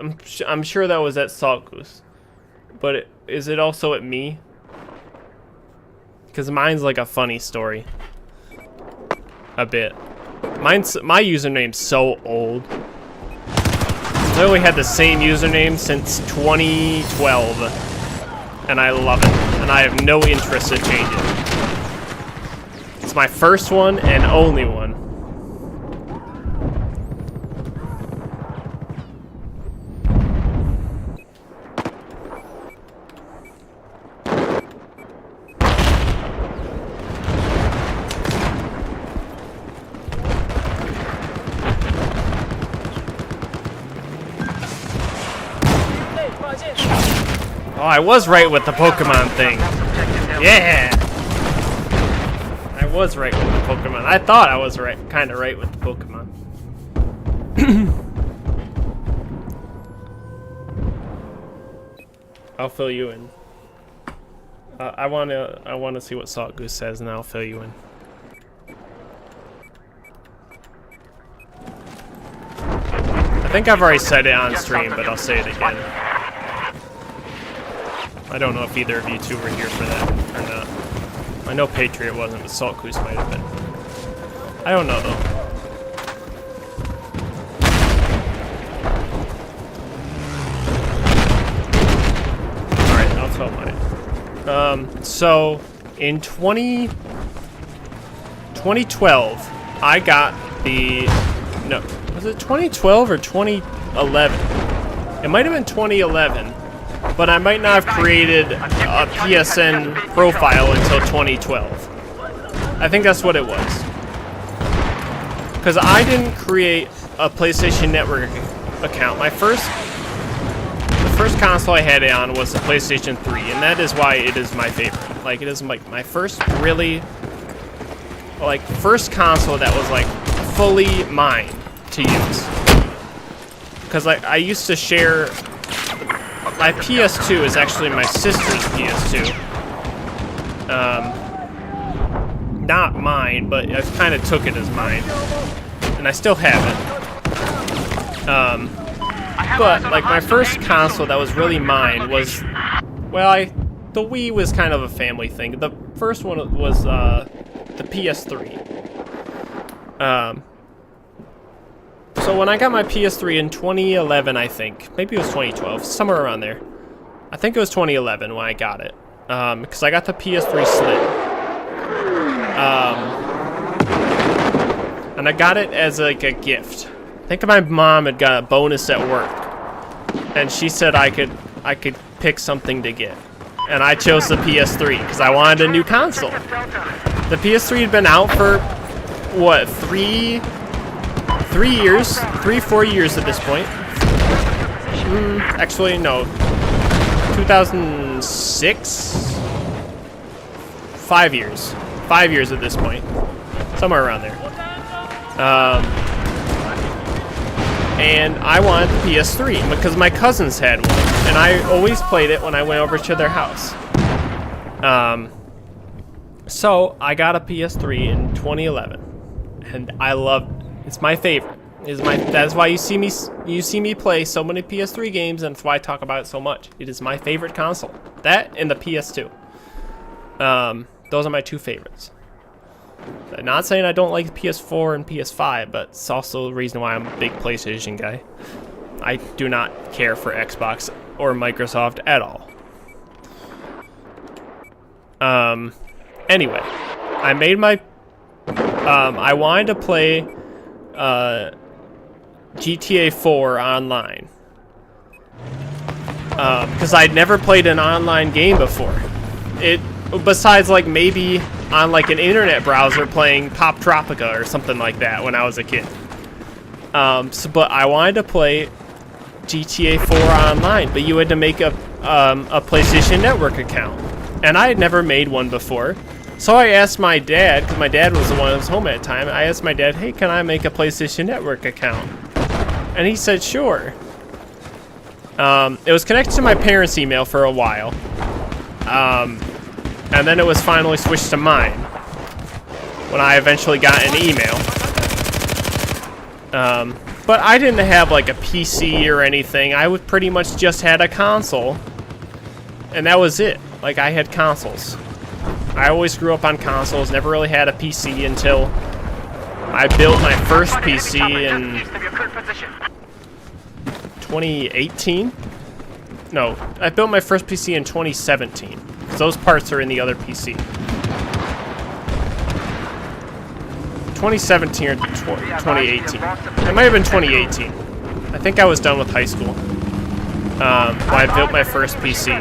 I'm sure that was at Salt Goose. But is it also at me? Because mine's like a funny story. A bit. My username's so old. I only had the same username since 2012. And I love it. And I have no interest to change it. It's my first one and only one. Oh, I was right with the Pokemon thing. Yeah! I was right with the Pokemon. I thought I was right, kind of right with the Pokemon. I'll fill you in. I wanna see what Salt Goose says, and I'll fill you in. I think I've already said it on stream, but I'll say it again. I don't know if either of you two were here for that or not. I know Patriot wasn't, but Salt Goose might have been. I don't know though. Alright, I'll tell mine. So in 2012, I got the, no, was it 2012 or 2011? It might have been 2011, but I might not have created a PSN profile until 2012. I think that's what it was. Because I didn't create a PlayStation Network account. The first console I had it on was the PlayStation 3, and that is why it is my favorite. Like, it is like my first really, like, first console that was like fully mine to use. Because I used to share, my PS2 is actually my sister's PS2. Not mine, but I kind of took it as mine, and I still have it. But like my first console that was really mine was, well, the Wii was kind of a family thing. The first one was the PS3. So when I got my PS3 in 2011, I think, maybe it was 2012, somewhere around there. I think it was 2011 when I got it, because I got the PS3 Slim. And I got it as like a gift. I think my mom had got a bonus at work, and she said I could pick something to get, and I chose the PS3 because I wanted a new console. The PS3 had been out for what, 4 years at this point. Actually, no, 2006. 5 years. 5 years at this point, somewhere around there. And I wanted the PS3 because my cousins had one, and I always played it when I went over to their house. So I got a PS3 in 2011, and I love it. It's my favorite. That's why you see me play so many PS3 games, and that's why I talk about it so much. It is my favorite console. That and the PS2. Those are my two favorites. I'm not saying I don't like PS4 and PS5, but it's also the reason why I'm a big PlayStation guy. I do not care for Xbox or Microsoft at all. Anyway, I made my, I wanted to play, GTA 4 online. Because I'd never played an online game before. Besides, like, maybe on, like, an internet browser playing Pop Tropica or something like that when I was a kid. But I wanted to play GTA 4 online, but you had to make a PlayStation Network account. And I had never made one before. So I asked my dad, because my dad was the one who was home at the time, I asked my dad, hey, can I make a PlayStation Network account? And he said, sure. It was connected to my parents' email for a while. And then it was finally switched to mine when I eventually got an email. But I didn't have like a PC or anything. I would pretty much just had a console, and that was it. Like, I had consoles. I always grew up on consoles, never really had a PC until I built my first PC in 2018. No, I built my first PC in 2017. Those parts are in the other PC. 2017 or 2018. It might have been 2018. I think I was done with high school when I built my first PC.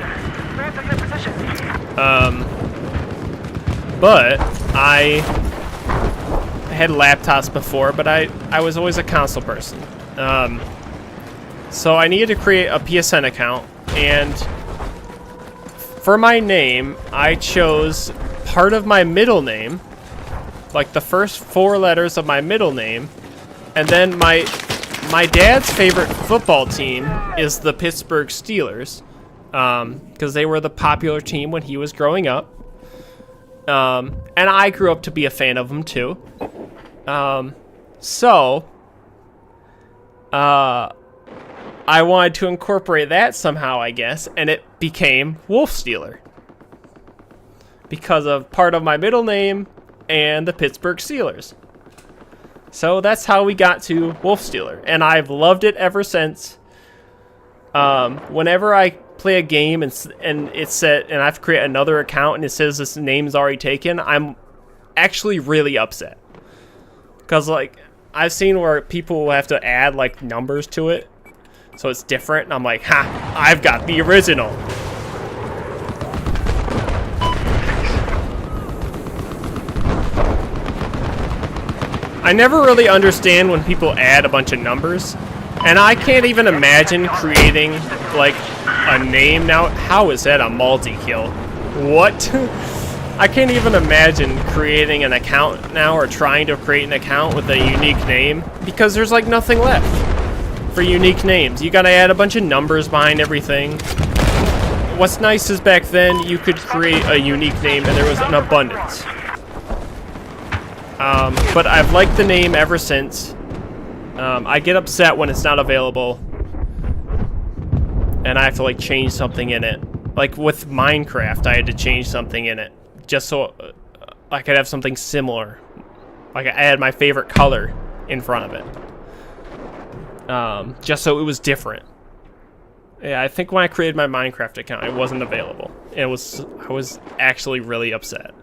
But I had laptops before, but I was always a console person. So I needed to create a PSN account, and for my name, I chose part of my middle name, like the first 4 letters of my middle name, and then my dad's favorite football team is the Pittsburgh Steelers, because they were the popular team when he was growing up. And I grew up to be a fan of them too. So I wanted to incorporate that somehow, I guess, and it became Wolf Stealer. Because of part of my middle name and the Pittsburgh Steelers. So that's how we got to Wolf Stealer, and I've loved it ever since. Whenever I play a game and it's set, and I have to create another account and it says this name's already taken, I'm actually really upset. Because, like, I've seen where people will have to add, like, numbers to it, so it's different, and I'm like, ha, I've got the original. I never really understand when people add a bunch of numbers, and I can't even imagine creating, like, a name now. How is that a multi-kill? What? I can't even imagine creating an account now, or trying to create an account with a unique name, because there's, like, nothing left for unique names. You gotta add a bunch of numbers behind everything. What's nice is back then, you could create a unique name, and there was an abundance. But I've liked the name ever since. I get upset when it's not available, and I have to, like, change something in it. Like with Minecraft, I had to change something in it just so I could have something similar. Like I added my favorite color in front of it, just so it was different. Yeah, I think when I created my Minecraft account, it wasn't available. I was actually really upset.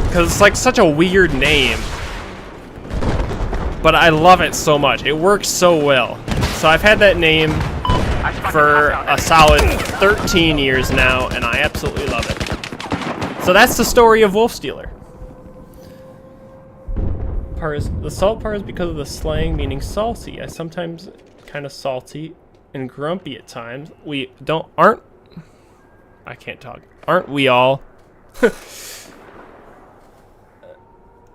Because it's like such a weird name. But I love it so much. It works so well. So I've had that name for a solid 13 years now, and I absolutely love it. So that's the story of Wolf Stealer. The salt part is because of the slang meaning salty. I sometimes kind of salty and grumpy at times. I can't talk. Aren't we all?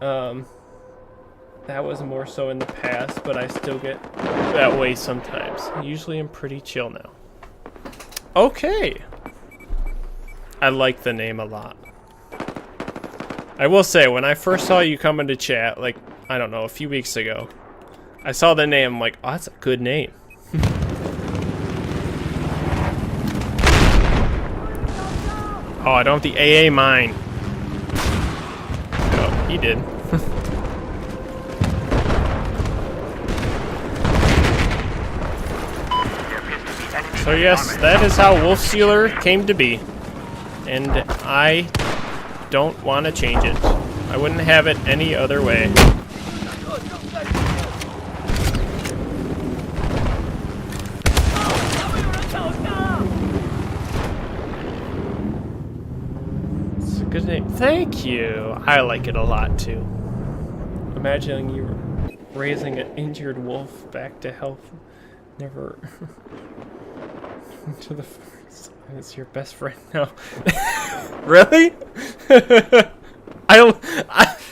That was more so in the past, but I still get that way sometimes. Usually I'm pretty chill now. Okay. I like the name a lot. I will say, when I first saw you come into chat, like, I don't know, a few weeks ago, I saw the name, I'm like, oh, that's a good name. Oh, I don't have the AA mine. Oh, he did. So yes, that is how Wolf Stealer came to be. And I don't want to change it. I wouldn't have it any other way. It's a good name. Thank you. I like it a lot too. Imagining you raising an injured wolf back to health. Never to the first. It's your best friend now. Really? I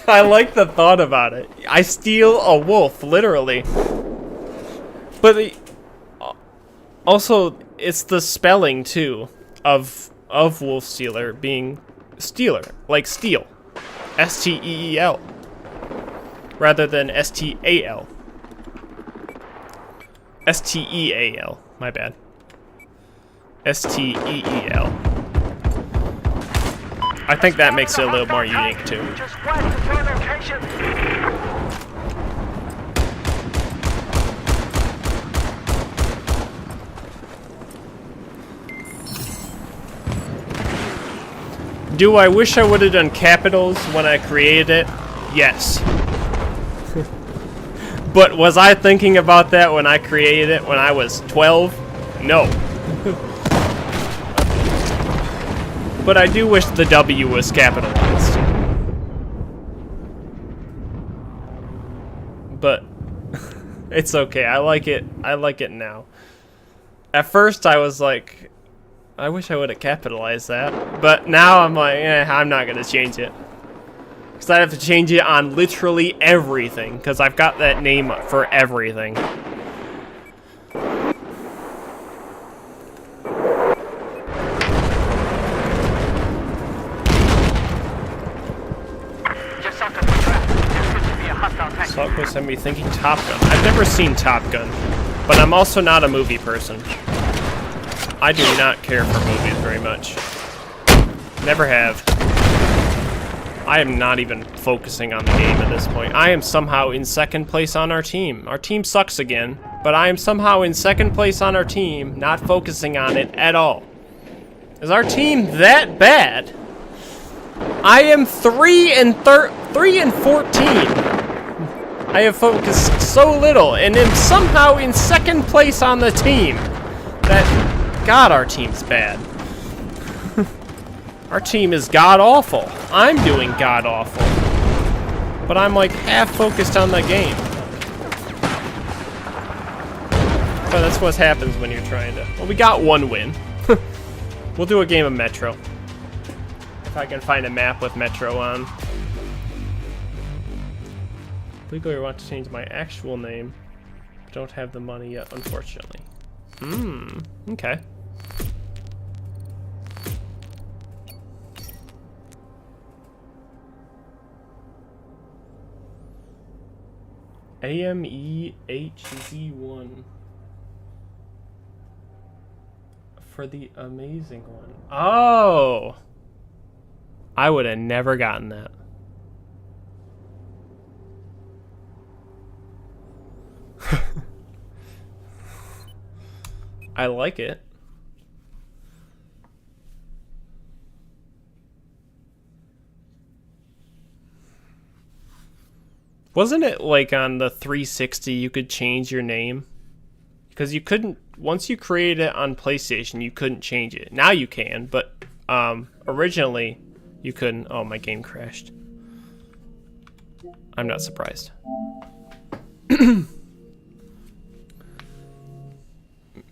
like the thought about it. I steal a wolf, literally. But also, it's the spelling too of Wolf Stealer being Stealer, like steal, S-T-E-E-L, rather than S-T-A-L. S-T-E-A-L, my bad. S-T-E-E-L. I think that makes it a little more unique too. Just west of your location. Do I wish I would have done capitals when I created it? Yes. But was I thinking about that when I created it when I was 12? No. But I do wish the W was capitalized. But it's okay. I like it. I like it now. At first I was like, I wish I would have capitalized that. But now I'm like, I'm not going to change it. Because I have to change it on literally everything. Because I've got that name for everything. Assault Quest had me thinking Top Gun. I've never seen Top Gun, but I'm also not a movie person. I do not care for movies very much. Never have. I am not even focusing on the game at this point. I am somehow in second place on our team. Our team sucks again, but I am somehow in second place on our team, not focusing on it at all. Is our team that bad? I am 3 and 14. I have focused so little and am somehow in second place on the team. God, our team's bad. Our team is god-awful. I'm doing god-awful. But I'm like half focused on the game. So that's what happens when you're trying to... Well, we got one win. We'll do a game of Metro. If I can find a map with Metro on. Legally, I want to change my actual name. But don't have the money yet, unfortunately. Okay. AMEHZ1 for the amazing one. Oh, I would have never gotten that. I like it. Wasn't it like on the 360 you could change your name? Because you couldn't, once you created it on PlayStation, you couldn't change it. Now you can, but originally you couldn't. Oh, my game crashed. I'm not surprised.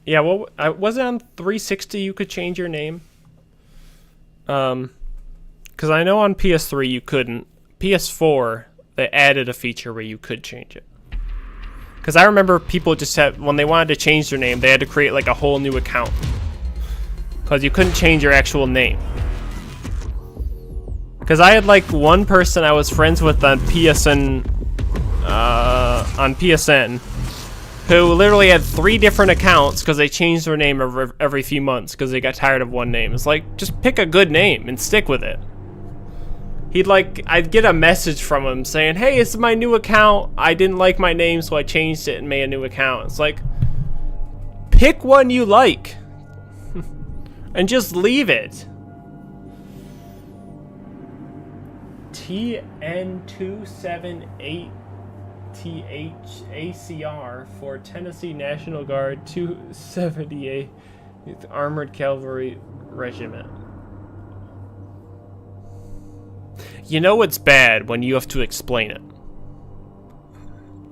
Yeah, well, was it on 360 you could change your name? Because I know on PS3 you couldn't. PS4... they added a feature where you could change it. Because I remember people just had, when they wanted to change their name, they had to create like a whole new account. Because you couldn't change your actual name. Because I had like one person I was friends with on PSN, who literally had 3 different accounts because they changed their name every few months because they got tired of one name. It's like, just pick a good name and stick with it. I'd get a message from him saying, hey, this is my new account. I didn't like my name, so I changed it and made a new account. It's like, pick one you like. And just leave it. TN278THACR for Tennessee National Guard 278 Armored Cavalry Regiment. You know it's bad when you have to explain it.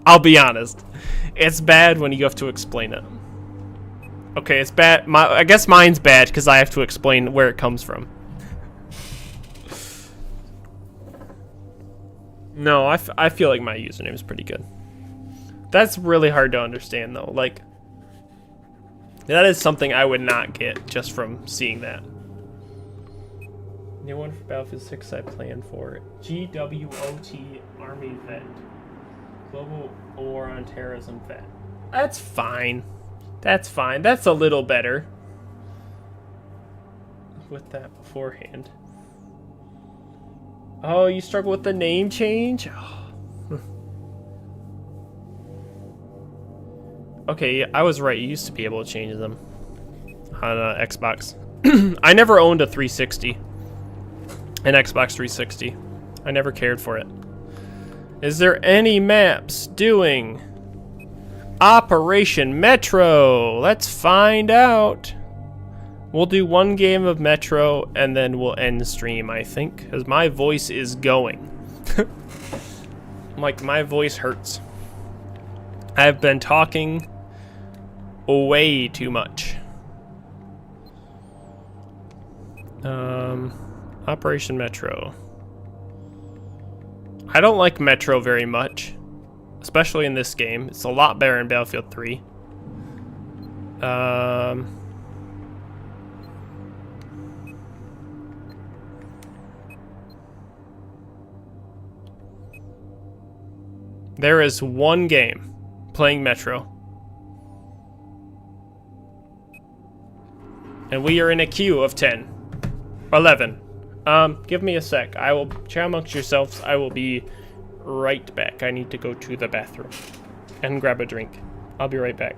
I'll be honest. It's bad when you have to explain it. Okay, it's bad. I guess mine's bad because I have to explain where it comes from. No, I feel like my username is pretty good. That's really hard to understand, though. Like, that is something I would not get just from seeing that. New one for Battlefield 6 I plan for. GWOT Army Vet. Global War on Terrorism Vet. That's fine. That's fine. That's a little better. With that beforehand. Oh, you struggle with the name change? Oh. Okay, yeah, I was right. You used to be able to change them on Xbox. I never owned a 360. An Xbox 360. I never cared for it. Is there any maps doing Operation Metro? Let's find out. We'll do one game of Metro and then we'll end the stream, I think, because my voice is going. Like, my voice hurts. I've been talking way too much. Operation Metro. I don't like Metro very much, especially in this game. It's a lot better in Battlefield 3. There is one game playing Metro. And we are in a queue of 10. 11. Give me a sec. I will chat amongst yourselves. I will be right back. I need to go to the bathroom and grab a drink. I'll be right back.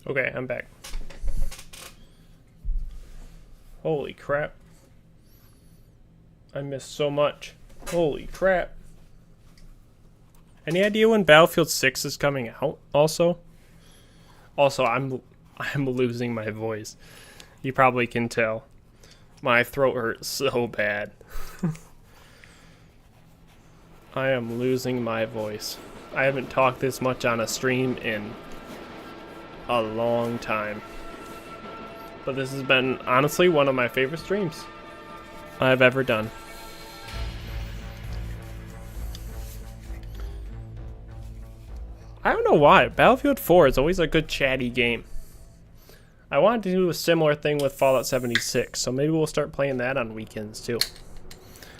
Okay, I'm back. Holy crap. I missed so much. Holy crap. Any idea when Battlefield 6 is coming out also? Also, I'm losing my voice. You probably can tell. My throat hurts so bad. I am losing my voice. I haven't talked this much on a stream in a long time. But this has been, honestly, one of my favorite streams I've ever done. I don't know why. Battlefield 4 is always a good chatty game. I wanted to do a similar thing with Fallout 76, so maybe we'll start playing that on weekends too.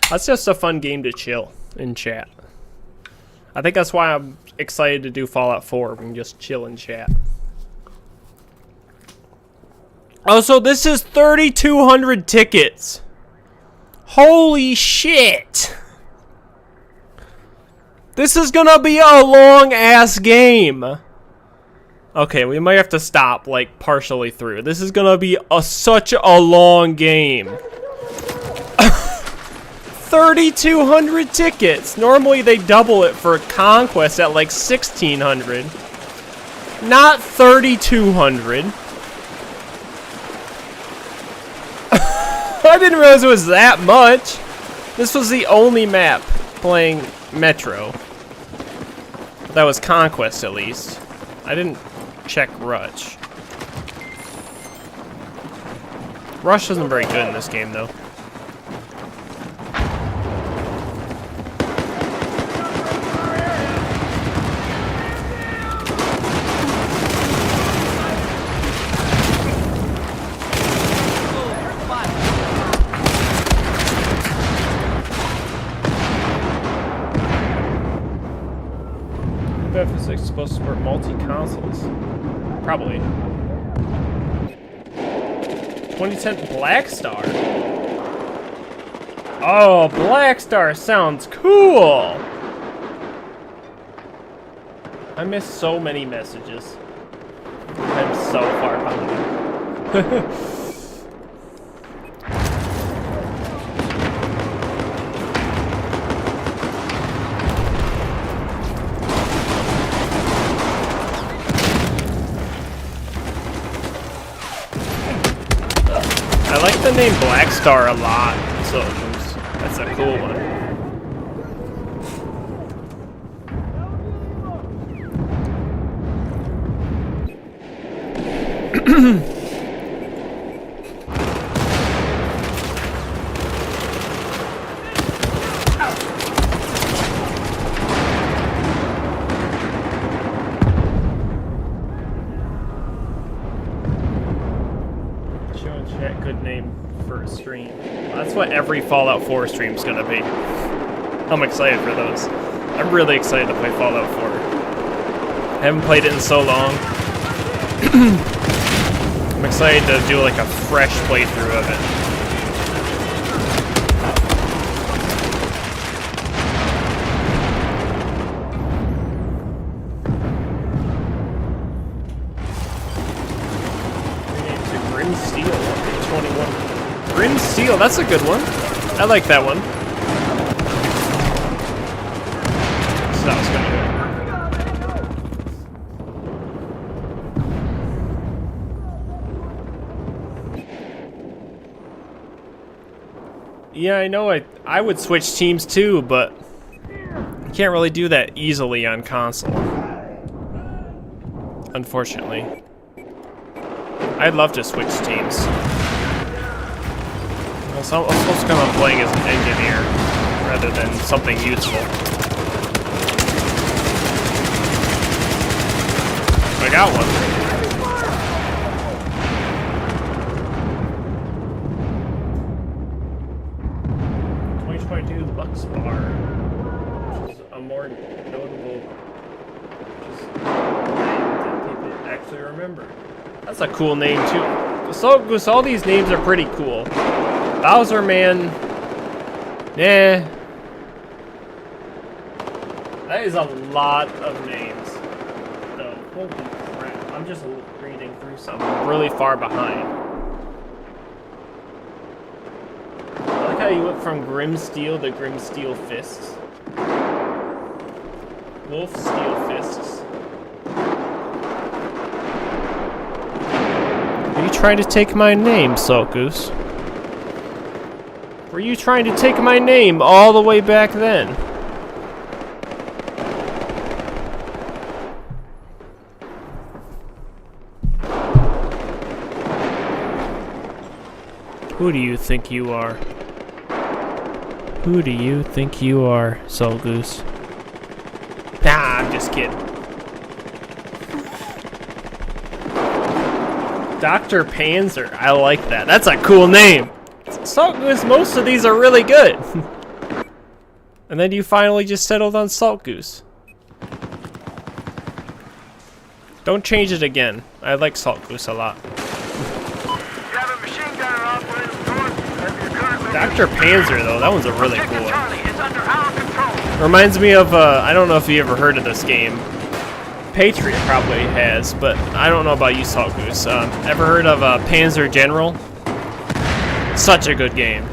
That's just a fun game to chill and chat. I think that's why I'm excited to do Fallout 4. We can just chill and chat. Oh, so this is 3,200 tickets. Holy shit. This is gonna be a long-ass game. Okay, we might have to stop, like, partially through. This is gonna be such a long game. 3,200 tickets. Normally they double it for Conquest at, like, 1,600. Not 3,200. I didn't realize it was that much. This was the only map playing Metro. That was Conquest, at least. I didn't check Rush. Rush isn't very good in this game, though. Is it supposed to support multi-consoles? Probably. 2010 Black Star. Oh, Black Star sounds cool. I missed so many messages. I'm so far behind. I like the name Black Star a lot, so that's a cool one. Good name for a stream. That's what every Fallout 4 stream is gonna be. I'm excited for those. I'm really excited to play Fallout 4. I haven't played it in so long. I'm excited to do like a fresh playthrough of it. Grim Steel, that's a good one. I like that one. So that was good. Yeah, I know I would switch teams too, but you can't really do that easily on console. Unfortunately. I'd love to switch teams. So I'm supposed to come up playing as an engineer rather than something useful. I got one. 2022 Lux Bar, which is a more notable name that people actually remember. That's a cool name too. So all these names are pretty cool. Bowser Man, nah. That is a lot of names, though. Holy crap! I'm just reading through some really far behind. I like how you went from Grim Steel to Grim Steel Fists. Wolf Steel Fists. Are you trying to take my name, Salt Goose? Were you trying to take my name all the way back then? Who do you think you are? Who do you think you are, Soul Goose? Nah, I'm just kidding. Dr. Panzer, I like that. That's a cool name. Salt Goose, most of these are really good. And then you finally just settled on Salt Goose. Don't change it again. I like Salt Goose a lot. Dr. Panzer, though, that one's a really cool one. Reminds me of, I don't know if you ever heard of this game. Patriot probably has, but I don't know about you, Salt Goose. Ever heard of Panzer General? Such a good game.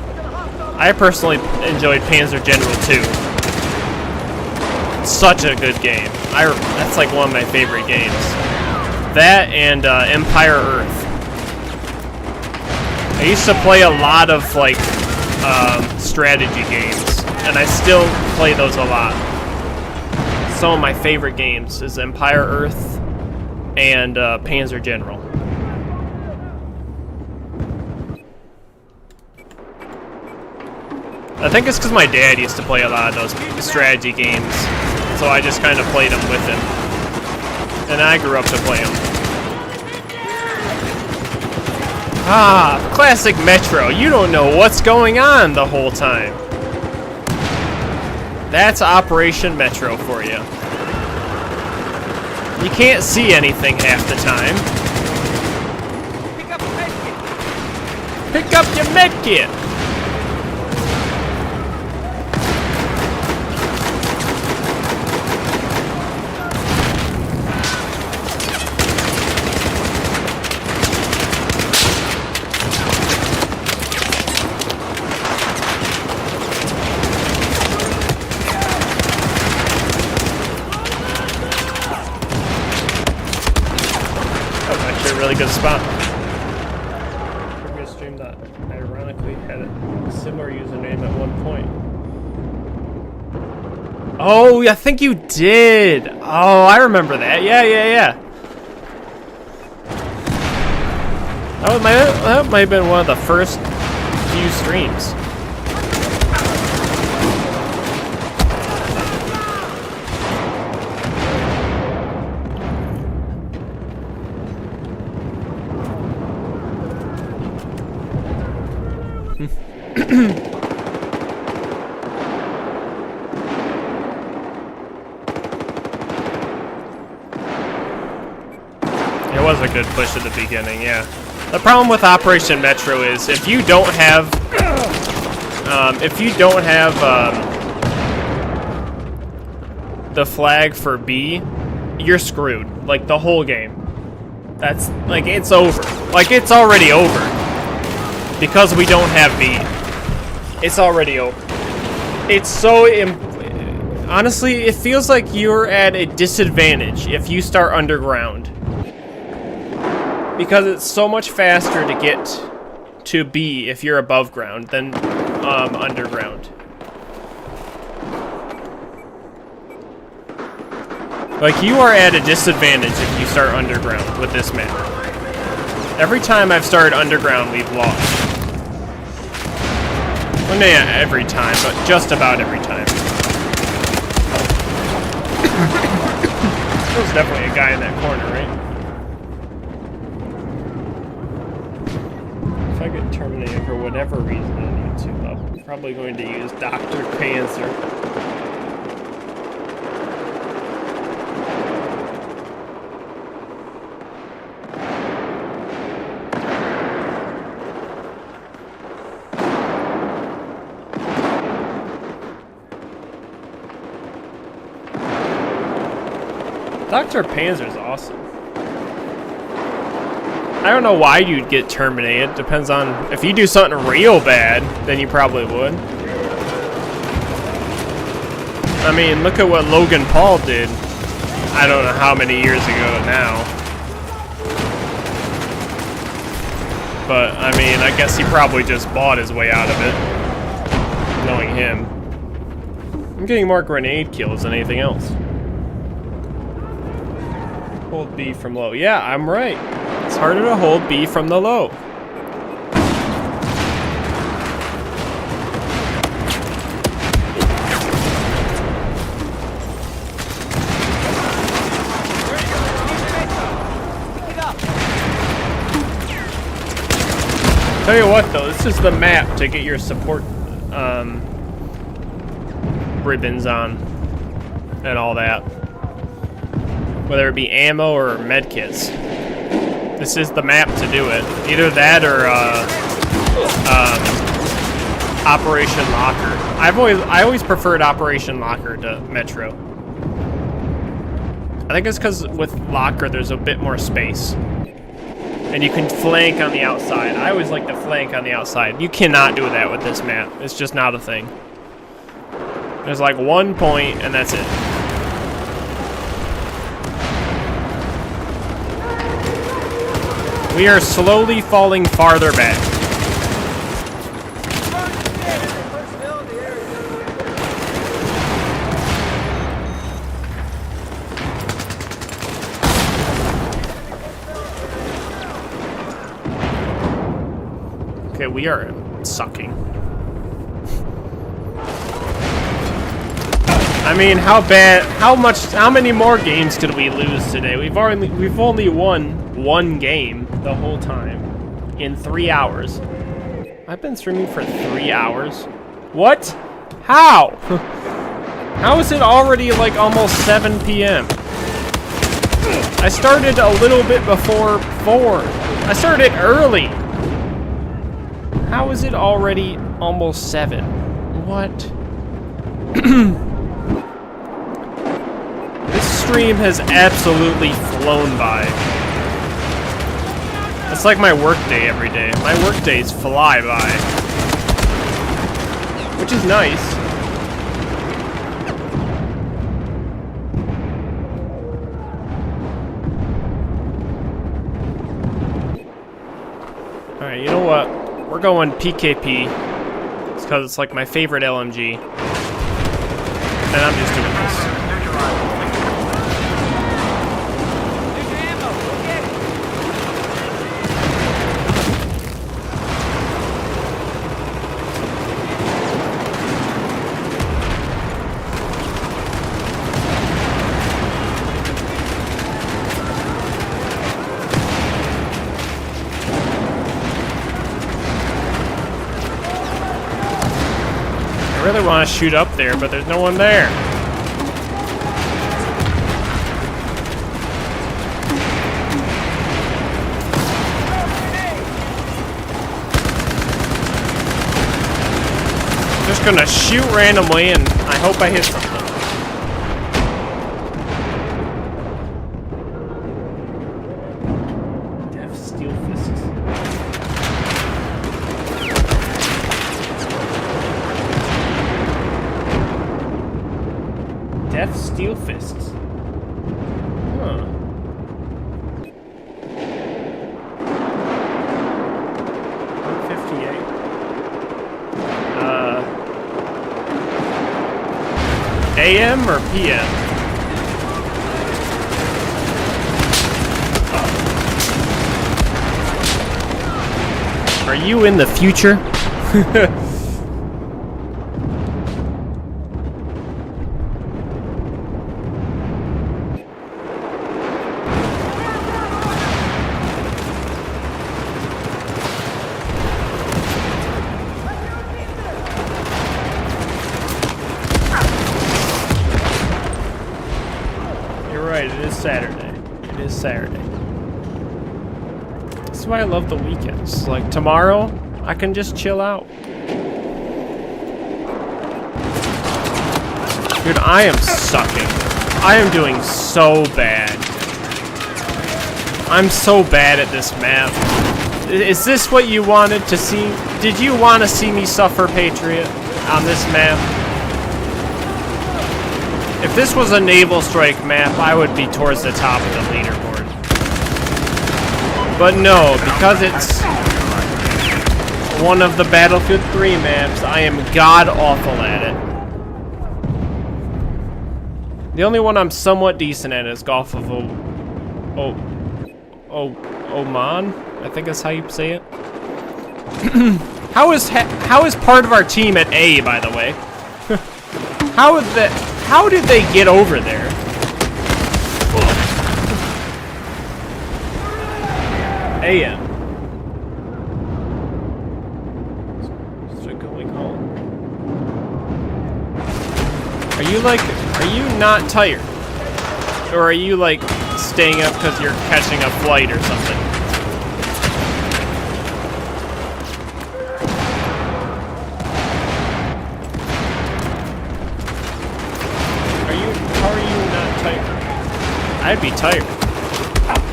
I personally enjoyed Panzer General 2. Such a good game. That's like one of my favorite games. That and Empire Earth. I I used to play a lot of like strategy games, and I still play those a lot. Some of my favorite games is Empire Earth and Panzer General. I think it's because my dad used to play a lot of those strategy games, so I just kind of played them with him. And I grew up to play them. Ah, classic Metro. You don't know what's going on the whole time. That's Operation Metro for you. You can't see anything half the time. Pick up your medkit. Pick up your medkit. Really good spot. Previous stream that ironically had a similar username at one point. Oh, I think you did. Oh, I remember that. Yeah. That might have been one of the first few streams. It was a good push at the beginning, yeah. The problem with Operation Metro is if you don't have, the flag for B, you're screwed. Like the whole game. That's like it's over. Like it's already over because we don't have B. It's already over. It's so honestly, it feels like you're at a disadvantage if you start underground. Because it's so much faster to get to B if you're above ground than underground. Like, you are at a disadvantage if you start underground with this map. Every time I've started underground, we've lost. Well, no, yeah, every time, but just about every time. There's definitely a guy in that corner, right? If I get terminated for whatever reason on YouTube, I'm probably going to use Dr. Panzer. Dr. Panzer's awesome. I don't know why you'd get terminated. Depends on if you do something real bad, then you probably would. I mean, look at what Logan Paul did. I don't know how many years ago now. But, I mean, I guess he probably just bought his way out of it. Knowing him. I'm getting more grenade kills than anything else. Hold B from low. Yeah, I'm right. It's harder to hold B from the low. Tell you what though, this is the map to get your support ribbons on and all that. Whether it be ammo or medkits. This is the map to do it. Either that or Operation Locker. I always preferred Operation Locker to Metro. I think it's because with Locker there's a bit more space. And you can flank on the outside. I always like to flank on the outside. You cannot do that with this map. It's just not a thing. There's like one point and that's it. We are slowly falling farther back. Okay, we are sucking. I mean, how many more games did we lose today? We've only won one game the whole time in 3 hours. I've been streaming for 3 hours. What? How? How is it already like almost 7 p.m.? I started a little bit before 4. I started early. How is it already almost 7? What? This stream has absolutely flown by. It's like my workday every day. My workdays fly by. Which is nice. Alright, you know what? We're going PKP. It's because it's like my favorite LMG. And I'm just doing this. I really want to shoot up there, but there's no one there. Just gonna shoot randomly and I hope I hit something. Death Steel Fists. Death Steel Fists. Huh. AM or PM? Are you in the future? Saturday. It is Saturday. This is why I love the weekends. Like tomorrow, I can just chill out. Dude, I am sucking. I am doing so bad. I'm so bad at this map. Is this what you wanted to see? Did you want to see me suffer, Patriot, on this map? If this was a naval strike map, I would be towards the top of the leaderboard. But no, because it's one of the Battlefield 3 maps, I am god-awful at it. The only one I'm somewhat decent at is Gulf of Oman? I think that's how you say it. How is part of our team at A, by the way? How did they get over there? AM. Start going home. Are you not tired? Or are you like staying up because you're catching a flight or something? I'd be tired.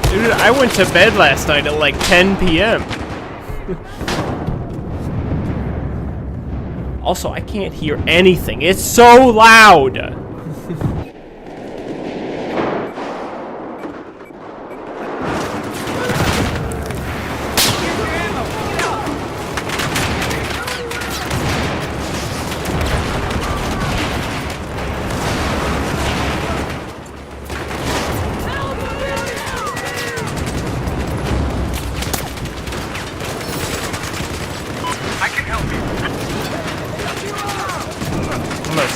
Dude, I went to bed last night at like 10 p.m. Also, I can't hear anything. It's so loud.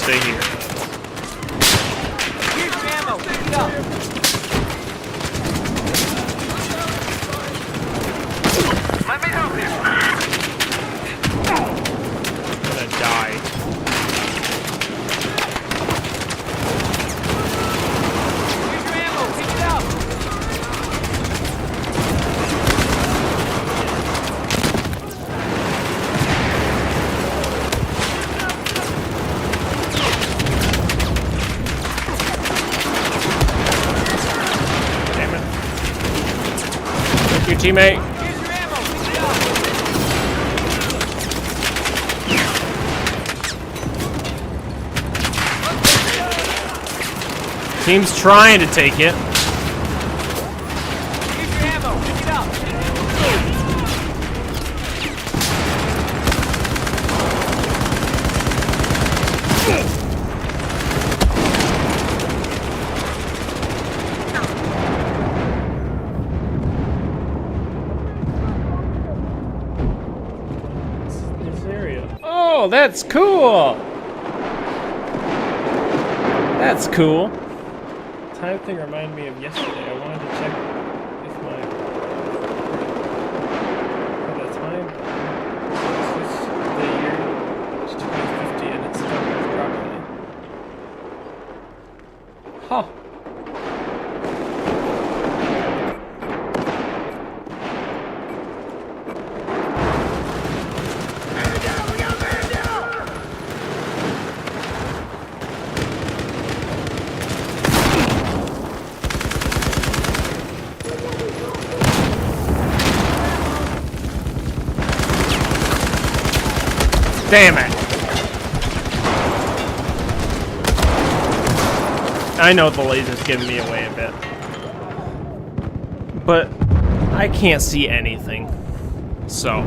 stay here. Here's your ammo. Pick it up. Let me help you. I'm gonna die. Here's your ammo. Pick it up. Damn it. Thank you, teammate. Here's your ammo. Pick it up. Team's trying to take it. Here's your ammo. Pick it up. This area. Oh, that's cool. That's cool. Time thing reminded me of yesterday. I wanted to check if my time is the year is 2050 and it's covered properly. Huh. Damn it! I know the laser's giving me away a bit. But I can't see anything. So.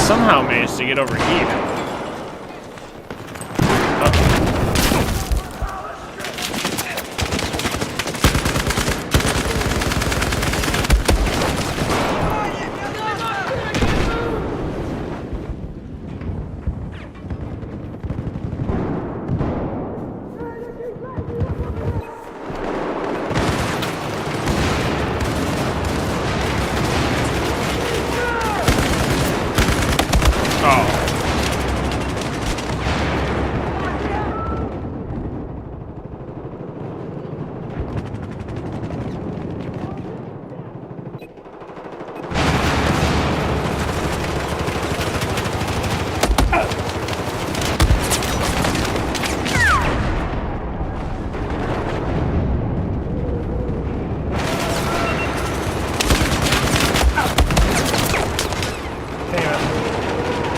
Somehow managed to get over here.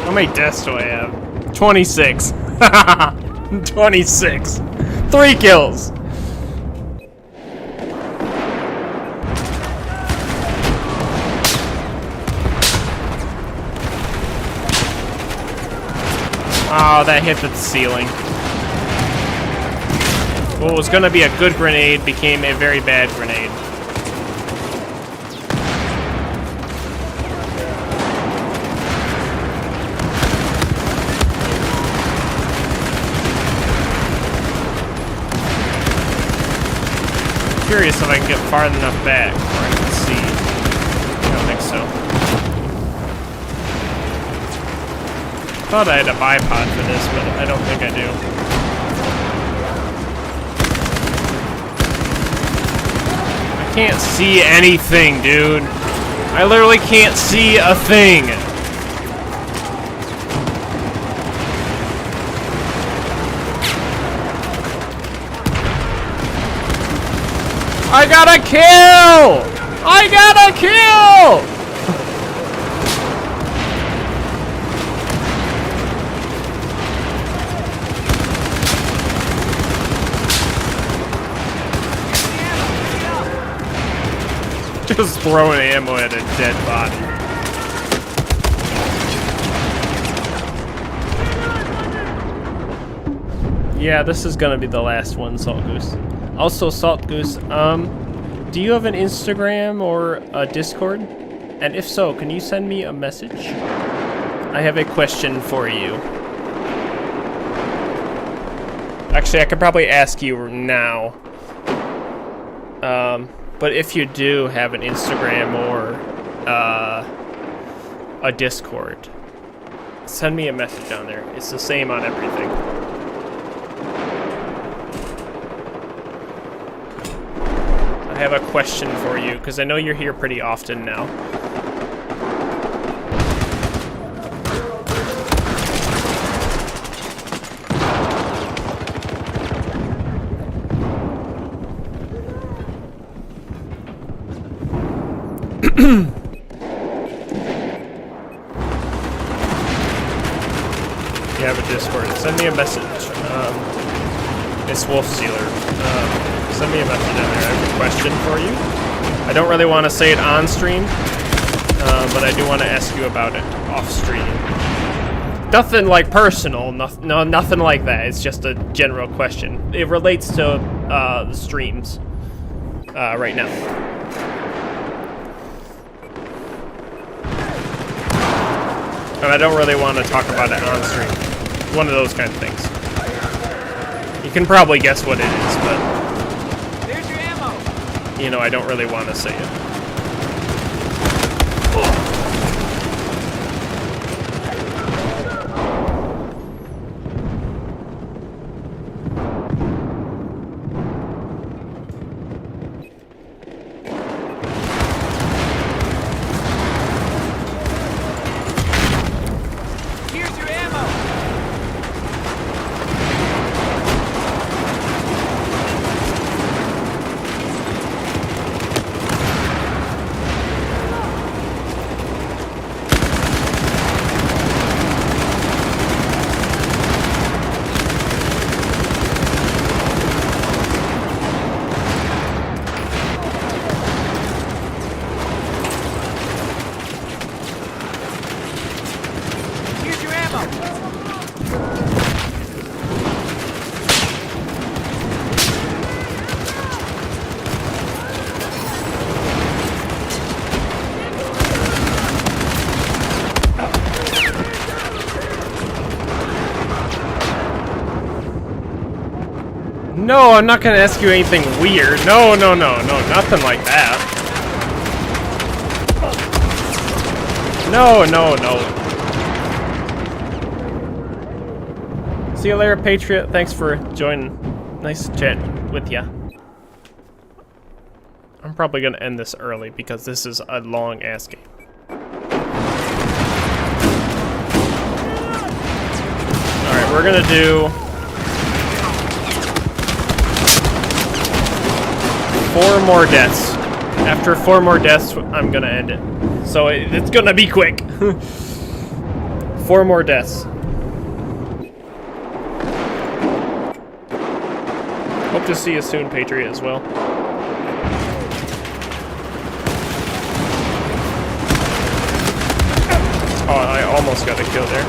How many deaths do I have? 26. 26. 3 kills. Oh, that hit the ceiling. What was gonna be a good grenade became a very bad grenade. Curious if I can get far enough back where I can see. I don't think so. Thought I had a bipod for this, but I don't think I do. I can't see anything, dude. I literally can't see a thing. I got a kill! I got a kill! Just throwing ammo at a dead body. Yeah, this is gonna be the last one, Salt Goose. Also, Salt Goose, do you have an Instagram or a Discord? And if so, can you send me a message? I have a question for you. Actually, I could probably ask you now. But if you do have an Instagram or a Discord, send me a message on there. It's the same on everything. I have a question for you, because I know you're here pretty often now. You have a Discord. Send me a message. It's Wolf Sealer. Send me a message on there. I have a question for you. I don't really want to say it on stream, but I do want to ask you about it off stream. Nothing like personal. No, nothing like that. It's just a general question. It relates to the streams right now. And I don't really want to talk about it on stream. One of those kind of things. You can probably guess what it is, but... There's your ammo. You know, I don't really want to say it. Here's your ammo. Here's your ammo. No, I'm not gonna ask you anything weird. No, nothing like that. No. See you later, Patriot. Thanks for joining. Nice chatting with ya. I'm probably gonna end this early because this is a long ass game. Alright, we're gonna do 4 more deaths. After 4 more deaths, I'm gonna end it. So it's gonna be quick. 4 more deaths. Hope to see you soon, Patriot, as well. Oh, I almost got a kill there.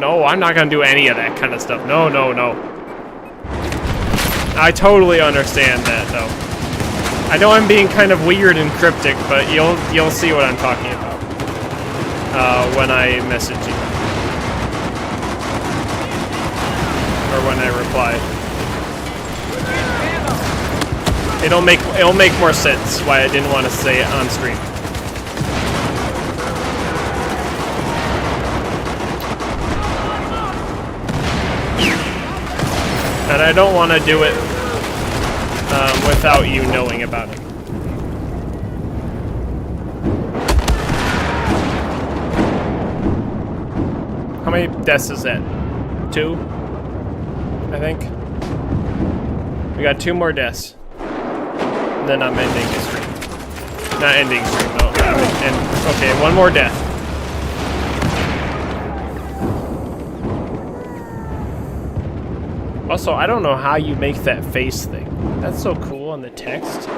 No, I'm not gonna do any of that kind of stuff. No. I totally understand that, though. I know I'm being kind of weird and cryptic, but you'll see what I'm talking about when I message you. Or when I reply. It'll make more sense why I didn't want to say it on stream. And I don't want to do it without you knowing about it. How many deaths is that? 2? I think. We got 2 more deaths. And then I'm ending the stream. Not ending stream, no. Okay, 1 more death. Also, I don't know how you make that face thing. That's so cool on the text.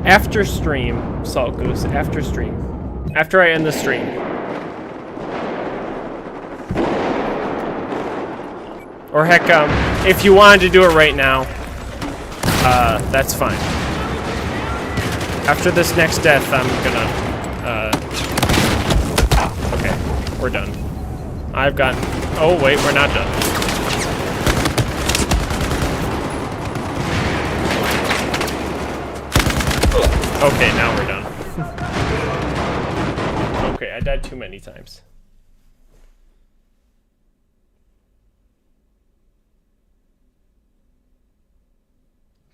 After stream, Salt Goose, after stream. After I end the stream. Or heck, if you wanted to do it right now, that's fine. After this next death, I'm gonna, okay, we're done. I've gotten, oh wait, we're not done. Okay, now we're done. Okay, I died too many times.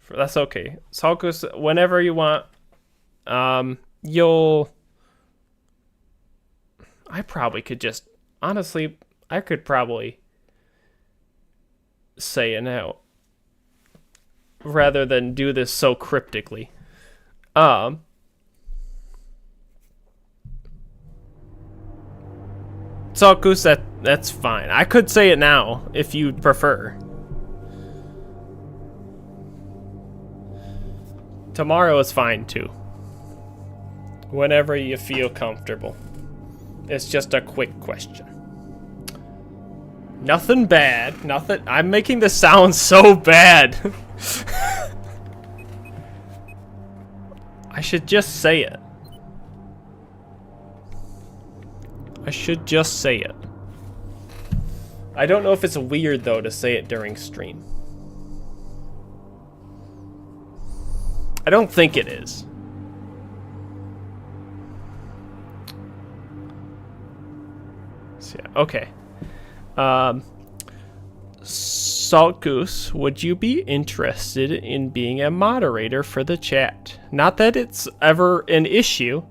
That's okay. Salkus, whenever you want, you'll... I probably could just... Honestly, I could probably say it now rather than do this so cryptically. Salkus, that's fine. I could say it now if you'd prefer. Tomorrow is fine too. Whenever you feel comfortable. It's just a quick question. Nothing bad. Nothing. I'm making this sound so bad. I should just say it. I should just say it. I don't know if it's weird though to say it during stream. I don't think it is. So, yeah, okay. Salt Goose, would you be interested in being a moderator for the chat? Not that it's ever an issue,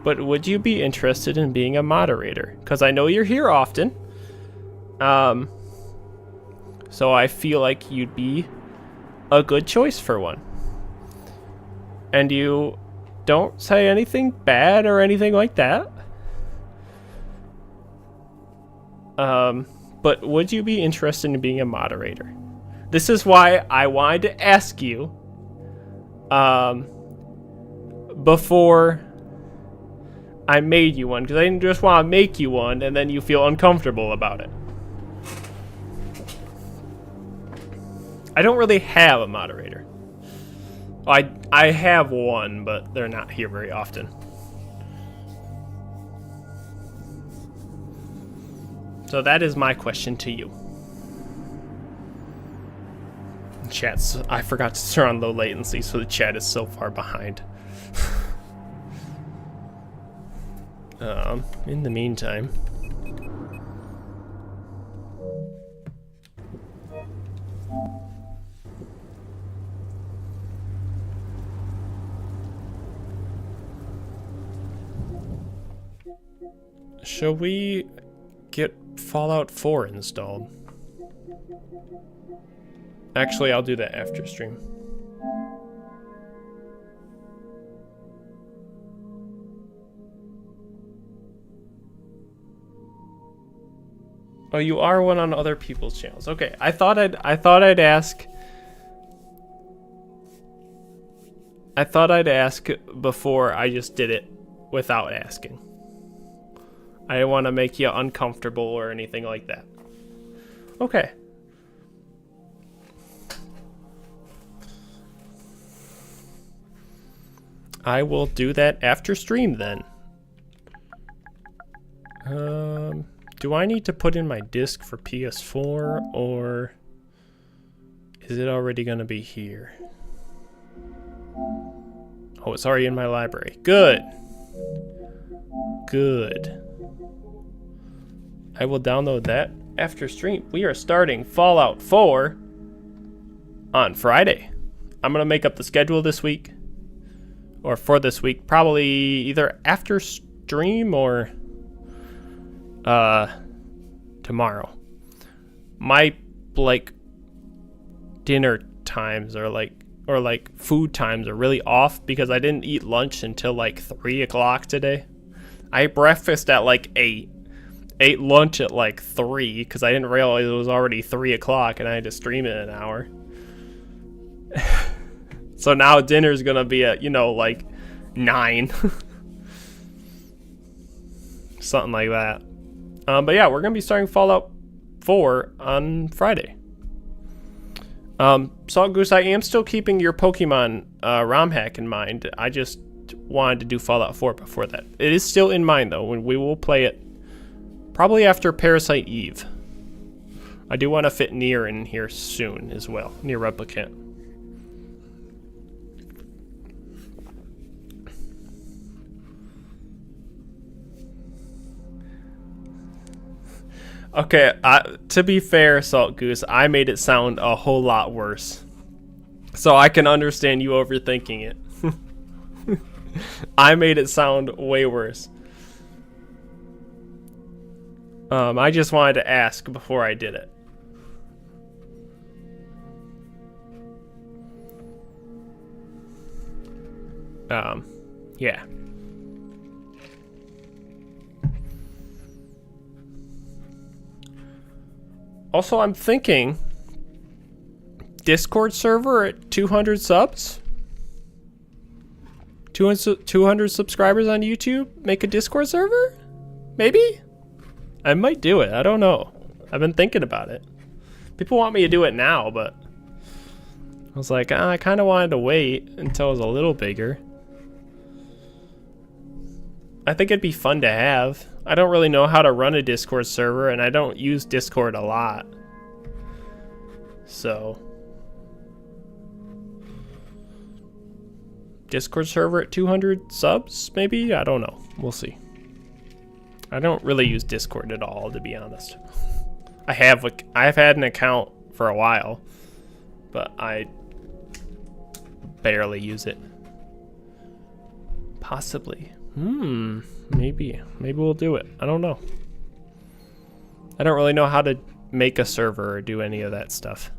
but would you be interested in being a moderator? Because I know you're here often. So I feel like you'd be a good choice for one. And you don't say anything bad or anything like that. But would you be interested in being a moderator? This is why I wanted to ask you before I made you one, because I didn't just want to make you one and then you feel uncomfortable about it. I don't really have a moderator. I have one, but they're not here very often. So that is my question to you. Chat's, I forgot to turn on low latency, so the chat is so far behind. In the meantime. Shall we get Fallout 4 installed? Actually, I'll do that after stream. Oh, you are one on other people's channels. Okay, I thought I'd ask. I thought I'd ask before I just did it without asking. I didn't want to make you uncomfortable or anything like that. Okay. I will do that after stream then. Do I need to put in my disc for PS4 or is it already going to be here? Oh, it's already in my library. Good. Good. I will download that after stream. We are starting Fallout 4 on Friday. I'm going to make up the schedule this week. Or for this week. Probably either after stream or tomorrow. My, like, dinner times are like, or like food times are really off because I didn't eat lunch until like 3 o'clock today. I ate breakfast at like 8. ate lunch at like 3 because I didn't realize it was already 3 o'clock and I had to stream it in an hour. So now dinner's gonna be at, you know, like 9. Something like that. But yeah, we're gonna be starting Fallout 4 on Friday. Salt Goose, I am still keeping your Pokemon ROM hack in mind. I just wanted to do Fallout 4 before that. It is still in mind though, when we will play it probably after Parasite Eve. I do want to fit Nier in here soon as well. Nier Replicant. Okay, to be fair, Salt Goose, I made it sound a whole lot worse. So I can understand you overthinking it. I made it sound way worse. I just wanted to ask before I did it. Yeah. Also, I'm thinking Discord server at 200 subs? 200 subscribers on YouTube? Make a Discord server? Maybe? I might do it. I don't know. I've been thinking about it. People want me to do it now, but I was like, I kind of wanted to wait until it was a little bigger. I think it'd be fun to have. I don't really know how to run a Discord server, and I don't use Discord a lot. So, Discord server at 200 subs, maybe? I don't know. We'll see. I don't really use Discord at all, to be honest. I've had an account for a while, but I barely use it. Possibly. Maybe we'll do it. I don't know. I don't really know how to make a server or do any of that stuff.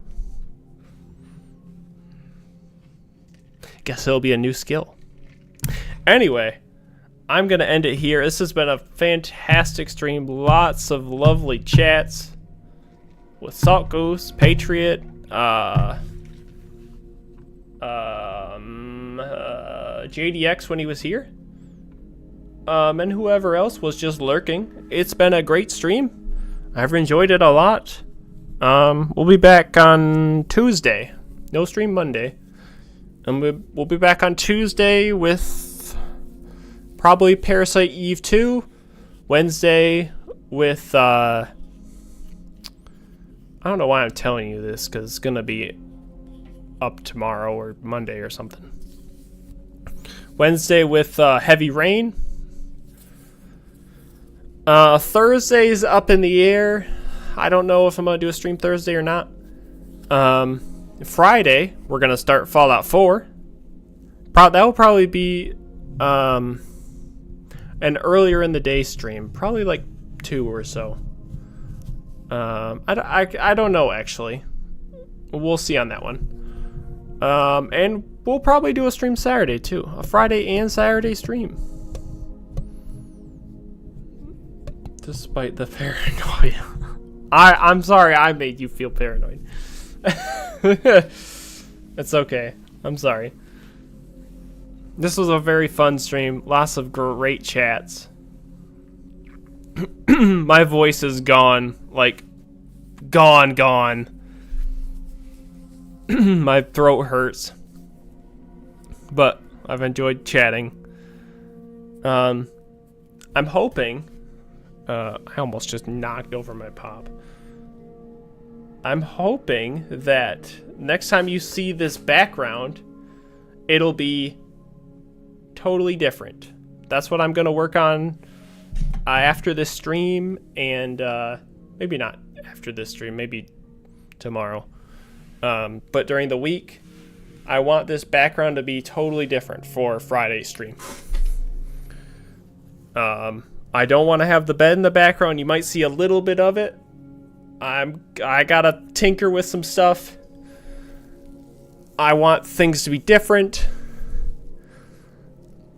Guess it'll be a new skill. Anyway, I'm gonna end it here. This has been a fantastic stream. Lots of lovely chats with Salt Goose, Patriot, JDX when he was here. And whoever else was just lurking. It's been a great stream. I've enjoyed it a lot. We'll be back on Tuesday. No stream Monday. And we'll be back on Tuesday with probably Parasite Eve 2. Wednesday with, I don't know why I'm telling you this, because it's going to be up tomorrow or Monday or something. Wednesday with Heavy Rain. Thursday's up in the air. I don't know if I'm going to do a stream Thursday or not. Friday, we're going to start Fallout 4. That will probably be an earlier in the day stream. Probably like 2 or so. I don't know, actually. We'll see on that one. And we'll probably do a stream Saturday, too. A Friday and Saturday stream. Despite the paranoia. I'm sorry I made you feel paranoid. It's okay. I'm sorry. This was a very fun stream. Lots of great chats. My voice is gone. Like, gone. My throat hurts. But I've enjoyed chatting. I'm hoping... I almost just knocked over my pop. I'm hoping that next time you see this background, it'll be totally different. That's what I'm going to work on after this stream, and maybe not after this stream, maybe tomorrow. But during the week, I want this background to be totally different for Friday's stream. I don't want to have the bed in the background. You might see a little bit of it. I gotta tinker with some stuff. I want things to be different.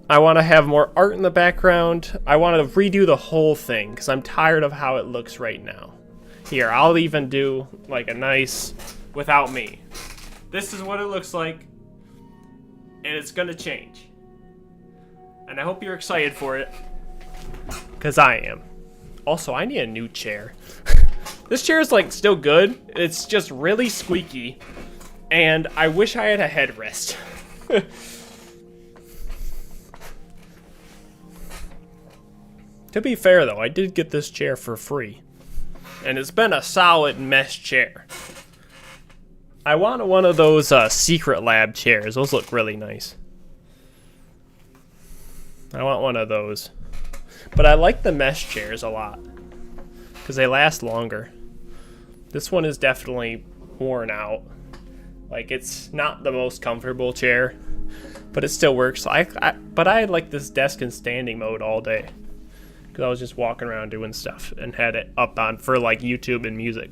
I want to have more art in the background. I want to redo the whole thing because I'm tired of how it looks right now. Here, I'll even do like a nice without me. This is what it looks like, and it's gonna change. And I hope you're excited for it, because I am. Also, I need a new chair. This chair is like still good. It's just really squeaky, and I wish I had a headrest. To be fair though, I did get this chair for free. And it's been a solid mesh chair. I want one of those Secret Lab chairs. Those look really nice. I want one of those. But I like the mesh chairs a lot, because they last longer. This one is definitely worn out. Like, it's not the most comfortable chair, but it still works. But I like this desk and standing mode all day, because I was just walking around doing stuff and had it up on for like YouTube and music.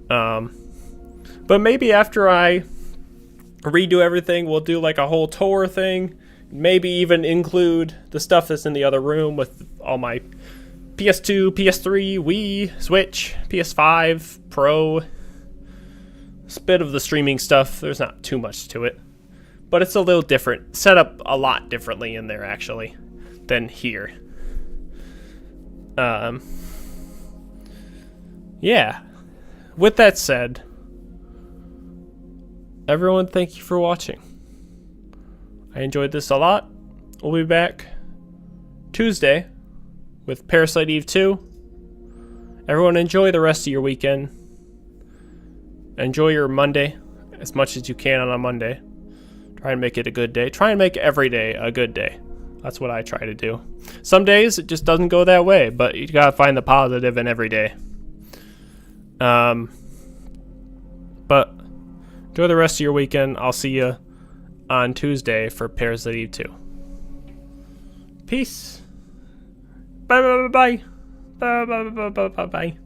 But maybe after I redo everything, we'll do like a whole tour thing. Maybe even include the stuff that's in the other room with all my PS2, PS3, Wii, Switch, PS5, Pro. A bit of the streaming stuff. There's not too much to it, but it's a little different. Set up a lot differently in there actually than here. Yeah. With that said, everyone, thank you for watching. I enjoyed this a lot. We'll be back Tuesday with Parasite Eve 2. Everyone, enjoy the rest of your weekend. Enjoy your Monday as much as you can on a Monday. Try and make it a good day. Try and make every day a good day. That's what I try to do. Some days it just doesn't go that way, but you gotta find the positive in every day. But enjoy the rest of your weekend. I'll see you on Tuesday for Parasite Eve 2. Peace. Bye bye bye bye. Bye bye bye bye bye bye.